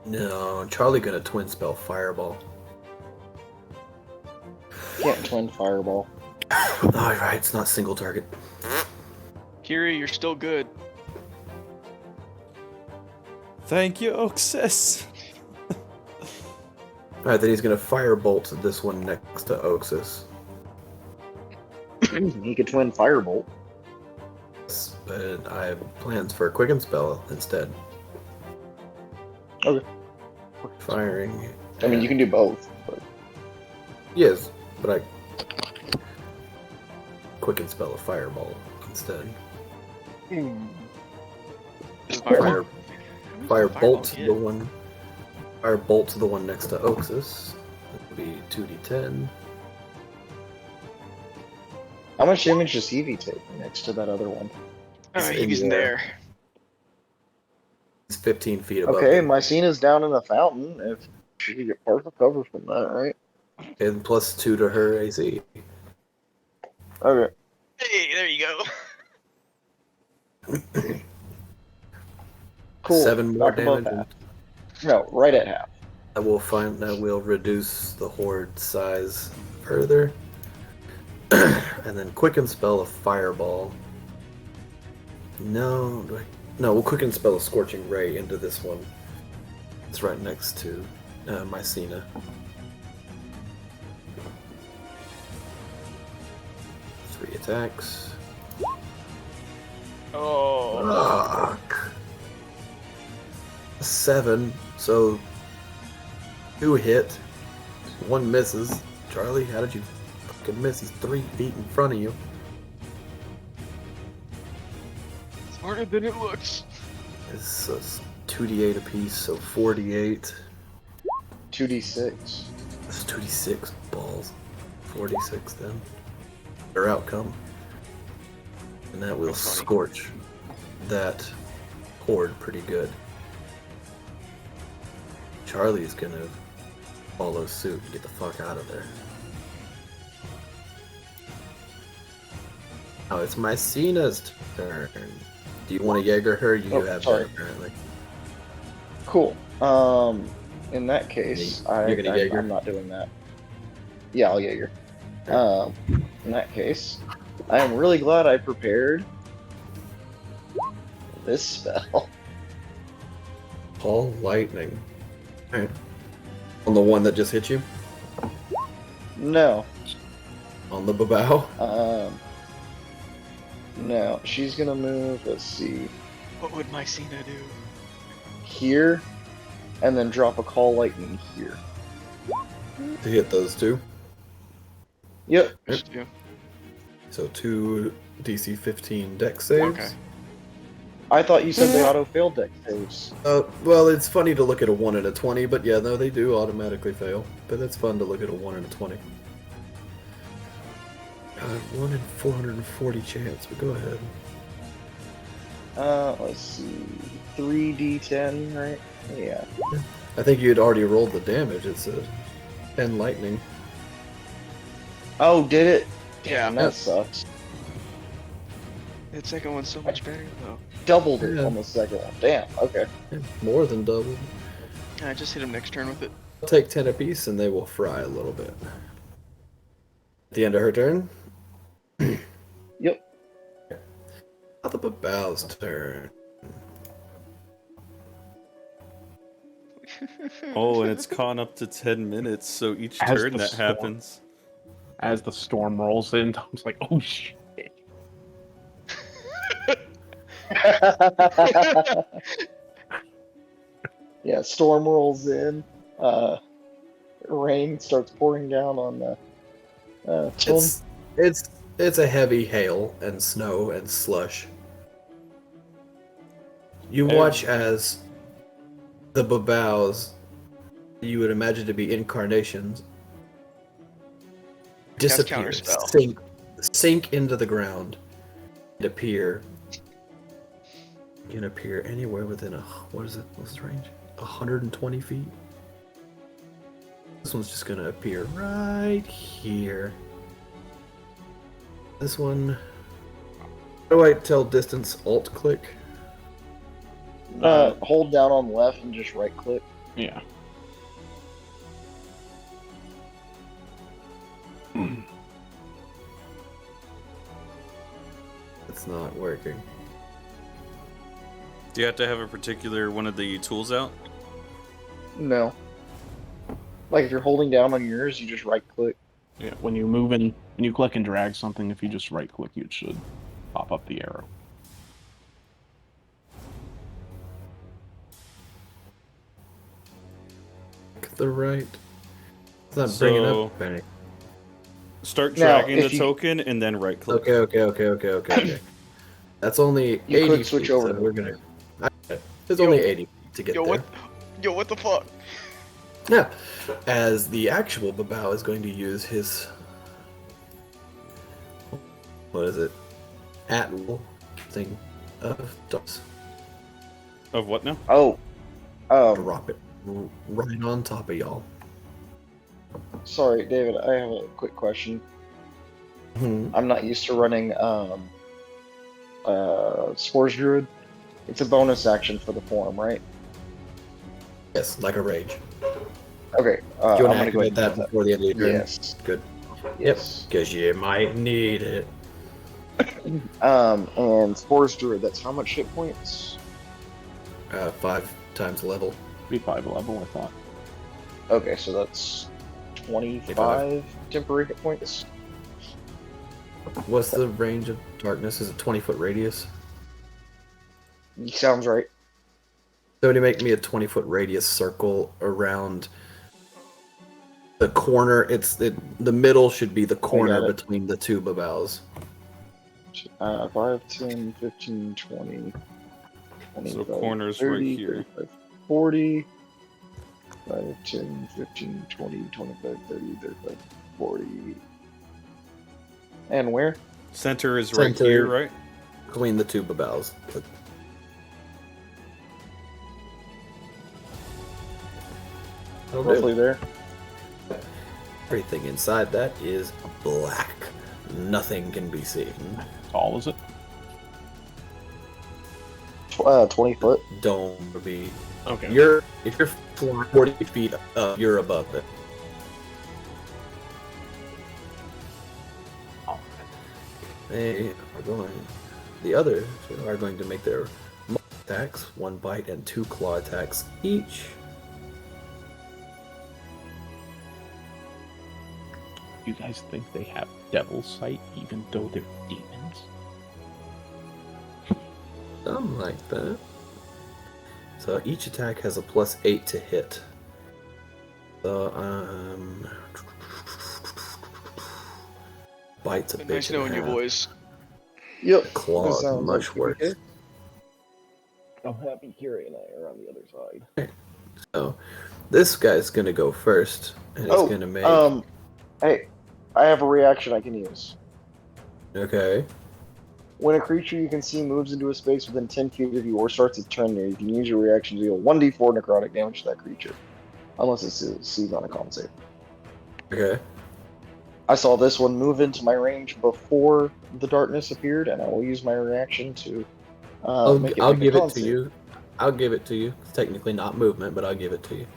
no, Charlie gonna twin spell fireball. Can't twin fireball. Oh, right, it's not single target. Kiri, you're still good. Thank you, Oxus. Alright, then he's gonna firebolt this one next to Oxus. He could twin firebolt. But I have plans for a quicken spell instead. Okay. Firing. I mean, you can do both. But Yes, but I quicken spell a fireball instead. Fire. Firebolt the one. Firebolt the one next to Oxus. That'll be 2d10. how much damage does Evie take next to that other one? He's in there. It's 15 feet above. Okay, him. Mycena's down in the fountain. If she could get partial cover from that, right? And +2 to her AC. Okay. Hey, there you go. Cool. 7 more Back above damage. half. No, right at half. That will reduce the horde size further. And then quicken spell a fireball. No, we'll quicken spell a scorching ray into this one. It's right next to Mycena. Three attacks. Oh. Fuck. 7, so 2 hit, 1 misses. Charlie, how did you fucking miss? He's 3 feet in front of you. It's harder than it looks. It's 2d8 apiece, so 48. 2d6. That's 2d6 balls. 46 then. Their outcome. And that will That's funny. scorch that horde pretty good. Charlie's gonna follow suit and get the fuck out of there. Oh, it's Mycena's turn. Do you want to Jaeger her? You have sorry. that apparently. Cool. In that case, You're gonna Jaeger? I'm not doing that. Yeah, I'll Jaeger. In that case, I am really glad I prepared this spell. Call lightning. Alright. On the one that just hit you? No. On the babao? No. She's gonna move, let's see, What would Mycena do? here, and then drop a call lightning here. To hit those two. Yep. Just do. So 2 DC 15 deck saves. Okay. I thought you said they auto-failed deck saves. Well, it's funny to look at a 1 and a 20, but yeah, no, they do automatically fail. But it's fun to look at a 1 and a 20. God, 1 in 440 chance, but go ahead. Let's see, 3d10, right? Yeah. I think you had already rolled the damage. It's a 10 lightning. Oh, did it? Yeah. Damn, that sucks. That second one's so much better though. Doubled it Yeah. on the second one. Damn, okay. Yeah, more than double. I just hit him next turn with it. I'll take 10 apiece and they will fry a little bit. At the end of her turn. Yep. Now the babao's turn. Oh, and it's caught up to 10 minutes, so each As turn the that storm- happens. As the storm rolls in, Tom's like, "Oh shit!" Yeah, storm rolls in. Rain starts pouring down on the Tom. It's a heavy hail and snow and slush. You watch as the babaos you would imagine to be incarnations Cast disappear, counterspell. sink into the ground, and appear. You can appear anywhere within what's the range? 120 feet. This one's just gonna appear right here. This one. How do I tell distance? Alt click. Hold down on left and just right click. Yeah. It's not working. Do you have to have a particular one of the tools out? No. Like if you're holding down on yours, you just right click. Yeah. When you move in, when you click and drag something, if you just right click, it should pop up the arrow. The right. It's not bringing So- up any. Start Now, dragging if the you- token and then right click. Okay. That's only You 80 could switch feet, over so to we're it. gonna. There's Yo. only 80 to get Yo, there. what the fuck? Yeah, as the actual babao is going to use his. What is it? At will thing of dots. Of what now? Oh. Drop it right on top of y'all. Sorry, David, I have a quick question. I'm not used to running Spores Druid. It's a bonus action for the form, right? Yes, like a rage. Okay, Do you I'm want to gonna go ahead activate that and before the end of your turn? Yes. Good. Yes. Because you might need it. And Spores Druid, that's how much hit points? 5 times level. Be 5 level, I thought. Okay, so that's 25 temporary hit points. What's the range of darkness? Is it 20-foot radius? Sounds right. Somebody make me a 20-foot radius circle around the corner. The middle should be the corner it. between the two babals. 5, 10, 15, 20, So 25, corner's 30, right here. 35, 40, 5, 10, 15, 20, 25, 30, 35, 40. And where? Center is right Center. here, right? Between the two babals. Roughly there. Everything inside that is black. Nothing can be seen. How tall is it? 20 foot. Dome would be. Okay. If you're flying 40 feet up, you're above it. They are going. The others are going to make their attacks, 1 bite and 2 claw attacks each. You guys think they have Devil's Sight even though they're demons? Something like that. So each attack has a +8 to hit. So bites a Been bit. nice knowing you boys. Yep. Claws sounds much like worse. okay. I'm happy Kiri and I are on the other side. So this guy's gonna go first, and he's gonna make. Hey, I have a reaction I can use. Okay. When a creature you can see moves into a space within 10 feet of you or starts its turn there, you can use your reaction to deal 1d4 necrotic damage to that creature. Unless it succeeds on a con save. Okay. I saw this one move into my range before the darkness appeared, and I will use my reaction to I'll make give a it con to save. you. I'll give it to you. It's technically not movement, but I'll give it to you.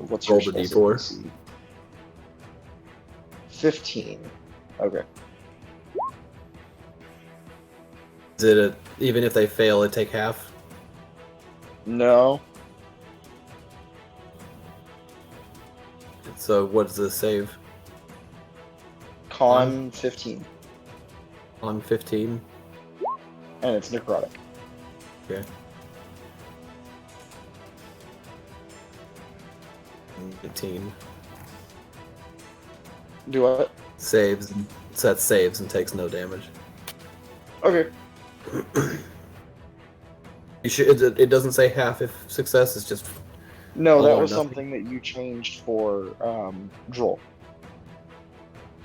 What's Roll your the spell d4. DC? 15. Okay. Is it even if they fail, it take half? No. So what's the save? Con 15. On 15? And it's necrotic. Okay. 18. Do what? Saves. Set saves and takes no damage. Okay. You should. It doesn't say half if success. It's just. No, all that or was nothing. something that you changed for Droll.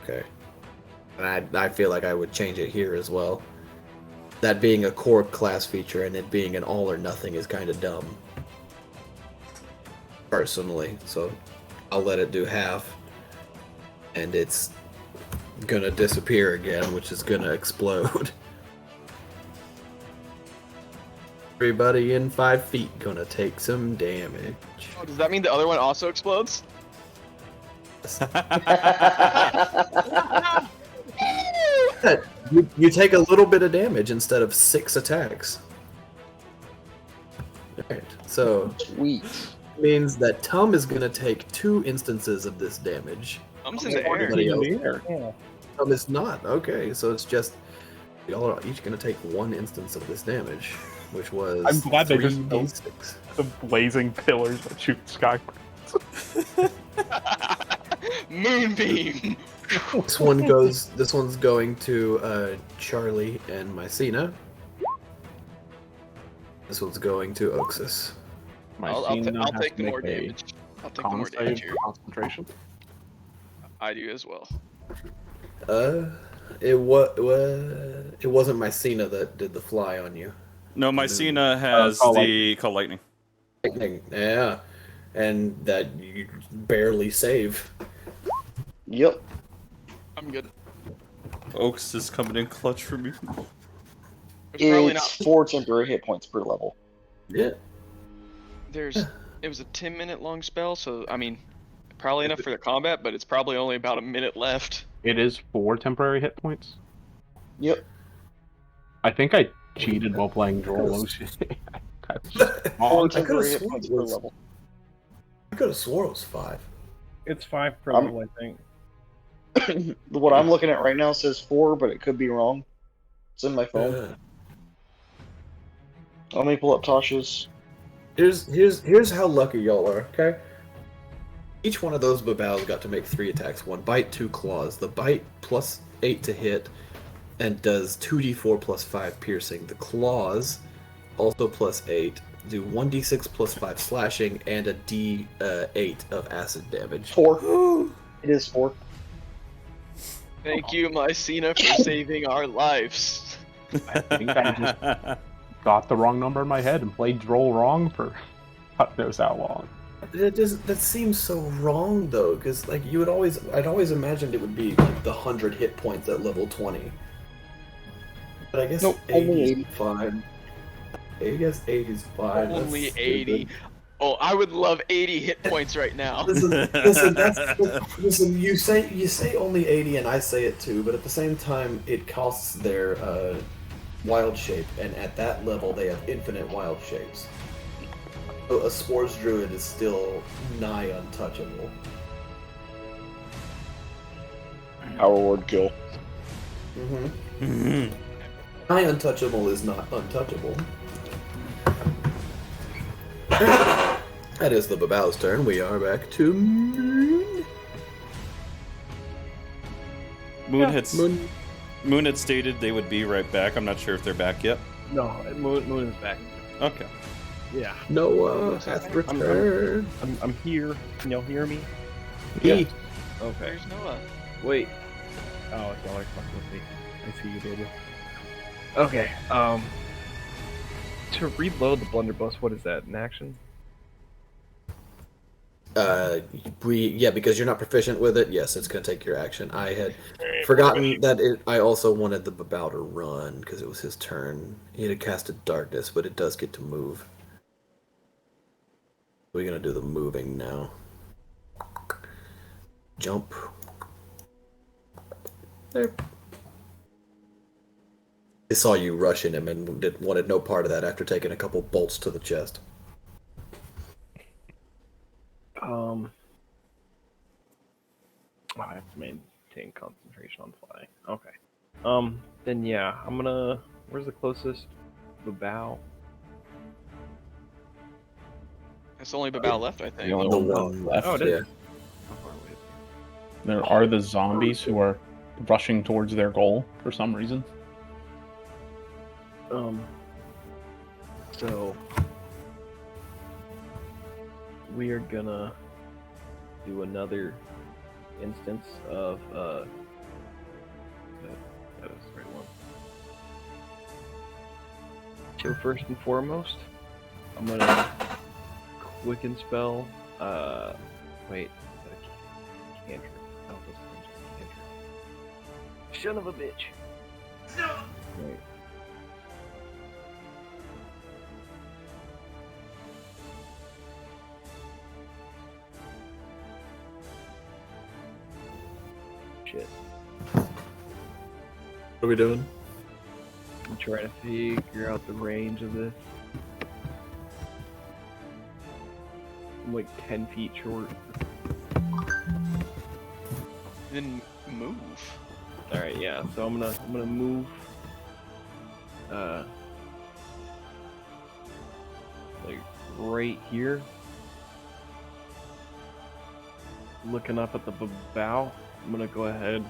Okay. And I feel like I would change it here as well. That being a core class feature and it being an all or nothing is kind of dumb. Personally, so I'll let it do half. And it's gonna disappear again, which is gonna explode. Everybody in 5 feet gonna take some damage. Oh, does that mean the other one also explodes? You take a little bit of damage instead of 6 attacks. Alright, so Sweet. means that Tum is gonna take 2 instances of this damage. I'm in the air. Everybody else. Yeah. Tum is not. Okay, so it's just y'all are each gonna take 1 instance of this damage, which was I'm glad they just 3d6. The blazing pillars that shoot skyward. Moonbeam. This one's going to Charlie and Mycena. This one's going to Oxus. I'll take the more damage. I'll take the more damage here. Concentration. I do as well. It wasn't Mycena that did the fly on you. No, Mycena has call the Call Lightning. lightning. Yeah, and that you barely save. Yep. I'm good. Oaks is coming in clutch for me. There's probably It's not. 4 temporary hit points per level. Yeah. It was a 10-minute long spell, so I mean, probably enough for the combat, but it's probably only about a minute left. It is 4 temporary hit points. Yep. I think I cheated while playing Droll Ocean. I was just 4 wrong. temporary hit sworn points it per was- level. I could have swore it was 5. It's 5 per I'm- level, I think. What I'm looking at right now says 4, but it could be wrong. It's in my phone. Let me pull up Tasha's. Here's how lucky y'all are. Okay. Each one of those Babaos got to make 3 attacks: 1 bite, 2 claws. The bite plus 8 to hit, and does 2d4 plus 5 piercing. The claws also plus 8 do 1d6 plus 5 slashing and a d8 of acid damage. 4. It is 4. Thank you, Mycena, for saving our lives. I think I just got the wrong number in my head and played Droll wrong for God knows how long. That seems so wrong though, because like I'd always imagined it would be like the 100 hit points at level 20. But I guess Nope, 80 only is 80. fine. I guess 80 is fine. That's Only stupid. 80. Oh, I would love 80 hit points right now. Listen, you say only 80 and I say it too, but at the same time it costs their wild shape, and at that level they have infinite wild shapes. So a Spores Druid is still nigh untouchable. Power word kill. Mm-hmm. Nigh untouchable is not untouchable. That is the Babao's turn. We are back to Moon. Moon had stated they would be right back. I'm not sure if they're back yet. No, Moon is back. Okay. Yeah. Noah hath returned. I'm here. Can y'all hear me? Yeah. Okay. There's Noah. Wait. Oh, y'all are fucking with me. I see you, baby. Okay. To reload the blunderbuss, what is that? An action? Because you're not proficient with it. Yes, it's gonna take your action. I had forgotten that I also wanted the Babao to run because it was his turn. He had casted darkness, but it does get to move. We're gonna do the moving now. Jump. There. I saw you rushing him and wanted no part of that after taking a couple bolts to the chest. I have to maintain concentration on flying. Okay. Then yeah, I'm gonna. Where's the closest Babao? That's only Babao left, I think. The only The one one left. left. it Yeah. is. How far away is it? There are the zombies who are rushing towards their goal for some reason. So we are gonna do another instance of that is the right one. So first and foremost, I'm gonna quicken spell. Wait, is that a cantrip? No, this is just a cantrip. Son of a bitch. No. Wait. Shit. What are we doing? I'm trying to figure out the range of this. I'm like 10 feet short. Then move. Alright, yeah, so I'm gonna move like right here. Looking up at the bow. I'm gonna go ahead.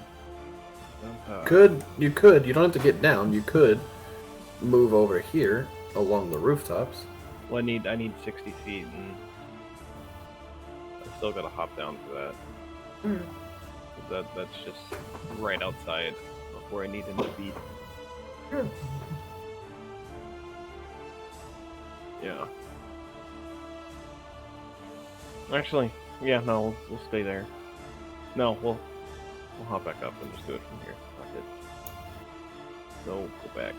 You could. You don't have to get down. You could move over here along the rooftops. Well, I need 60 feet, and I still gotta hop down for that. That's just right outside of where I need him to be. Yeah. Actually, yeah, no, we'll stay there. No, we'll hop back up and just do it from here. Fuck it. So go back.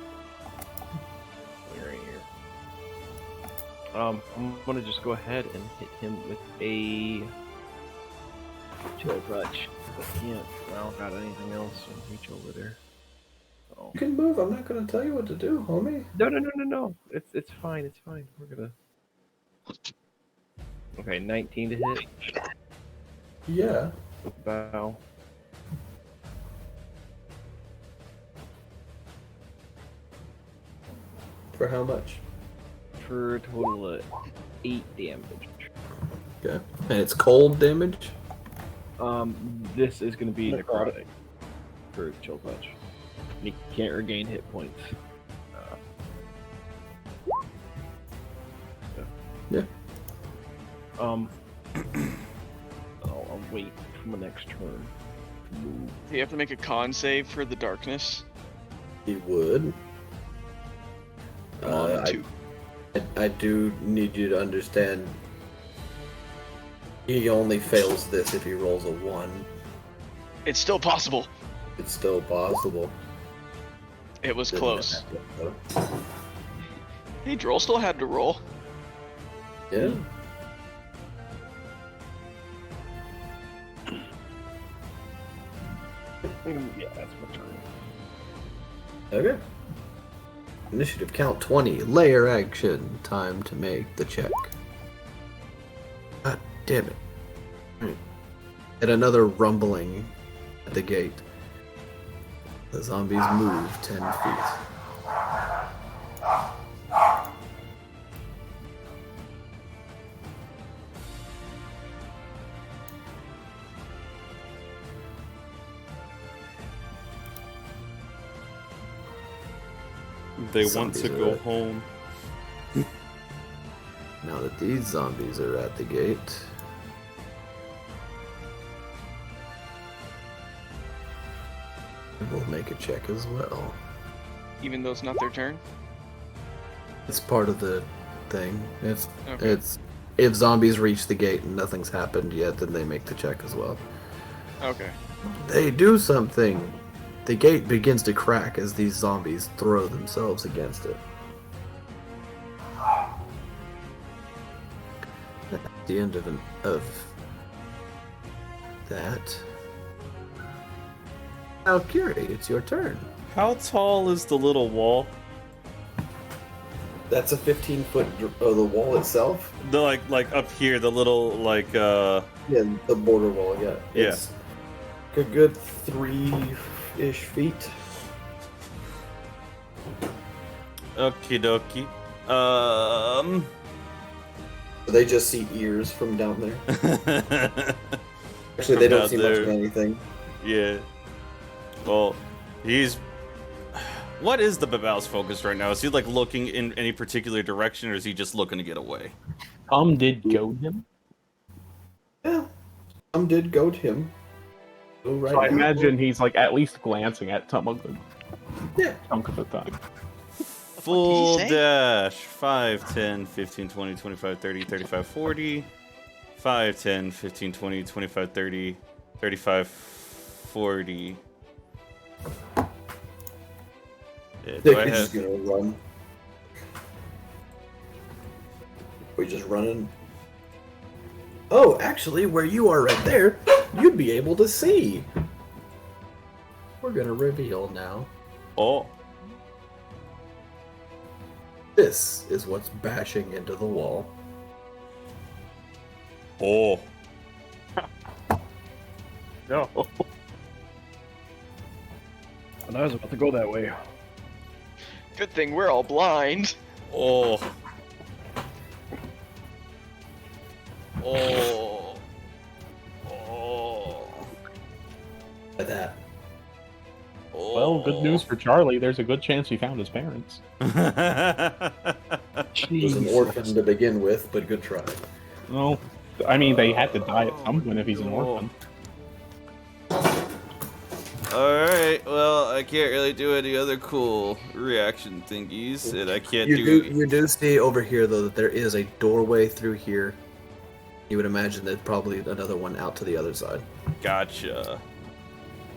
Right here. I'm gonna just go ahead and hit him with a chill touch. I can't. I don't got anything else to reach over there. So. You can move. I'm not gonna tell you what to do, homie. No. It's fine. It's fine. We're gonna. Okay, 19 to hit. Yeah. With bow. For how much? For a total of 8 damage. Okay. And it's cold damage? This is gonna be necrotic for chill touch. You can't regain hit points. Yeah. I'll wait for my next turn. Move. Do you have to make a con save for the darkness? He would. Come on, 2. I do need you to understand. He only fails this if he rolls a 1. It's still possible. It's still possible. It was Didn't close. have to, Hey, Droll still had to roll. Yeah. Yeah, that's my turn. Okay. Initiative count 20. Layer action. Time to make the check. God damn it. And another rumbling at the gate. The zombies move 10 feet. They want Zombies to are go at- home. Now that these zombies are at the gate, we'll make a check as well. Even though it's not their turn? It's part of the thing. It's Okay. it's if zombies reach the gate and nothing's happened yet, then they make the check as well. Okay. They do something. The gate begins to crack as these zombies throw themselves against it. At the end of that. Valkyrie, it's your turn. How tall is the little wall? That's a 15-foot the wall itself. The like up here, the little like Yeah, the border wall. Yeah. Yeah. It's a good 3-ish feet. Okie dokie. They just see ears from down there. Actually, they From don't down see there. much of anything. Yeah. Well, he's. What is the Babao's focus right now? Is he like looking in any particular direction, or is he just looking to get away? Tom did goad him. Yeah, some did goad him. So right So I now- imagine he's like at least glancing at Tom a good Yeah. chunk of the time. Full say? dash. 5, 10, 15, 20, 25, 30, 35, 40. 5, 10, 15, 20, 25, 30, 35, 40. Yeah, do They're I just have... gonna run. We just running. Oh, actually, where you are right there, you'd be able to see. We're gonna reveal now. Oh. This is what's bashing into the wall. Oh. No. And I was about to go that way. Good thing we're all blind. Oh. Oh. Oh. Like that. Well, good news for Charlie. There's a good chance he found his parents. He was an orphan to begin with, but good try. Well, I mean, they had to die at some point if he's an orphan. Alright, well, I can't really do any other cool reaction thingies, and I can't You do see over here though that there is a doorway through here. You would imagine there's probably another one out to the other side. Gotcha.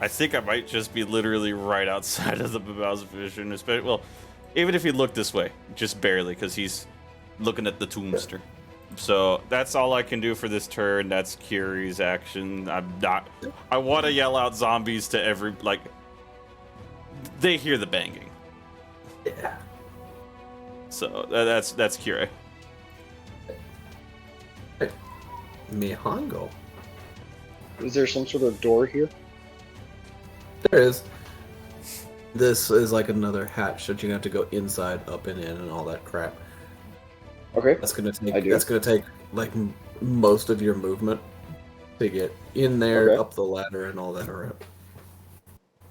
I think I might just be literally right outside of the Babao's vision, especially, well, even if he looked this way, just barely, because he's looking at the tombster. So that's all I can do for this turn. That's Curie's action. I want to yell out zombies to every, like, they hear the banging. Yeah. So that's Curie. Mihangyl. Is there some sort of door here? There is. This is like another hatch that you have to go inside, up and in, and all that crap. Okay. That's gonna take. I do. That's gonna take like most of your movement to get in there, Okay. up the ladder, and all that around.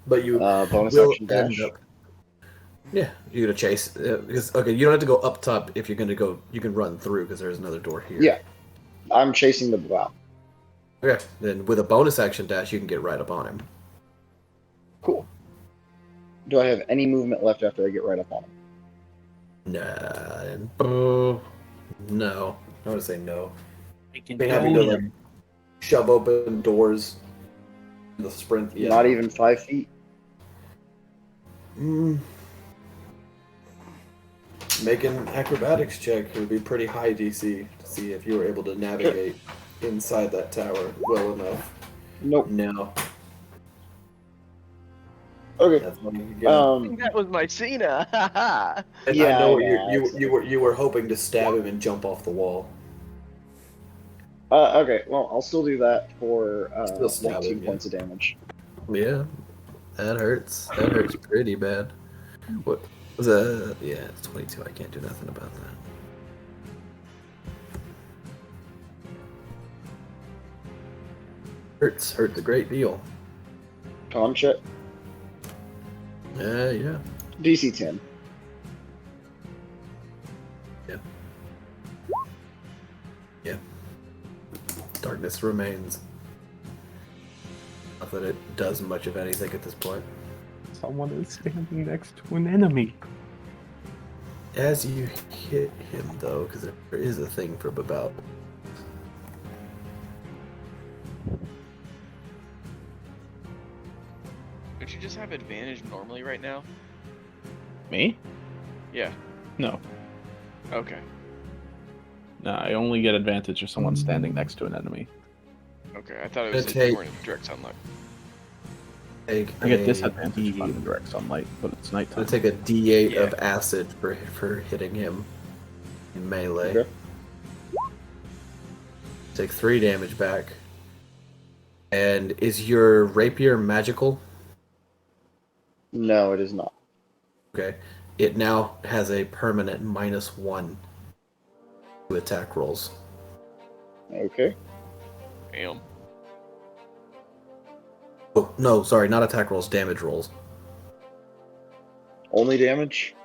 But you Bonus will action end dash. up. Yeah, you're gonna chase because okay, you don't have to go up top if you're gonna go. You can run through because there's another door here. Yeah. I'm chasing the Babao. Okay. Then with a bonus action dash, you can get right up on him. Cool. Do I have any movement left after I get right up on him? No. I would say no. I can They have tell you to you. like shove open doors. The sprint. Yeah. Not even 5 feet. Make an acrobatics check. It would be pretty high DC to see if you were able to navigate inside that tower well enough. Nope. No. Okay. That's what you get. That was my Cena. And yeah, I know yeah, you were hoping to stab him and jump off the wall. Okay, well, I'll still do that for Still stab 19 him, yeah. points of damage. Yeah, that hurts. That hurts pretty bad. What was that? Yeah, it's 22. I can't do nothing about that. Hurts a great deal. Con check. Yeah. DC 10. Yeah. Darkness remains. Not that it does much of anything at this point. Someone is standing next to an enemy. As you hit him, though, because there is a thing for Babao. Don't you just have advantage normally right now? Me? Yeah. No. Okay. No, I only get advantage if someone's standing next to an enemy. Okay. I thought it was Gonna like you take- weren't in direct sunlight. Take I get a disadvantage if I'm D- in direct sunlight, but it's nighttime. Gonna take a D8 Yeah. of acid for hitting him in melee. Okay. Take 3 damage back. And is your rapier magical? No, it is not. Okay. It now has a permanent -1 to attack rolls. Okay. Damn. Oh, no, sorry, not attack rolls, damage rolls. Only damage?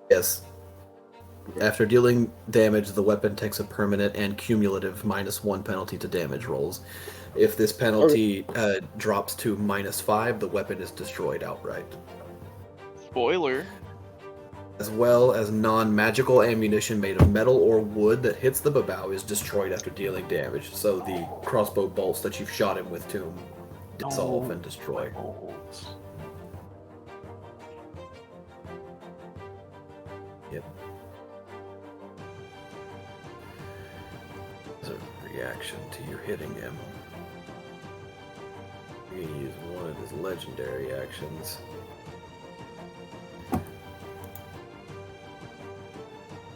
Yes. After dealing damage, the weapon takes a permanent and cumulative -1 penalty to damage rolls. If this penalty drops to -5, the weapon is destroyed outright. Spoiler. As well as non-magical ammunition made of metal or wood that hits the Babao is destroyed after dealing damage. So the crossbow bolts that you've shot him with tomb dissolve and destroy. Bolts. Yep. As a reaction to you hitting him, you're gonna use one of his legendary actions.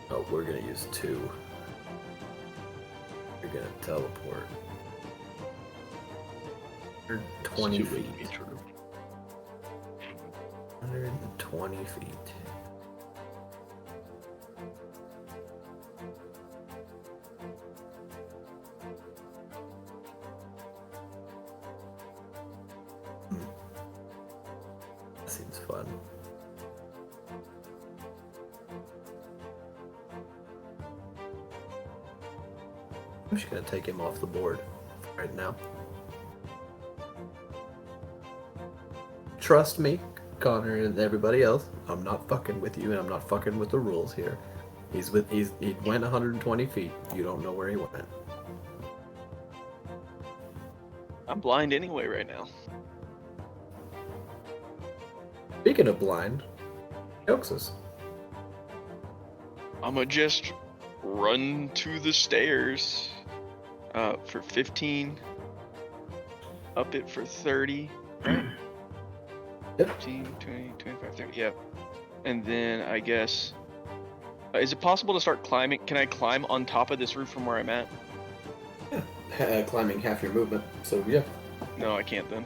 Oh, we're gonna use 2. You're gonna teleport. 120 It's too feet. weak to be true. 120 feet. That seems fun. I'm just gonna take him off the board right now. Trust me, Connor and everybody else. I'm not fucking with you, and I'm not fucking with the rules here. He went 120 feet. You don't know where he went. I'm blind anyway right now. Speaking of blind, Oxus. I'ma just run to the stairs for 15, up it for 30, right? Yep. 15, 20, 25, 30, yep. And then I guess, is it possible to start climbing? Can I climb on top of this roof from where I'm at? Yeah, climbing half your movement. So yeah, No, I can't then.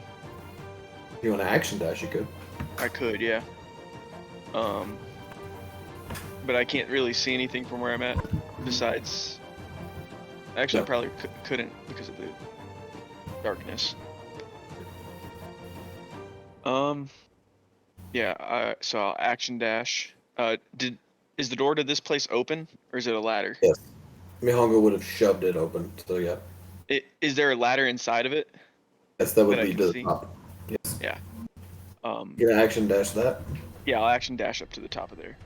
if you want to action dash, you could. I could, yeah. But I can't really see anything from where I'm at. Besides, actually, No. I probably couldn't because of the darkness. Yeah. So I'll action dash. Is the door to this place open, or is it a ladder? Yes. Mihangyl would have shoved it open. So yeah. Is there a ladder inside of it? Yes, that would That I lead can to the see? top. Yes. Yeah. You can action dash that. Yeah, I'll action dash up to the top of there.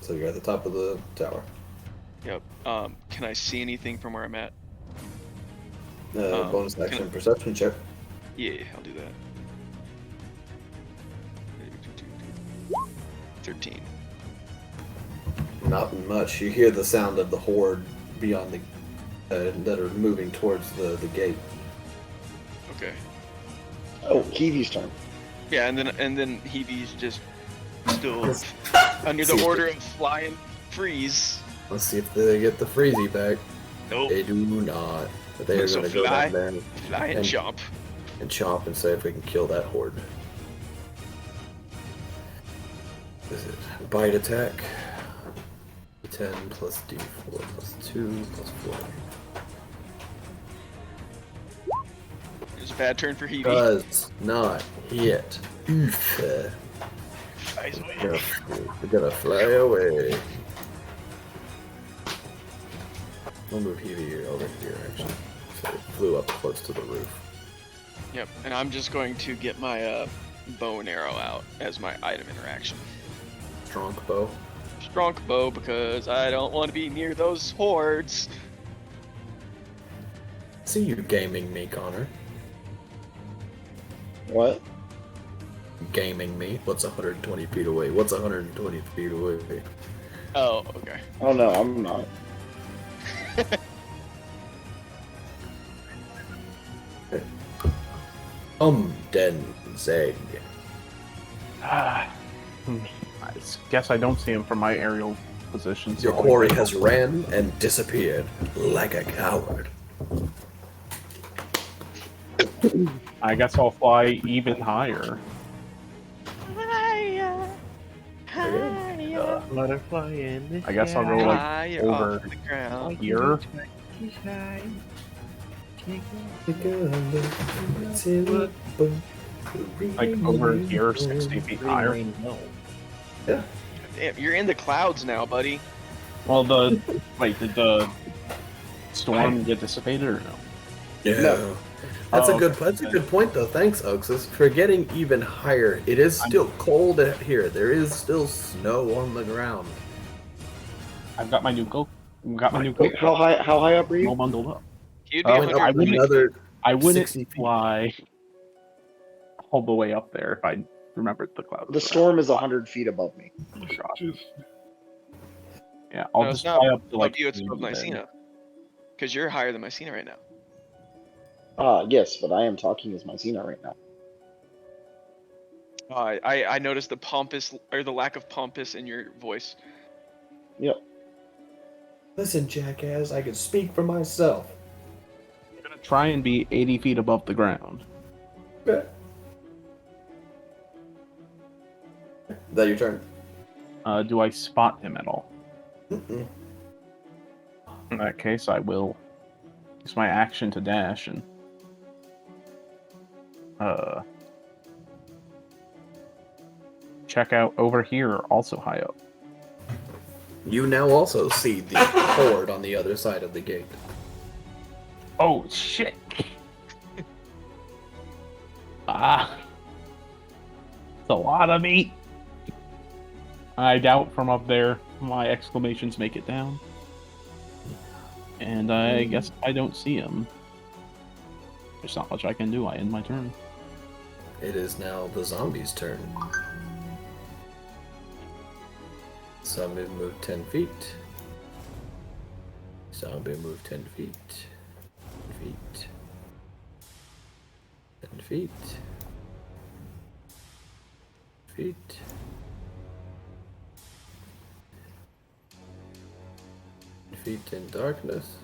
So you're at the top of the tower. Yep. Can I see anything from where I'm at? Bonus can action perception check. Yeah, I'll do that. 13. Not much. You hear the sound of the horde beyond the that are moving towards the gate. Okay. Oh, Kiwi's turn. Yeah, and then Hebe's just still under See the if order they- of flying freeze. Let's see if they get the freezy back. Nope. They do not. But they are So going to go fly- down there Fly and and- jump. and chomp and see if we can kill that horde. Is it bite attack? D10 plus D4 plus 2 plus 4. It was a bad turn for Hebe. Does not hit. Oof. Flies away. We're gonna fly away. I'll move Hebe over here actually. So it flew up close to the roof. Yep, and I'm just going to get my bow and arrow out as my item interaction. Strong bow. Strong bow because I don't want to be near those hordes. See you gaming me, Connor. What? Gaming me. What's 120 feet away? What's 120 feet away? Oh, okay. Oh no, I'm not. Denzeg. I guess I don't see him from my aerial position. so Your I'll- quarry has ran and disappeared like a coward. I guess I'll fly even higher. Butterfly in the I guess I'll go like Higher over off the ground. here. Like over here, 60 feet higher. Yeah. Damn, you're in the clouds now, buddy. Well, did the storm get dissipated or no? Yeah. No. That's Oh, that's a good point though. Thanks, Oxus. For getting even higher. It is still cold here. There is still snow on the ground. I've got my new coat. Got my new coat. Wait, how high up are All you? bundled up. You'd be I went 100 up wouldn't- another. I wouldn't 60 feet. fly all the way up there if I remembered the clouds. The storm is 100 feet above me. Yeah, I'll No, just it's not fly up to like. above you, it's above then. Mycena. Because you're higher than Mycena right now. Yes, but I am talking as Mycena right now. I noticed the pompous, or the lack of pompous in your voice. Yep. Listen, jackass. I can speak for myself. I'm gonna try and be 80 feet above the ground. Okay. Is that your turn? Do I spot him at all? Mm-mm. In that case, I will use my action to dash and check out over here, also high up. You now also see the horde on the other side of the gate. Oh shit! It's a lot of meat. I doubt from up there my exclamations make it down. And I guess I don't see him. There's not much I can do. I end my turn. It is now the zombie's turn. Zombie move 10 feet. Zombie move 10 feet. 10 feet. 10 feet. Feet. Feet in darkness.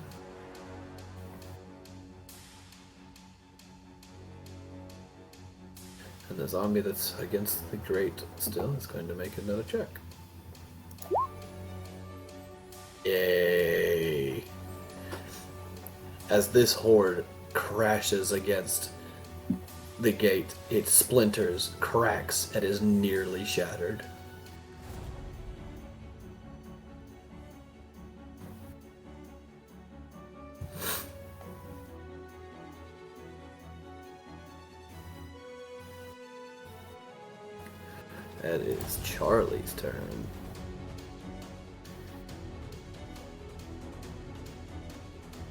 And the zombie that's against the grate still is going to make another check. Yay! As this horde crashes against the gate, it splinters, cracks, and is nearly shattered. That is Charlie's turn.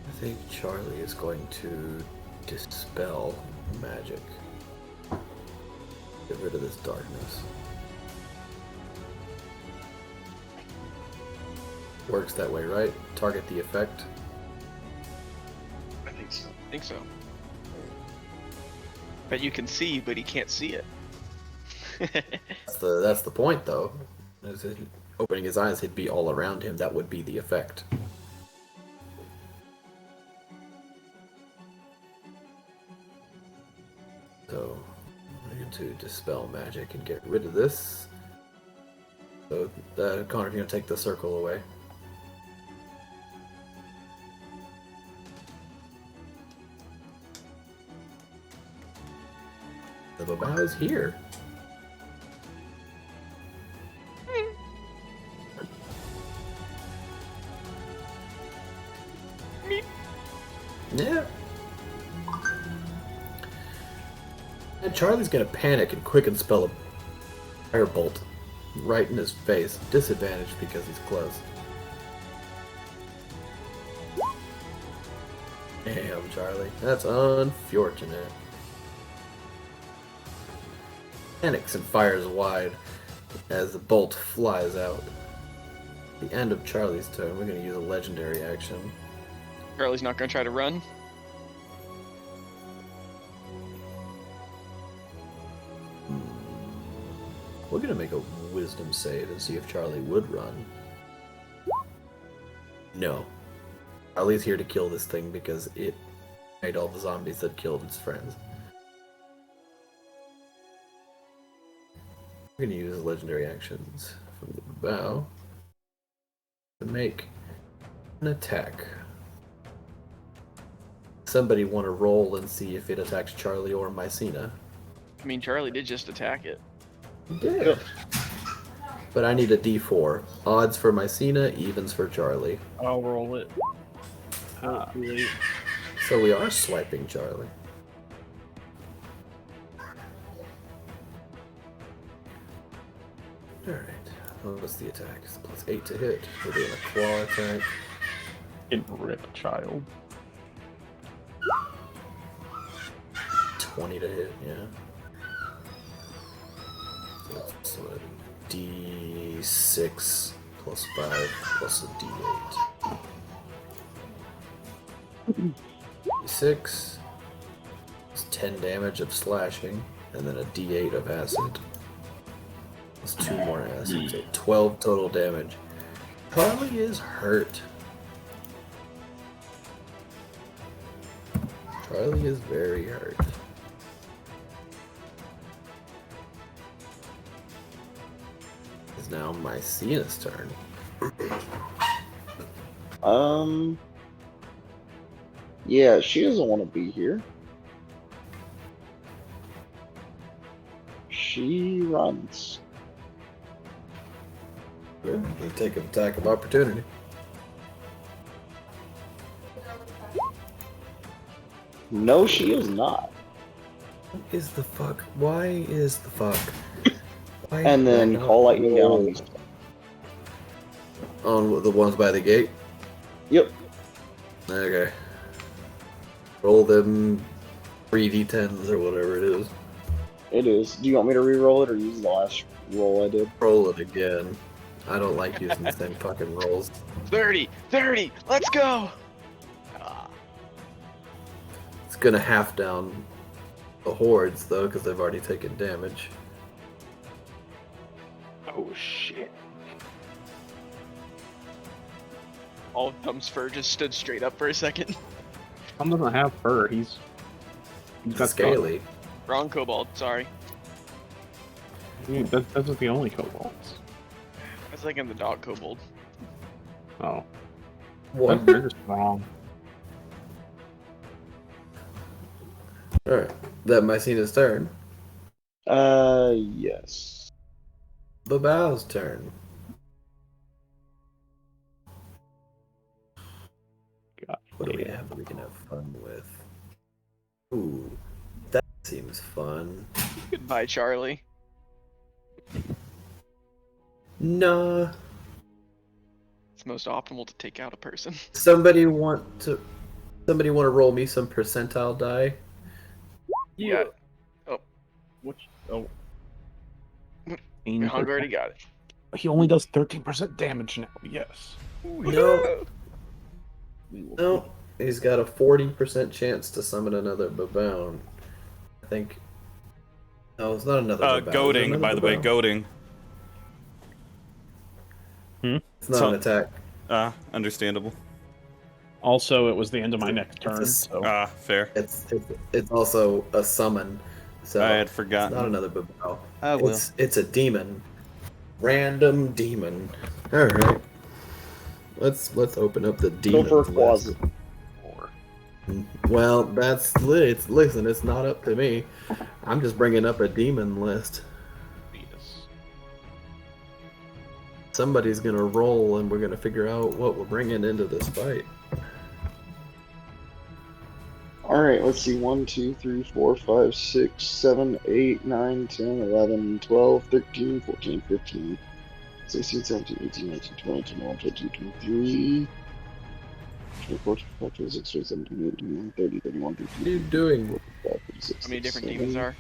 I think Charlie is going to dispel magic. Get rid of this darkness. Works that way, right? Target the effect. I think so. I think so. Bet you can see, but he can't see it. That's the point, though. As if opening his eyes, he'd be all around him. That would be the effect. So, I'm going to dispel magic and get rid of this. So, Connor, you're going to take the circle away. The Vaeo is here. Yeah. And Charlie's gonna panic and quicken spell a firebolt right in his face. Disadvantage because he's close. Damn, Charlie. That's unfortunate. Panics and fires wide as the bolt flies out. At the end of Charlie's turn, we're gonna use a legendary action. Charlie's not gonna try to run. We're gonna make a wisdom save and see if Charlie would run. No. Charlie's here to kill this thing because it made all the zombies that killed its friends. We're gonna use legendary actions from the Vaeo to make an attack. Somebody want to roll and see if it attacks Charlie or Mycena? I mean, Charlie did just attack it. Yeah. But I need a D4. Odds for Mycena, evens for Charlie. I'll roll it. Too late. So we are swiping Charlie. Alright. What's the attack? It's +8 to hit. We're doing a claw attack. In rip, child. 20 to hit, yeah. So that's a D6 plus 5 plus a D8. D6 is 10 damage of slashing, and then a D8 of acid. That's 2 more acid, so 12 total damage. Charlie is hurt. Charlie is very hurt. It's now Mycena's turn. Yeah, she doesn't want to be here. She runs. Yeah, they take an attack of opportunity. No, she is not. What is the fuck? Why is the fuck? Why And then not call lightning down on roll these. on the ones by the gate? Yep. Okay. Roll them 3d10s or whatever it is. It is. Do you want me to re-roll it or use the last roll I did? Roll it again. I don't like using the same fucking rolls. 30! 30! Let's go! Ah, It's gonna half down the hordes though, because they've already taken damage. Oh shit. all of Thumb's fur just stood straight up for a second. Tom doesn't have fur. He's got Scaly. Wrong kobold, sorry. That isn't the only kobolds. I was thinking the dog kobold. Oh, What? they're just wrong. Alright. That Mycena's turn. Yes. Babau's turn. God, What do we have that we can have fun with? Ooh, that seems fun. Goodbye, Charlie. Nah. It's most optimal to take out a person. Somebody want to roll me some percentile die? Yeah. Which? Oh, Hung already got it. He only does 13% damage now. Yes. No. No. He's got a 40% chance to summon another Baboon. I think. No, it's not another Baboon. Goading, by the way, goading. It's not an attack. Understandable. Also, it was the end of my next turn. So. Fair. It's also a summon. So I had it's forgotten. not another Baboon. I will. It's a demon. Random demon. Alright. Let's open up the demon. Go for a closet. Well, listen, it's not up to me. I'm just bringing up a demon list. Somebody's gonna roll, and we're gonna figure out what we're bringing into this fight. Alright, let's see. 1, 2, 3, 4, 5, 6, 7, 8, 9, 10, 11, 12, 13, 14, 15, 16, 17, 18, 19, 20, 21, 22, 23, 24, 25, 26, 27, 28, 29, 30, 31, 32, What are you doing? 35, 36, How many different demons are?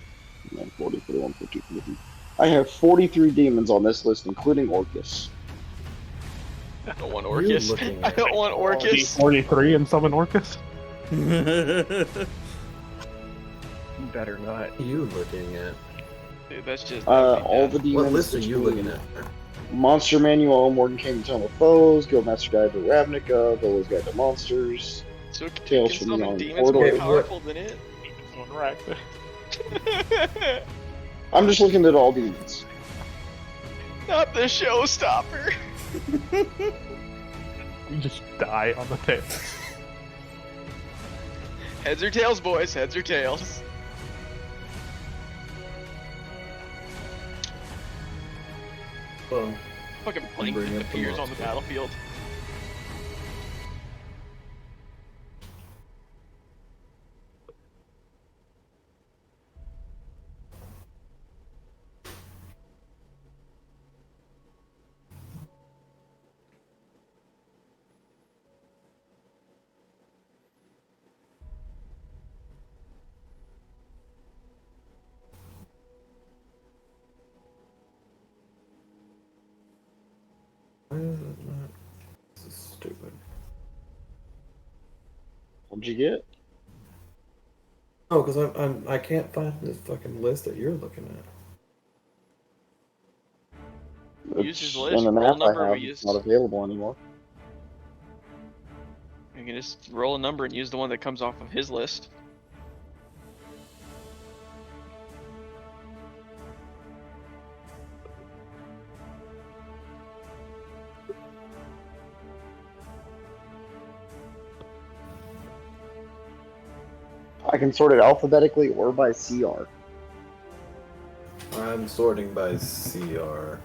39, 40, 41, 42, 43. I have 43 demons on this list, including Orcus. I don't want You Orcus. looking I at- don't want Orcus. 43 and summon Orcus? better not. What are you looking at? Dude, that's just. All the demons. What list are you between looking at? Monster Manual, Mordenkainen Tome of Foes, Guildmaster Guide to Ravnica, Volo's Guide to Monsters. So Tales can from summon Beyond demons more Portal. powerful than it? I'm just looking at all demons. Not the showstopper. You just die on the tail. Heads or tails, boys. Heads or tails. Well, Fucking blink bring up the appears on the monster. battlefield. why is it not? This is stupid. What'd you get? Oh, because I can't find this fucking list that you're looking at. Use his It's list, in the roll map number, I have. we It's use- not available anymore. You can just roll a number and use the one that comes off of his list. I can sort it alphabetically or by CR. I'm sorting by CR.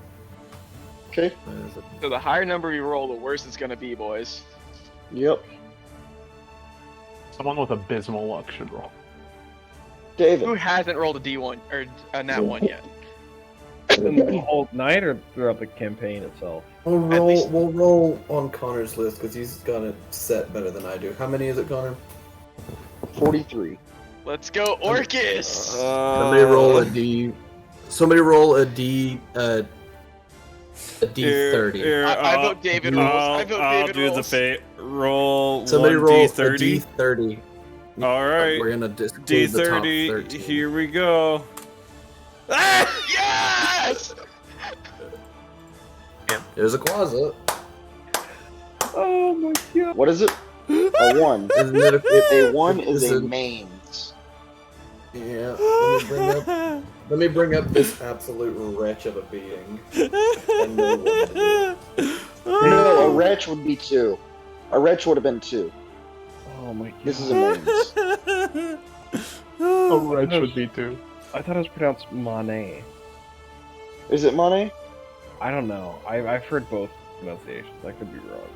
Okay. Where is it? So the higher number you roll, the worse it's gonna be, boys. Yep. Someone with abysmal luck should roll. David. Who hasn't rolled a D1 or a nat 1 yet? In the whole night or throughout the campaign itself? At least- We'll roll on Connor's list because he's got it set better than I do. How many is it, Connor? 43. Let's go, Orcus! Somebody roll a D. Somebody roll a D. A D30. I vote David rolls. I vote I'll David do rolls. the fate. Roll Somebody one roll D30. a D30. All right. We're gonna disclose the top D30. 13. Here we go. Yes! There's a Quaza. Oh my god. What is it? A 1. Isn't it A 1 is a isn't- mains. Yeah. Let me bring up this absolute wretch of a being. I know what to do. No, a wretch would be 2. A wretch would have been 2. Oh my god. This is a mains. A wretch would be too. I thought it was pronounced Monet. Is it money? I don't know. I've heard both pronunciations. I could be wrong.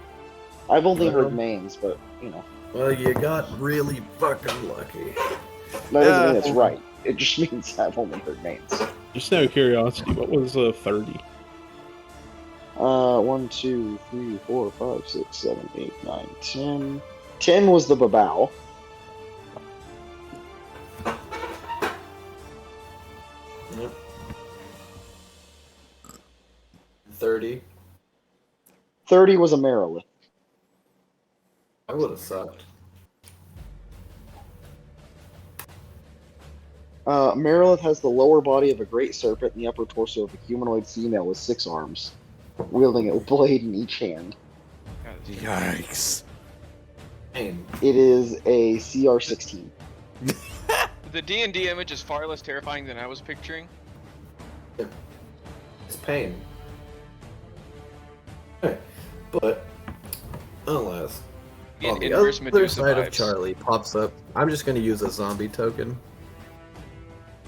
I've only heard mains, but you know. Well, you got really fucking lucky. That doesn't mean it's right. It just means I've only heard mains. Just out of curiosity, what was 30? 1, 2, 3, 4, 5, 6, 7, 8, 9, 10. 10 was the babao. Yep. 30. 30 was a Marilith. I would have sucked. Marilith has the lower body of a great serpent and the upper torso of a humanoid female with 6 arms, wielding a blade in each hand. Yikes. Pain. It is a CR-16. The D&D image is far less terrifying than I was picturing. It's pain. But, alas, on the Inverse other Medusa side of vibes. Charlie pops up. I'm just going to use a zombie token.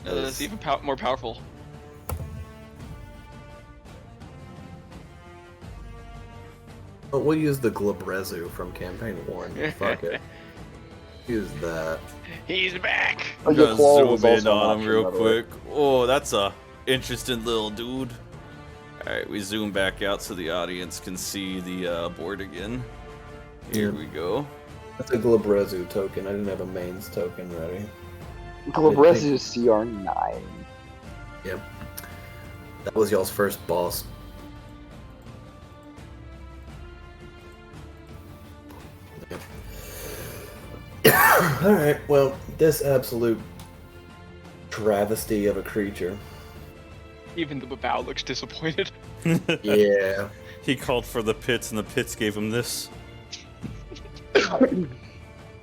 That's even more powerful. But we'll use the Glabrezu from Campaign 1. Fuck it. Use that. He's back! Oh, I'm your gonna claw zoom was in also an on him option, real by the way. quick. Oh, that's a interesting little dude. Alright, we zoom back out so the audience can see the board again. Here we go. That's a Glabrezu token. I didn't have a mains token ready. Glabrezu is CR9. Yep. That was y'all's first boss. Alright, well, this absolute travesty of a creature. Even the Babao looks disappointed. Yeah. He called for the pits and the pits gave him this.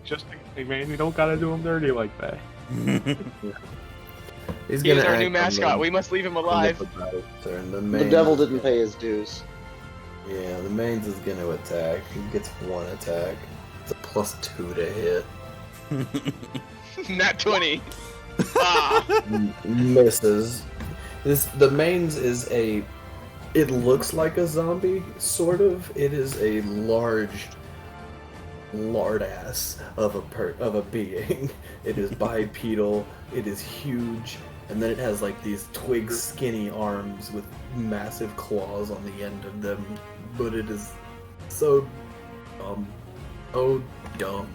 Just hey man, you don't gotta do him dirty like that. He's He is gonna our act new on mascot. the- We must leave him on the alive. battle turn. The The devil didn't pay his dues. Yeah, the mains is gonna attack. He gets 1 attack. It's a +2 to hit. Nat 20. Ah! Misses. The mains is a. It looks like a zombie, sort of. It is a large, lard ass of a being. It is bipedal. It is huge, and then it has like these twig skinny arms with massive claws on the end of them. But it is so dumb. Oh, dumb.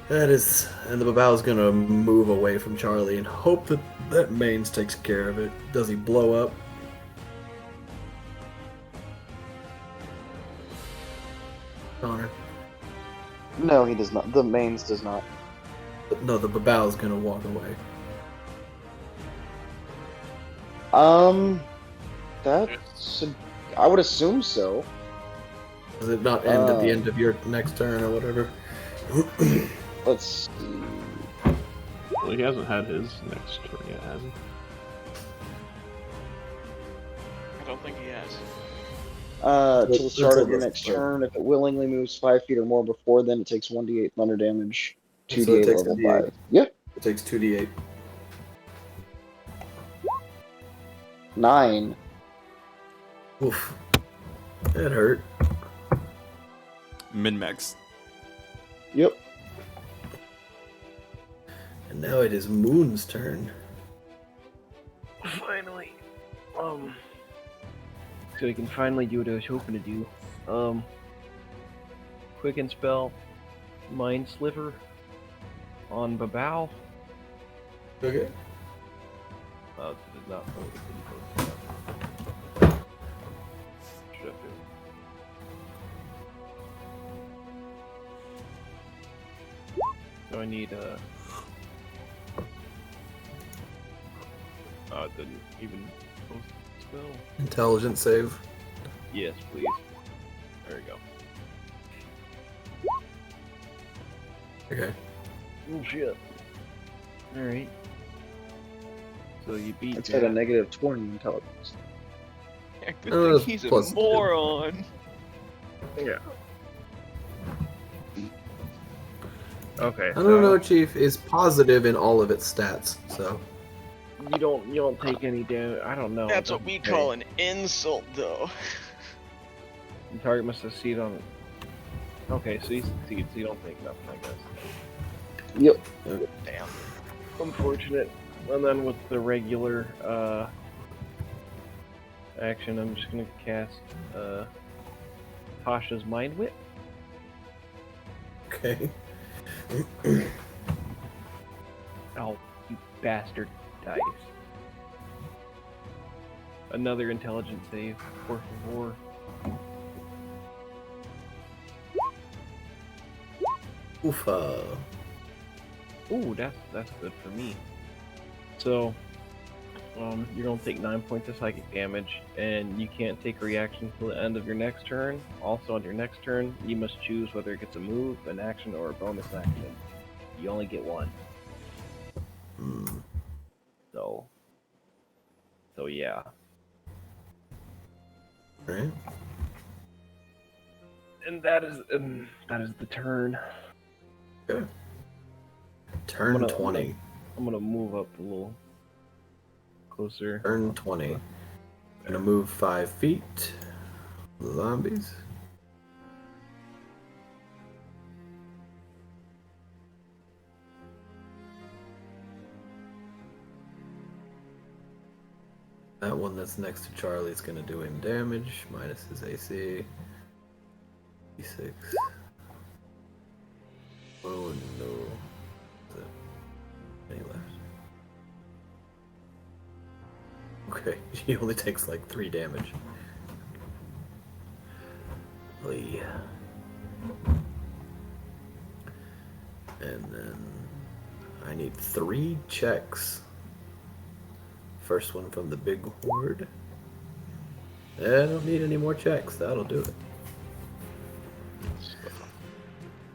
That is, and the Babao's gonna move away from Charlie and hope that Mains takes care of it. Does he blow up? Connor. No, he does not. The mains does not. No, the Babao's gonna walk away. That's. I would assume so. Does it not end at the end of your next turn or whatever? Let's see. Well, he hasn't had his next turn yet, has he? I don't think he has. To the start of your Until next this turn, if it willingly moves 5 feet or more before then, it takes 1d8 thunder damage. So it 2d8 takes level 2d8. 5. Yeah. It takes 2d8. 9. Oof. That hurt. Min-max. Yep. And now it is Moon's turn. Finally. So he can finally do what I was hoping to do. Quicken spell, Mind Sliver on Babao. Okay. Oh, it did not load. It didn't load. Should have been. So I need oh, it didn't even post the spell. Intelligence save. Yes, please. There we go. Okay. Oh shit. Alright. So you beat It's got a that. negative 20 intelligence. Yeah, good Oh, thing he's a plus two. moron. Yeah. Okay. I don't know, Chief is positive in all of its stats, so You don't take any damage. I don't know. That's what we call an insult, though. The target must succeed on. Okay, so he succeeds. So you don't take nothing, I guess. Yep. Damn. Unfortunate. And then with the regular action, I'm just gonna cast Tasha's Mind Whip. okay. Oh, you bastard dice. Another intelligence save, por favor. Oofa. Ooh, that's good for me. So, you're gonna take 9 points of psychic damage, and you can't take a reaction until the end of your next turn. Also, on your next turn, you must choose whether it gets a move, an action, or a bonus action. You only get one. Hmm. So yeah. Right. And that is the turn. Okay. Turn I'm gonna- 20. I'm gonna move up a little closer. Turn 20. Gonna move 5 feet. Zombies. That one that's next to Charlie is gonna do him damage, minus his AC. D6. Oh no. Is it any left? Okay, he only takes like 3 damage. Oh yeah. And then I need 3 checks. First one from the big horde. I don't need any more checks, that'll do it.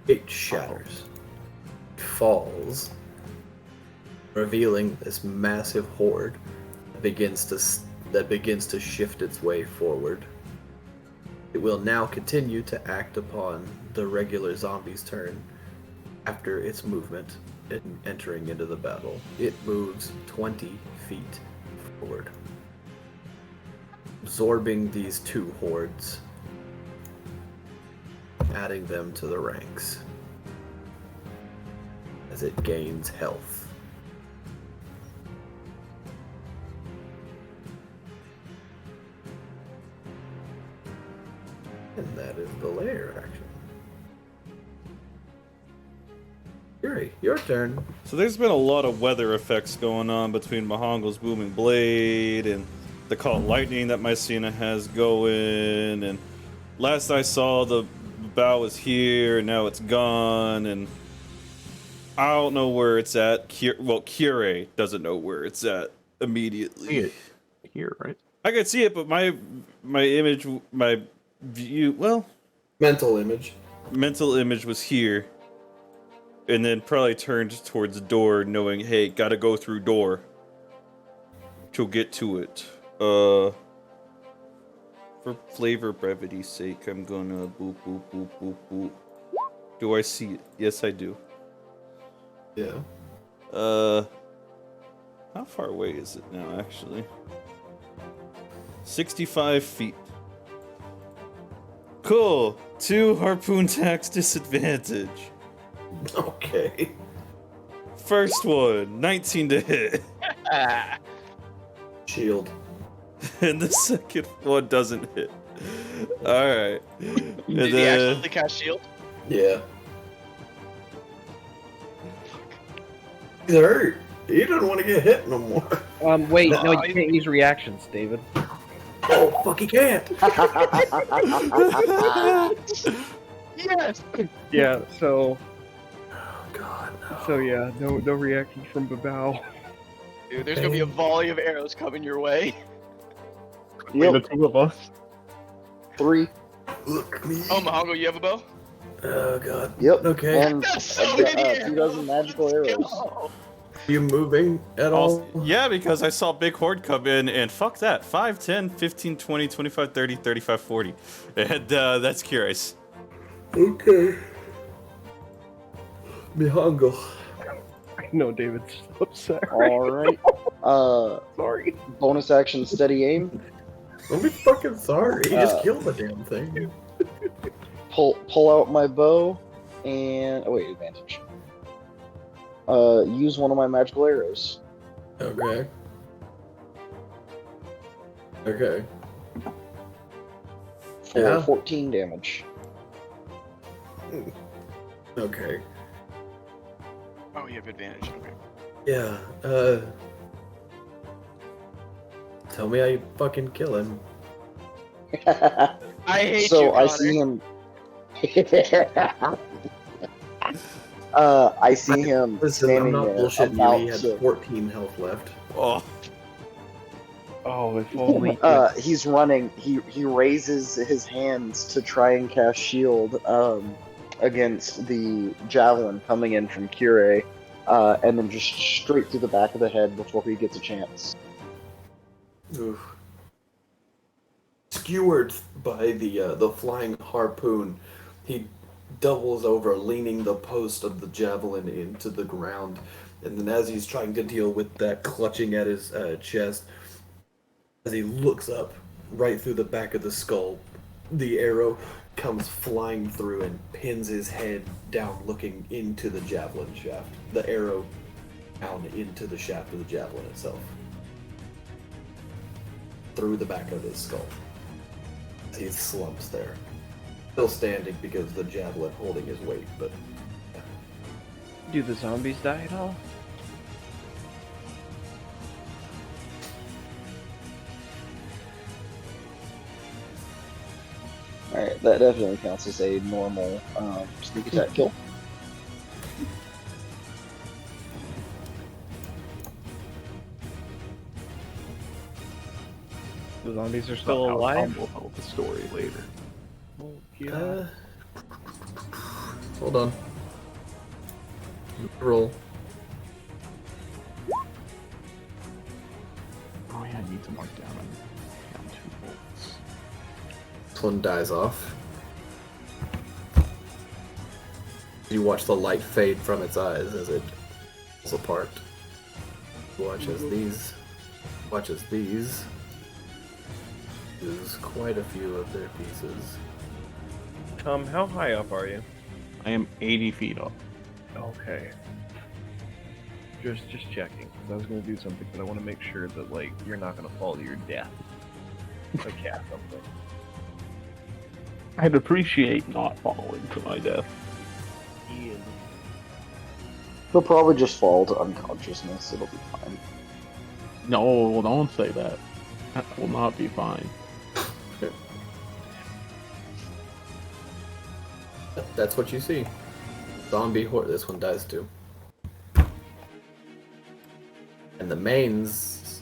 It shatters. Falls. Revealing this massive horde that begins to shift its way forward. It will now continue to act upon the regular zombie's turn after its movement in entering into the battle. It moves 20 feet forward, absorbing these 2 hordes, adding them to the ranks as it gains health. And that is the lair action. Yuri, your turn. So there's been a lot of weather effects going on between Mihangyl's booming blade and the cult lightning that Mycena has going, and last I saw the bow was here and now it's gone, and I don't know where it's at. Kure doesn't know where it's at immediately. See it here, right? I could see it, but my image, my view, well, Mental image. mental image was here, and then probably turned towards the door, knowing, hey, gotta go through door to get to it. For flavor brevity's sake, I'm gonna boop boop boop boop boop. Do I see it? Yes, I do. Yeah. How far away is it now, actually? 65 feet. Cool. 2 harpoon attacks disadvantage. Okay. First one, 19 to hit. Shield. And the second one doesn't hit. Alright. Did he actually cast shield? Yeah. He's hurt. He doesn't want to get hit no more. Wait, no, No, you can't use reactions, David. Oh, fuck, he can't. Yes. Yeah, so Oh, God, no. so yeah, no reactions from Babao. Dude, there's gonna be a volley of arrows coming your way. Between Yep. the two of us. 3. Look me. Oh, Mahango, you have a bow? Oh, God. Yep. Okay. And That's so a, many 2 arrows. dozen magical arrows. Go. You moving at all? Also, yeah, because I saw Big Horde come in and fuck that. 5, 10, 15, 20, 25, 30, 35, 40. And that's curious. Okay. Mihangyl. I know David's so upset. Alright. Sorry. Bonus action, steady aim. Don't be fucking sorry. Just Uh, kill the damn thing. Pull out my bow, and wait, advantage. Use one of my magical arrows. Okay. Okay. For Yeah. 14 damage. Okay. Oh, you have advantage. Okay. Yeah. Tell me how you fucking kill him. I hate So you, I Connor. see him. I see him Listen, I'm standing not there bullshitting you. about He had to- 14 health left. Oh, Oh, if only. he's running. He raises his hands to try and cast shield against the javelin coming in from Kure, and then just straight through the back of the head before he gets a chance. Oof. Skewered by the flying harpoon, he doubles over, leaning the post of the javelin into the ground. And then as he's trying to deal with that clutching at his chest, as he looks up right through the back of the skull, the arrow comes flying through and pins his head down, looking into the javelin shaft. The arrow down into the shaft of the javelin itself. Through the back of his skull. He slumps there. Still standing because of the javelin holding his weight, but Do the zombies die at all? Alright, that definitely counts as a normal sneak attack kill. The zombies are still Somehow alive? Tom will tell the story later. Oh, yeah. hold on. Roll. Oh yeah, I need to mark down 2 bolts. This one dies off. You watch the light fade from its eyes as it pulls apart. Watch as these lose quite a few of their pieces. How high up are you? I am 80 feet up. Okay. Just checking, because I was gonna do something, but I want to make sure that like you're not gonna fall to your death. Like yeah, something. I'd appreciate not falling to my death. Ian. He'll probably just fall to unconsciousness. It'll be fine. No, don't say that. That will not be fine. That's what you see. Zombie horde. This one dies too. And the mains.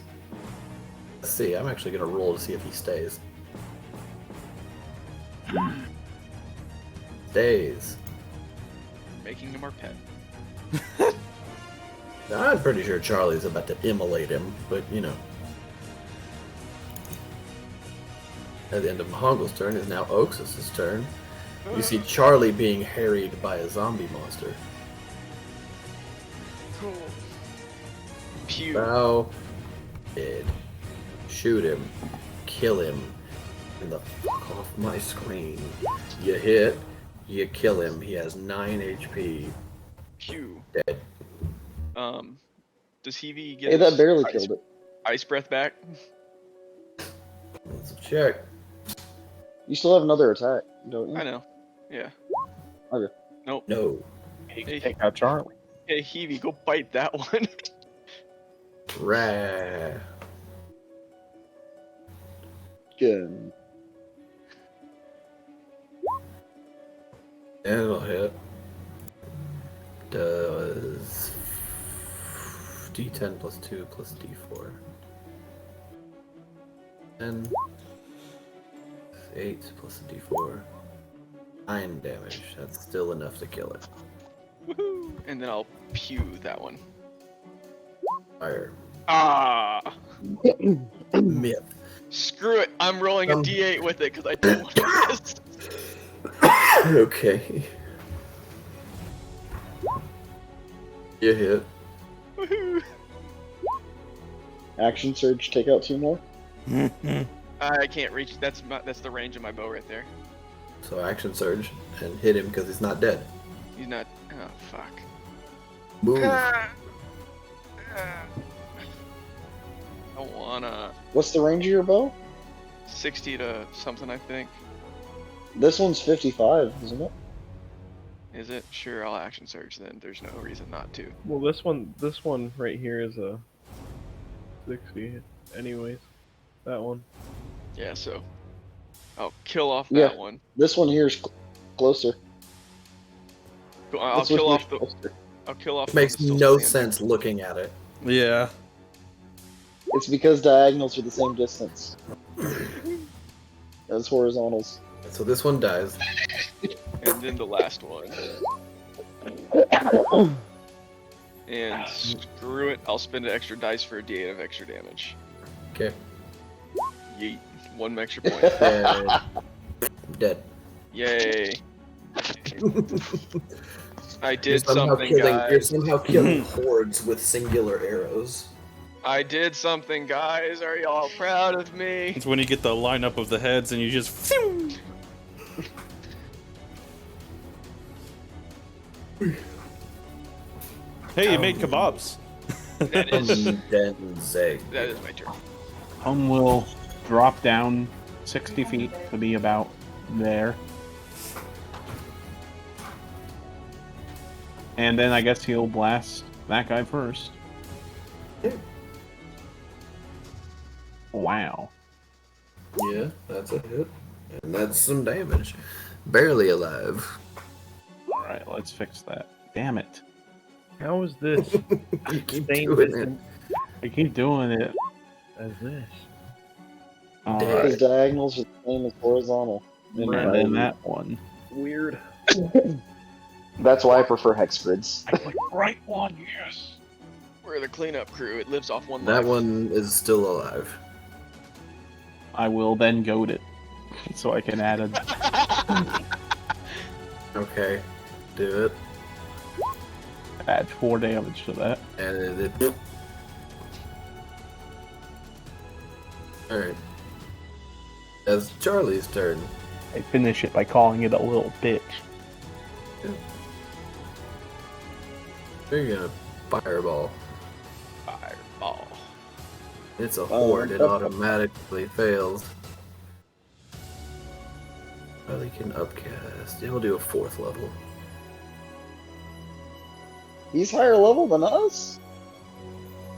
Let's see. I'm actually gonna roll to see if he stays. Stays. Making him our pet. Now, I'm pretty sure Charlie's about to immolate him, but you know. At the end of Mahangul's turn is now Oxus' turn. You see Charlie being harried by a zombie monster. Cool. Pew. Bow, dead. Shoot him. Kill him. And the fuck off my screen. You hit, you kill him. He has 9 HP. Pew. Dead. Does Heavy get Hey, that his barely ice, killed it. ice breath back? Let's check. You still have another attack, don't you? I know. Yeah. Okay. Nope. No. He Hey. can take out Charlie. Hey, Heavy, go bite that one. Rah. Good. And it'll hit. Does D10 plus 2 plus D4. 10. 8 plus a D4. 9 damage. That's still enough to kill it. Woohoo! And then I'll pew that one. Fire. Ah! Myth. Screw it. I'm rolling a D8 with it because I don't want to miss. Okay. You hit. Woohoo! Action surge, take out 2 more. I can't reach. That's the range of my bow right there. So action surge and hit him because he's not dead. He's not. Oh fuck. Move. I don't wanna. What's the range of your bow? 60 to something, I think. This one's 55, isn't it? Is it? Sure, I'll action surge then. There's no reason not to. Well, this one right here is a 60. Anyways, that one. Yeah, so I'll kill off Yeah. that one. This one here is closer. I'll This one kill here's off the. closer. I'll kill off. It the one makes that's still no standing. sense looking at it. Yeah. It's because diagonals are the same distance as horizontals. So this one dies. And then the last one. And screw it, I'll spend an extra dice for a D8 of extra damage. Okay. Yeet. 1 extra point. Dead. Yay. I You're did somehow something, killing. You're guys. somehow killing hordes with singular arrows. I did something, guys. Are y'all proud of me? It's when you get the lineup of the heads and you just. Hey, you made kebabs. That is Denzeg. that is my turn. Hum will drop down 60 feet to be about there. And then I guess he'll blast that guy first. Wow. Yeah, that's a hit. And that's some damage. Barely alive. Alright, let's fix that. Damn it. How is this You keep same doing it. distance I keep doing it. as this? Because Alright, diagonals are the same as horizontal. and then that one. Weird. That's why I prefer hex grids. Right one, yes. We're the cleanup crew. It lives off one That life. one is still alive. I will then goad it. So I can add a Okay. Do it. add 4 damage to that. And it. Alright. That's Charlie's turn. I finish it by calling it a little bitch. You're gonna fireball. Fireball. It's a horde, it automatically fails. Charlie can upcast. He'll do a 4th level. He's higher level than us?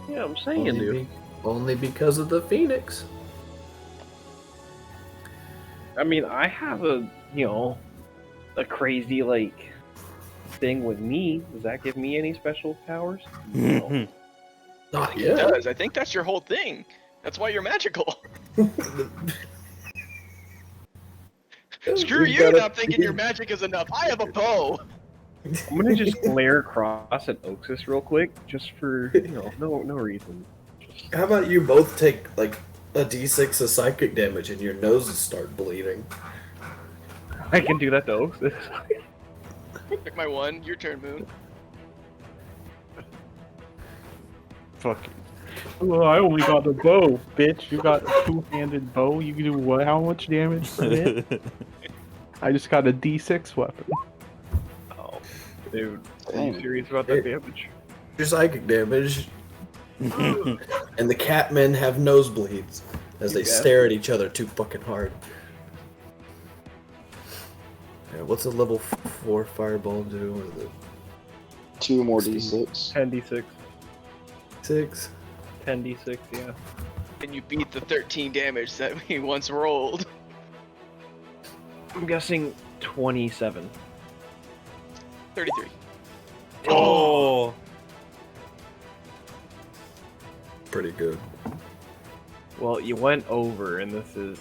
Yeah, I'm saying, dude. Only because of the Phoenix. I mean, I have a crazy thing with me. Does that give me any special powers? No. Not It yet. does. I think that's your whole thing. That's why you're magical. Screw We've you, gotta- not thinking your magic is enough. I have a bow. I'm gonna just glare across at Oxus real quick, just for no reason. Just... How about you both take like a d6 of psychic damage and your noses start bleeding? I can do that to Oxus. Pick my one. Your turn, Moon. Fucking. Well, I only got the bow, bitch. You got a 2-handed bow. You can do what? How much damage per hit? I just got a D6 weapon. Oh, dude, are Dang. you serious about that damage? Your psychic damage. And the catmen have nosebleeds as they Yeah. stare at each other too fucking hard. Yeah, what's a level 4 fireball do? What is it? 2 more d6. 10d6. 6. 10d6, yeah. And you beat the 13 damage that we once rolled. I'm guessing 27. 33. Oh. Pretty good. Well, you went over, and this is,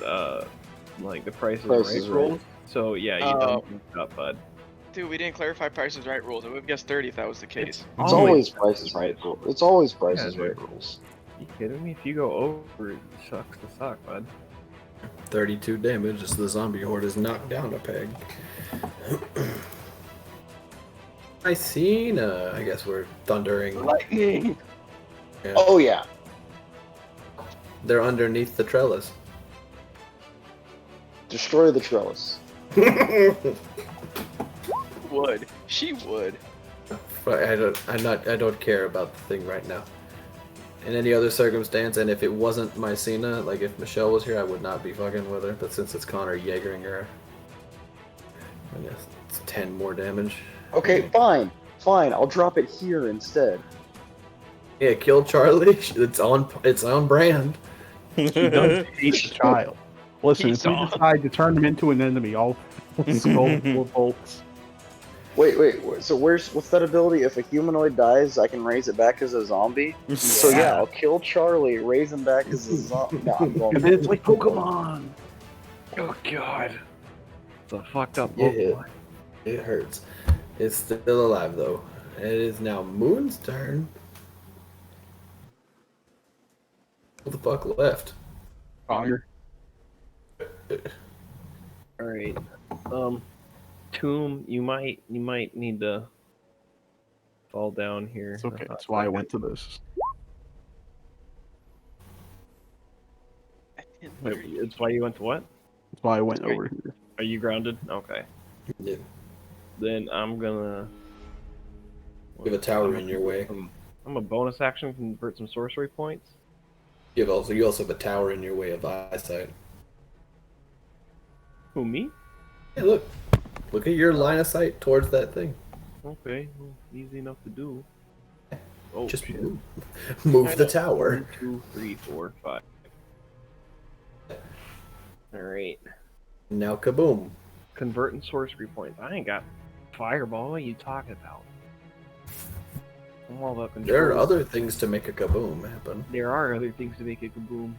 like, the Price is Price Right is rules. Right. So, yeah, you Oh. don't move up, bud. Dude, we didn't clarify Price is Right rules. I would have guessed 30 if that was the case. It's always Price is Right. It's always Price Yeah, is dude. Right rules. You kidding me? If you go over, it sucks to suck, bud. 32 damage as the zombie horde is knocked down a peg. I seen, I guess we're thundering. Lightning! Yeah. Oh yeah. They're underneath the trellis. Destroy the trellis. Would. She would. But I don't care about the thing right now. In any other circumstance, and if it wasn't Mycena, like if Michelle was here, I would not be fucking with her. But since it's Connor Jaegering her, I guess it's 10 more damage. Okay, fine. Fine, I'll drop it here instead. Yeah, kill Charlie. It's on brand. He does hate the child. Listen, if we Esau. decide to turn him into an enemy, I'll skull 4 bolts. Wait, so what's that ability? If a humanoid dies, I can raise it back as a zombie? So yeah, I'll kill Charlie, raise him back as a zombie. No, I'm going It's like Pokemon. Oh, God. It's a fucked up Yeah. Pokemon. It hurts. It's still alive though. It is now Moon's turn. What the fuck left? Connor. Alright. Tomb, you might need to fall down here. It's okay. That's why I went to this. Wait, it's why you went to what? That's why I went over here. Are you grounded? Okay. Yeah. Then I'm gonna. You have a tower in your way. I'm a bonus action convert some sorcery points. You also have a tower in your way of eyesight. Who, me? Hey, look at your line of sight towards that thing. Okay, well, easy enough to do. Oh, Just shit. move the tower. 1, 2, 3, 4, 5. Alright. Now kaboom. Converting sorcery points. I ain't got fireball. What are you talking about? I'm all about control. There are other things to make a kaboom happen. There are other things to make it kaboom.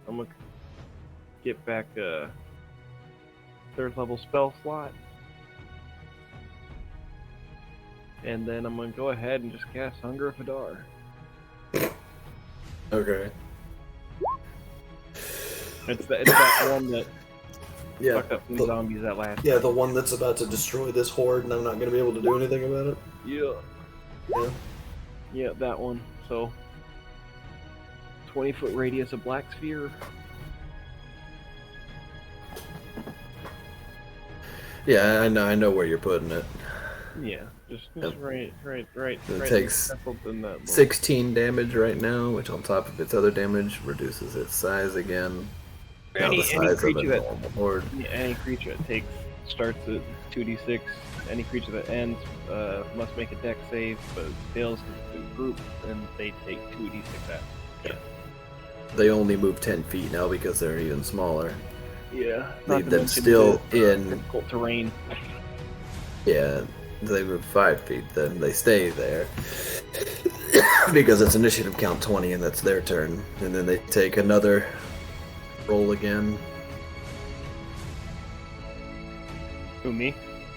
I'm gonna get back a 3rd level spell slot. And then I'm gonna go ahead and just cast Hunger of Hadar. Okay. It's that one that Yeah. fucked up some zombies that last. Yeah, the one that's about to destroy this horde, and I'm not gonna be able to do anything about it. Yeah. Yeah. Yeah, that one. So 20-foot radius of black sphere. Yeah, I know where you're putting it. Yeah, just Yep. right. It takes nestled in that book. 16 damage right now, which on top of its other damage reduces its size again. Now Any the size of a creature that normal horde. any creature that starts at 2d6. Any creature that ends must make a dex save, but fails to group, and they take 2d6 damage. They only move 10 feet now because they're even smaller. Yeah. Leave them still in. difficult terrain. Yeah, they move 5 feet, then they stay there. Because it's initiative count 20 and that's their turn. And then they take another roll again. Who, me?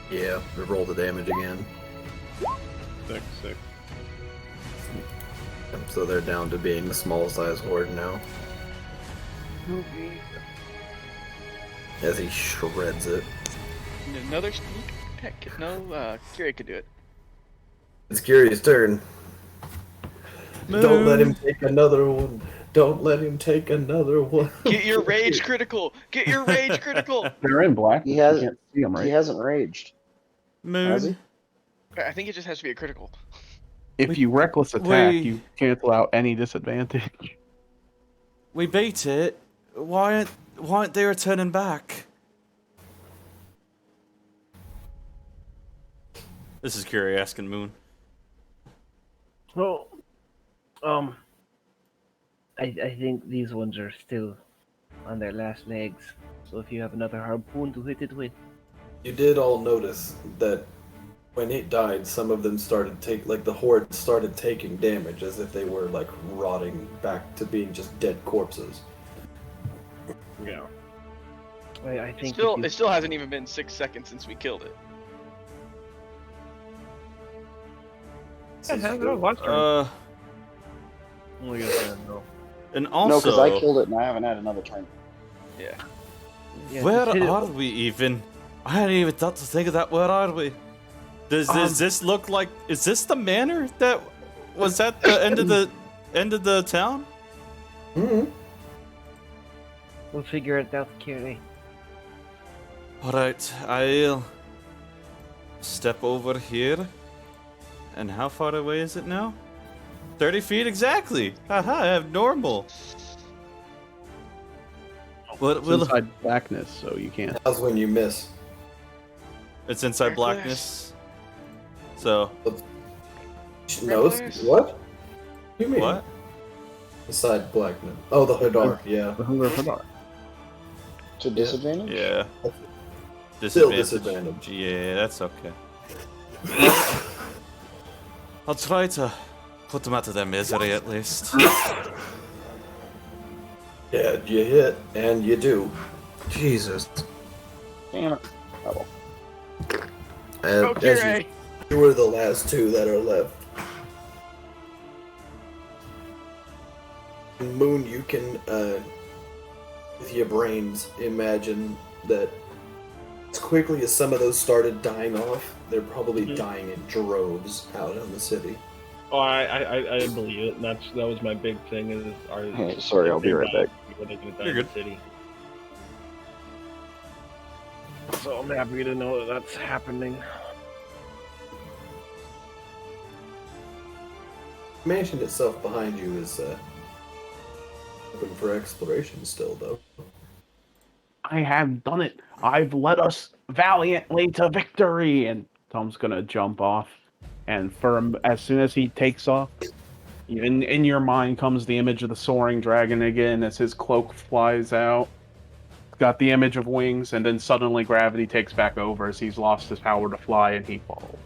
Yeah, they roll the damage again. 6. So they're down to being the small size horde now. Okay. As he shreds it. Another sneak attack. No, Kiri could do it. It's Kiri's turn. Don't let him take another one. Don't let him take another one. Get your rage critical. Get your rage critical. They're in black. He You has- can't see them, right? He hasn't raged. Has he? Moon. I think it just has to be a critical. If you reckless attack, we- you cancel out any disadvantage. We beat it. Why aren't they returning back? This is Curie asking Moon. Well, I think these ones are still on their last legs. So if you have another harpoon to hit it with, You did all notice that when it died, some of them started the horde started taking damage as if they were like rotting back to being just dead corpses. yeah. I think It still hasn't even been 6 seconds since we killed it. Only got no. And No, because also, I killed it and I haven't had another turn. Yeah. Yeah, where just hit it are with- we even? I hadn't even thought to think of that. Where are we? Does this look like? Is this the manor that was at the end of the town? Mm-hmm. We'll figure it out, Kiri. All right, I'll step over here. And how far away is it now? 30 feet exactly. Haha, I have normal. What It's will? inside blackness, so you can't. That's when you miss. It's inside blackness. So No, what? What do you mean? what? Beside blackness. Oh, the Hadar, yeah. The Hunger for Dark. To disadvantage? Yeah. Still Disadvantage. disadvantage. Yeah, that's okay. I'll try to put them out of their misery at least. Yeah, you hit, and you do. Jesus. Damn it. Oh, And as you were the last two that are left. Moon, you can, with your brains, imagine that as quickly as some of those started dying off, they're probably dying in droves out in the city. Oh, I believe it. That was my big thing. Hey, sorry, I'll be right back. Are they gonna die You're in good. the city? So I'm happy to know that that's happening. The mansion itself behind you is open for exploration still, though. I have done it. I've led us valiantly to victory. And Tom's gonna jump off, and as soon as he takes off, in your mind comes the image of the soaring dragon again as his cloak flies out. Got the image of wings, and then suddenly gravity takes back over as he's lost his power to fly, and he falls.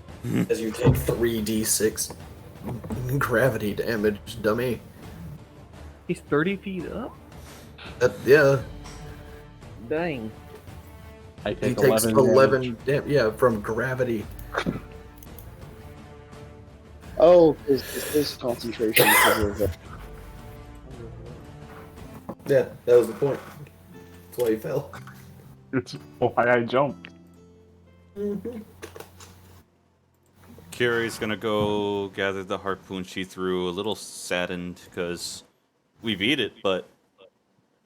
As you take 3d6 gravity damage, dummy. He's 30 feet up. Yeah, Dang. I he take takes 11 damage. yeah, from gravity. Oh, is this concentration because of the... Yeah, that was the point. That's why he fell. It's why I jumped. Curie's gonna go gather the harpoon she threw, a little saddened because we beat it, but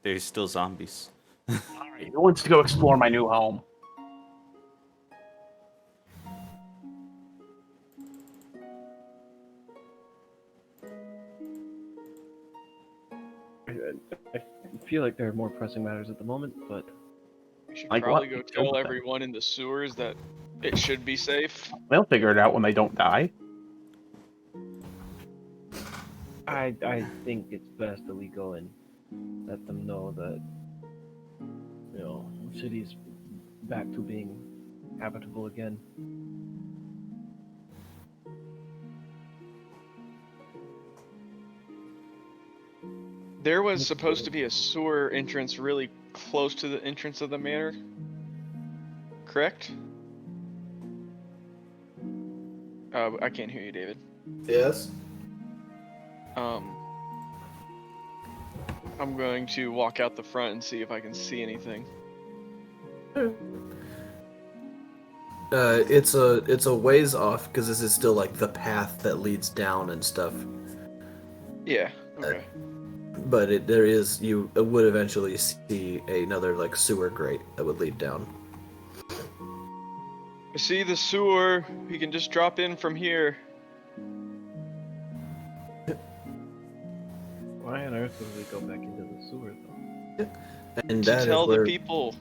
there's still zombies. Alright, who wants to go explore my new home? I feel like there are more pressing matters at the moment, but We should Like probably what? go tell everyone in the sewers that it should be safe. They'll figure it out when they don't die. I think it's best that we go and let them know that the city's back to being habitable again. There was supposed to be a sewer entrance really close to the entrance of the manor. Correct? I can't hear you, David. Yes. I'm going to walk out the front and see if I can see anything. It's a ways off because this is still like the path that leads down and stuff. Yeah. Okay. But you would eventually see another like sewer grate that would lead down. I see the sewer. You can just drop in from here. Why on earth would we go back into the sewer though? And To that tell is where the people.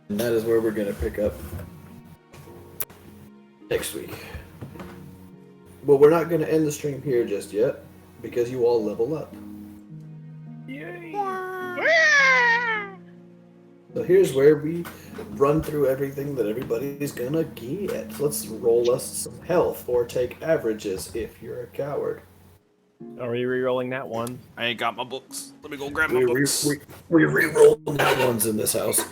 and that is where we're gonna pick up next week. Well, we're not going to end the stream here just yet because you all level up. So here's where we run through everything that everybody's gonna get. Let's roll us some health or take averages if you're a coward. Are we re-rolling that one? I ain't got my books. Let me go grab We my books. re-roll nat ones in this house.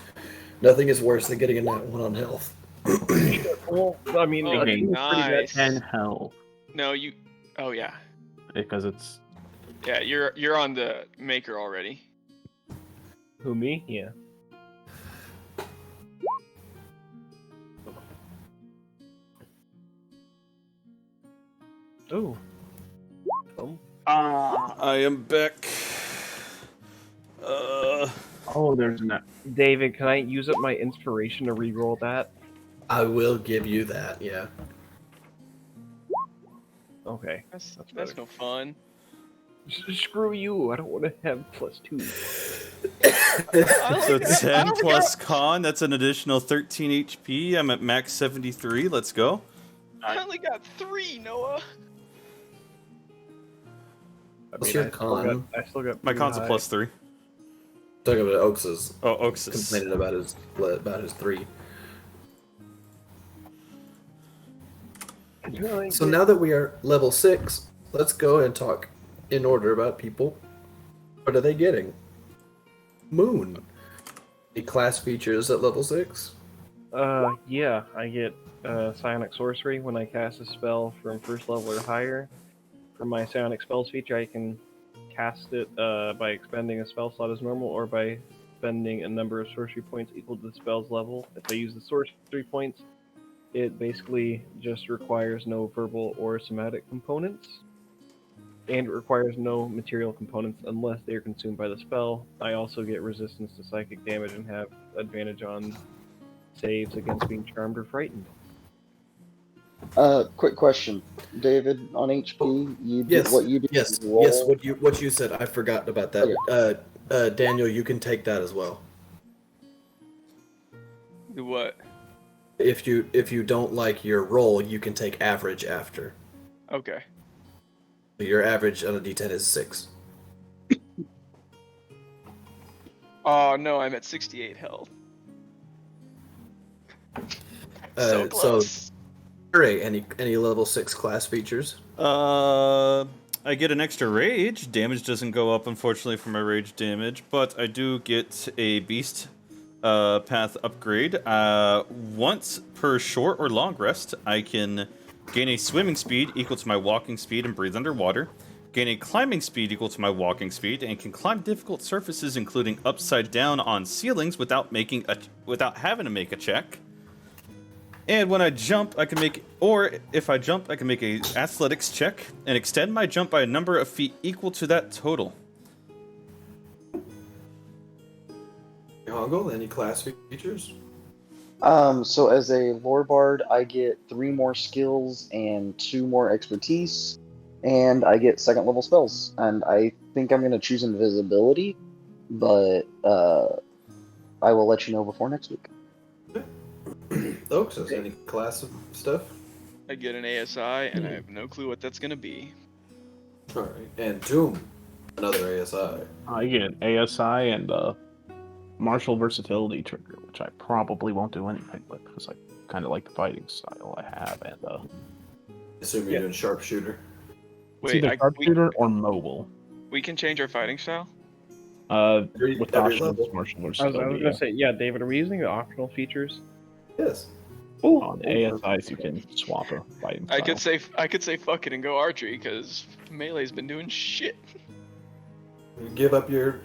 Nothing is worse than getting a nat one on health. Well, I mean, Oh, a two is pretty good. nice. And hell, No, you. Oh yeah, because it's yeah. You're on the maker already. Who, me? Yeah. Ooh. I am back. oh, there's no. David, can I use up my inspiration to re-roll that? I will give you that, yeah. Okay. That's better. no fun. Screw you! I don't want to have +2. So 10 plus con, that's an additional 13 HP. I'm at max 73. Let's go. I only got 3, Noah. What's your con? I still got. My pretty con's a high. +3. Talking about Oaks's Oh, Oaks is... complaining about his 3. So now that we are level 6, let's go and talk in order about people. What are they getting? Moon. Any class features at level 6? Yeah, I get Psionic Sorcery when I cast a spell from first level or higher. For my Psionic Spells feature, I can cast it by expending a spell slot as normal or by spending a number of sorcery points equal to the spell's level. If I use the sorcery points, it basically just requires no verbal or somatic components. And it requires no material components unless they are consumed by the spell. I also get resistance to psychic damage and have advantage on saves against being charmed or frightened. Quick question, David. On HP, you did Yes. what you did. Yes. roll- Yes. What you said, I forgot about that. Daniel, you can take that as well. Do what? If you don't like your roll, you can take average after. Okay. Your average on a D10 is 6. Oh no, I'm at 68 health. So So, close. Ray, any level 6 class features? I get an extra rage. Damage doesn't go up, unfortunately, for my rage damage, but I do get a beast path upgrade. Once per short or long rest, I can gain a swimming speed equal to my walking speed and breathe underwater. Gain a climbing speed equal to my walking speed and can climb difficult surfaces, including upside down on ceilings, without having to make a check. And when I jump, I can make, or if I jump, I can make a athletics check and extend my jump by a number of feet equal to that total. Mihangyl, any class features? So as a lore bard, I get 3 more skills and 2 more expertise, and I get 2nd level spells. And I think I'm gonna choose invisibility, but I will let you know before next week. Oaks, any class stuff? I get an ASI and I have no clue what that's gonna be. All right, and Doom, another ASI. I get ASI and martial versatility trigger, which I probably won't do anything with because I kind of like the fighting style I have, and Assume you're doing sharpshooter. it's Wait, either sharpshooter or mobile. we can change our fighting style? With Every options, level. martial I was versatility. gonna say, yeah, David, are we using the optional features? Yes. On ASIs, you can swap a fighting style. I could say fuck it and go archery because melee's been doing shit. You give up your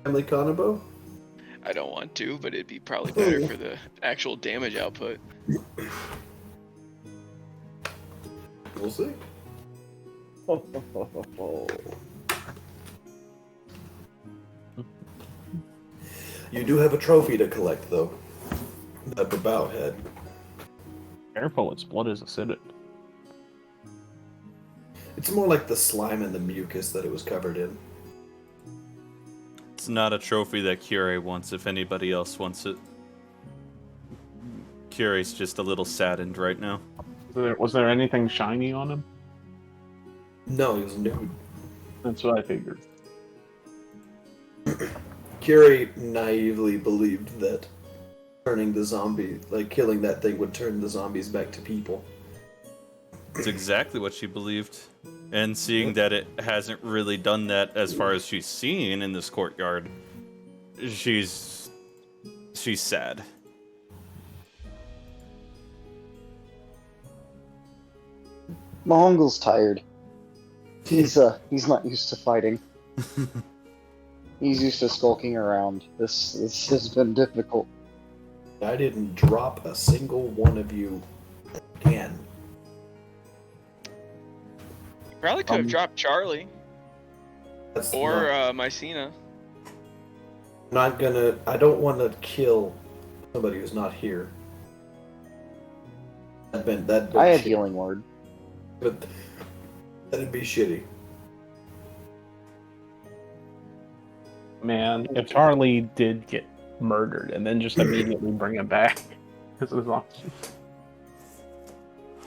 family combo? I don't want to, but it'd be probably better for the actual damage output. We'll see. You do have a trophy to collect, though. That Babao head. Careful, its blood is acidic. It's more like the slime and the mucus that it was covered in. It's not a trophy that Curie wants if anybody else wants it. Curie's just a little saddened right now. Was there anything shiny on him? No, he was nude. That's what I figured. Curie naively believed that turning the zombie, like killing that thing, would turn the zombies back to people. It's exactly what she believed. And seeing that it hasn't really done that as far as she's seen in this courtyard, she's sad. Mihangyl's tired. He's not used to fighting. He's used to skulking around. This has been difficult. I didn't drop a single one of you again. Probably could have dropped Charlie That's or not, Mycena. not gonna. I don't want to kill somebody who's not here. That'd been I had shitty. healing word. But that'd be shitty. Man, if Charlie did get murdered and then just immediately bring him back, this is awesome.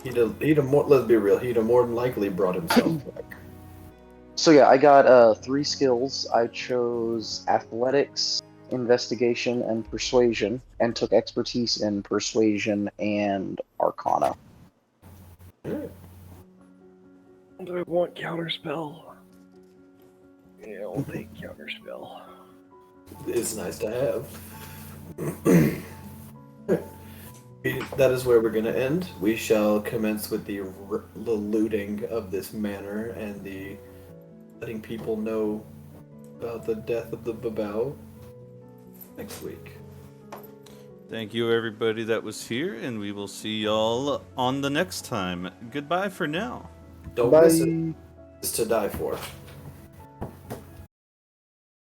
He'd have more. Let's be real. He'd have more than likely brought himself back. So yeah, I got 3 skills. I chose athletics, investigation, and persuasion, and took expertise in persuasion and arcana. Alright. Do I want counterspell? Yeah, I'll take counterspell. It's nice to have. That is where we're going to end. We shall commence with the looting of this manor and the letting people know about the death of the Vaeo next week. Thank you, everybody that was here, and we will see y'all on the next time. Goodbye for now. Don't Bye. miss it. It's to die for.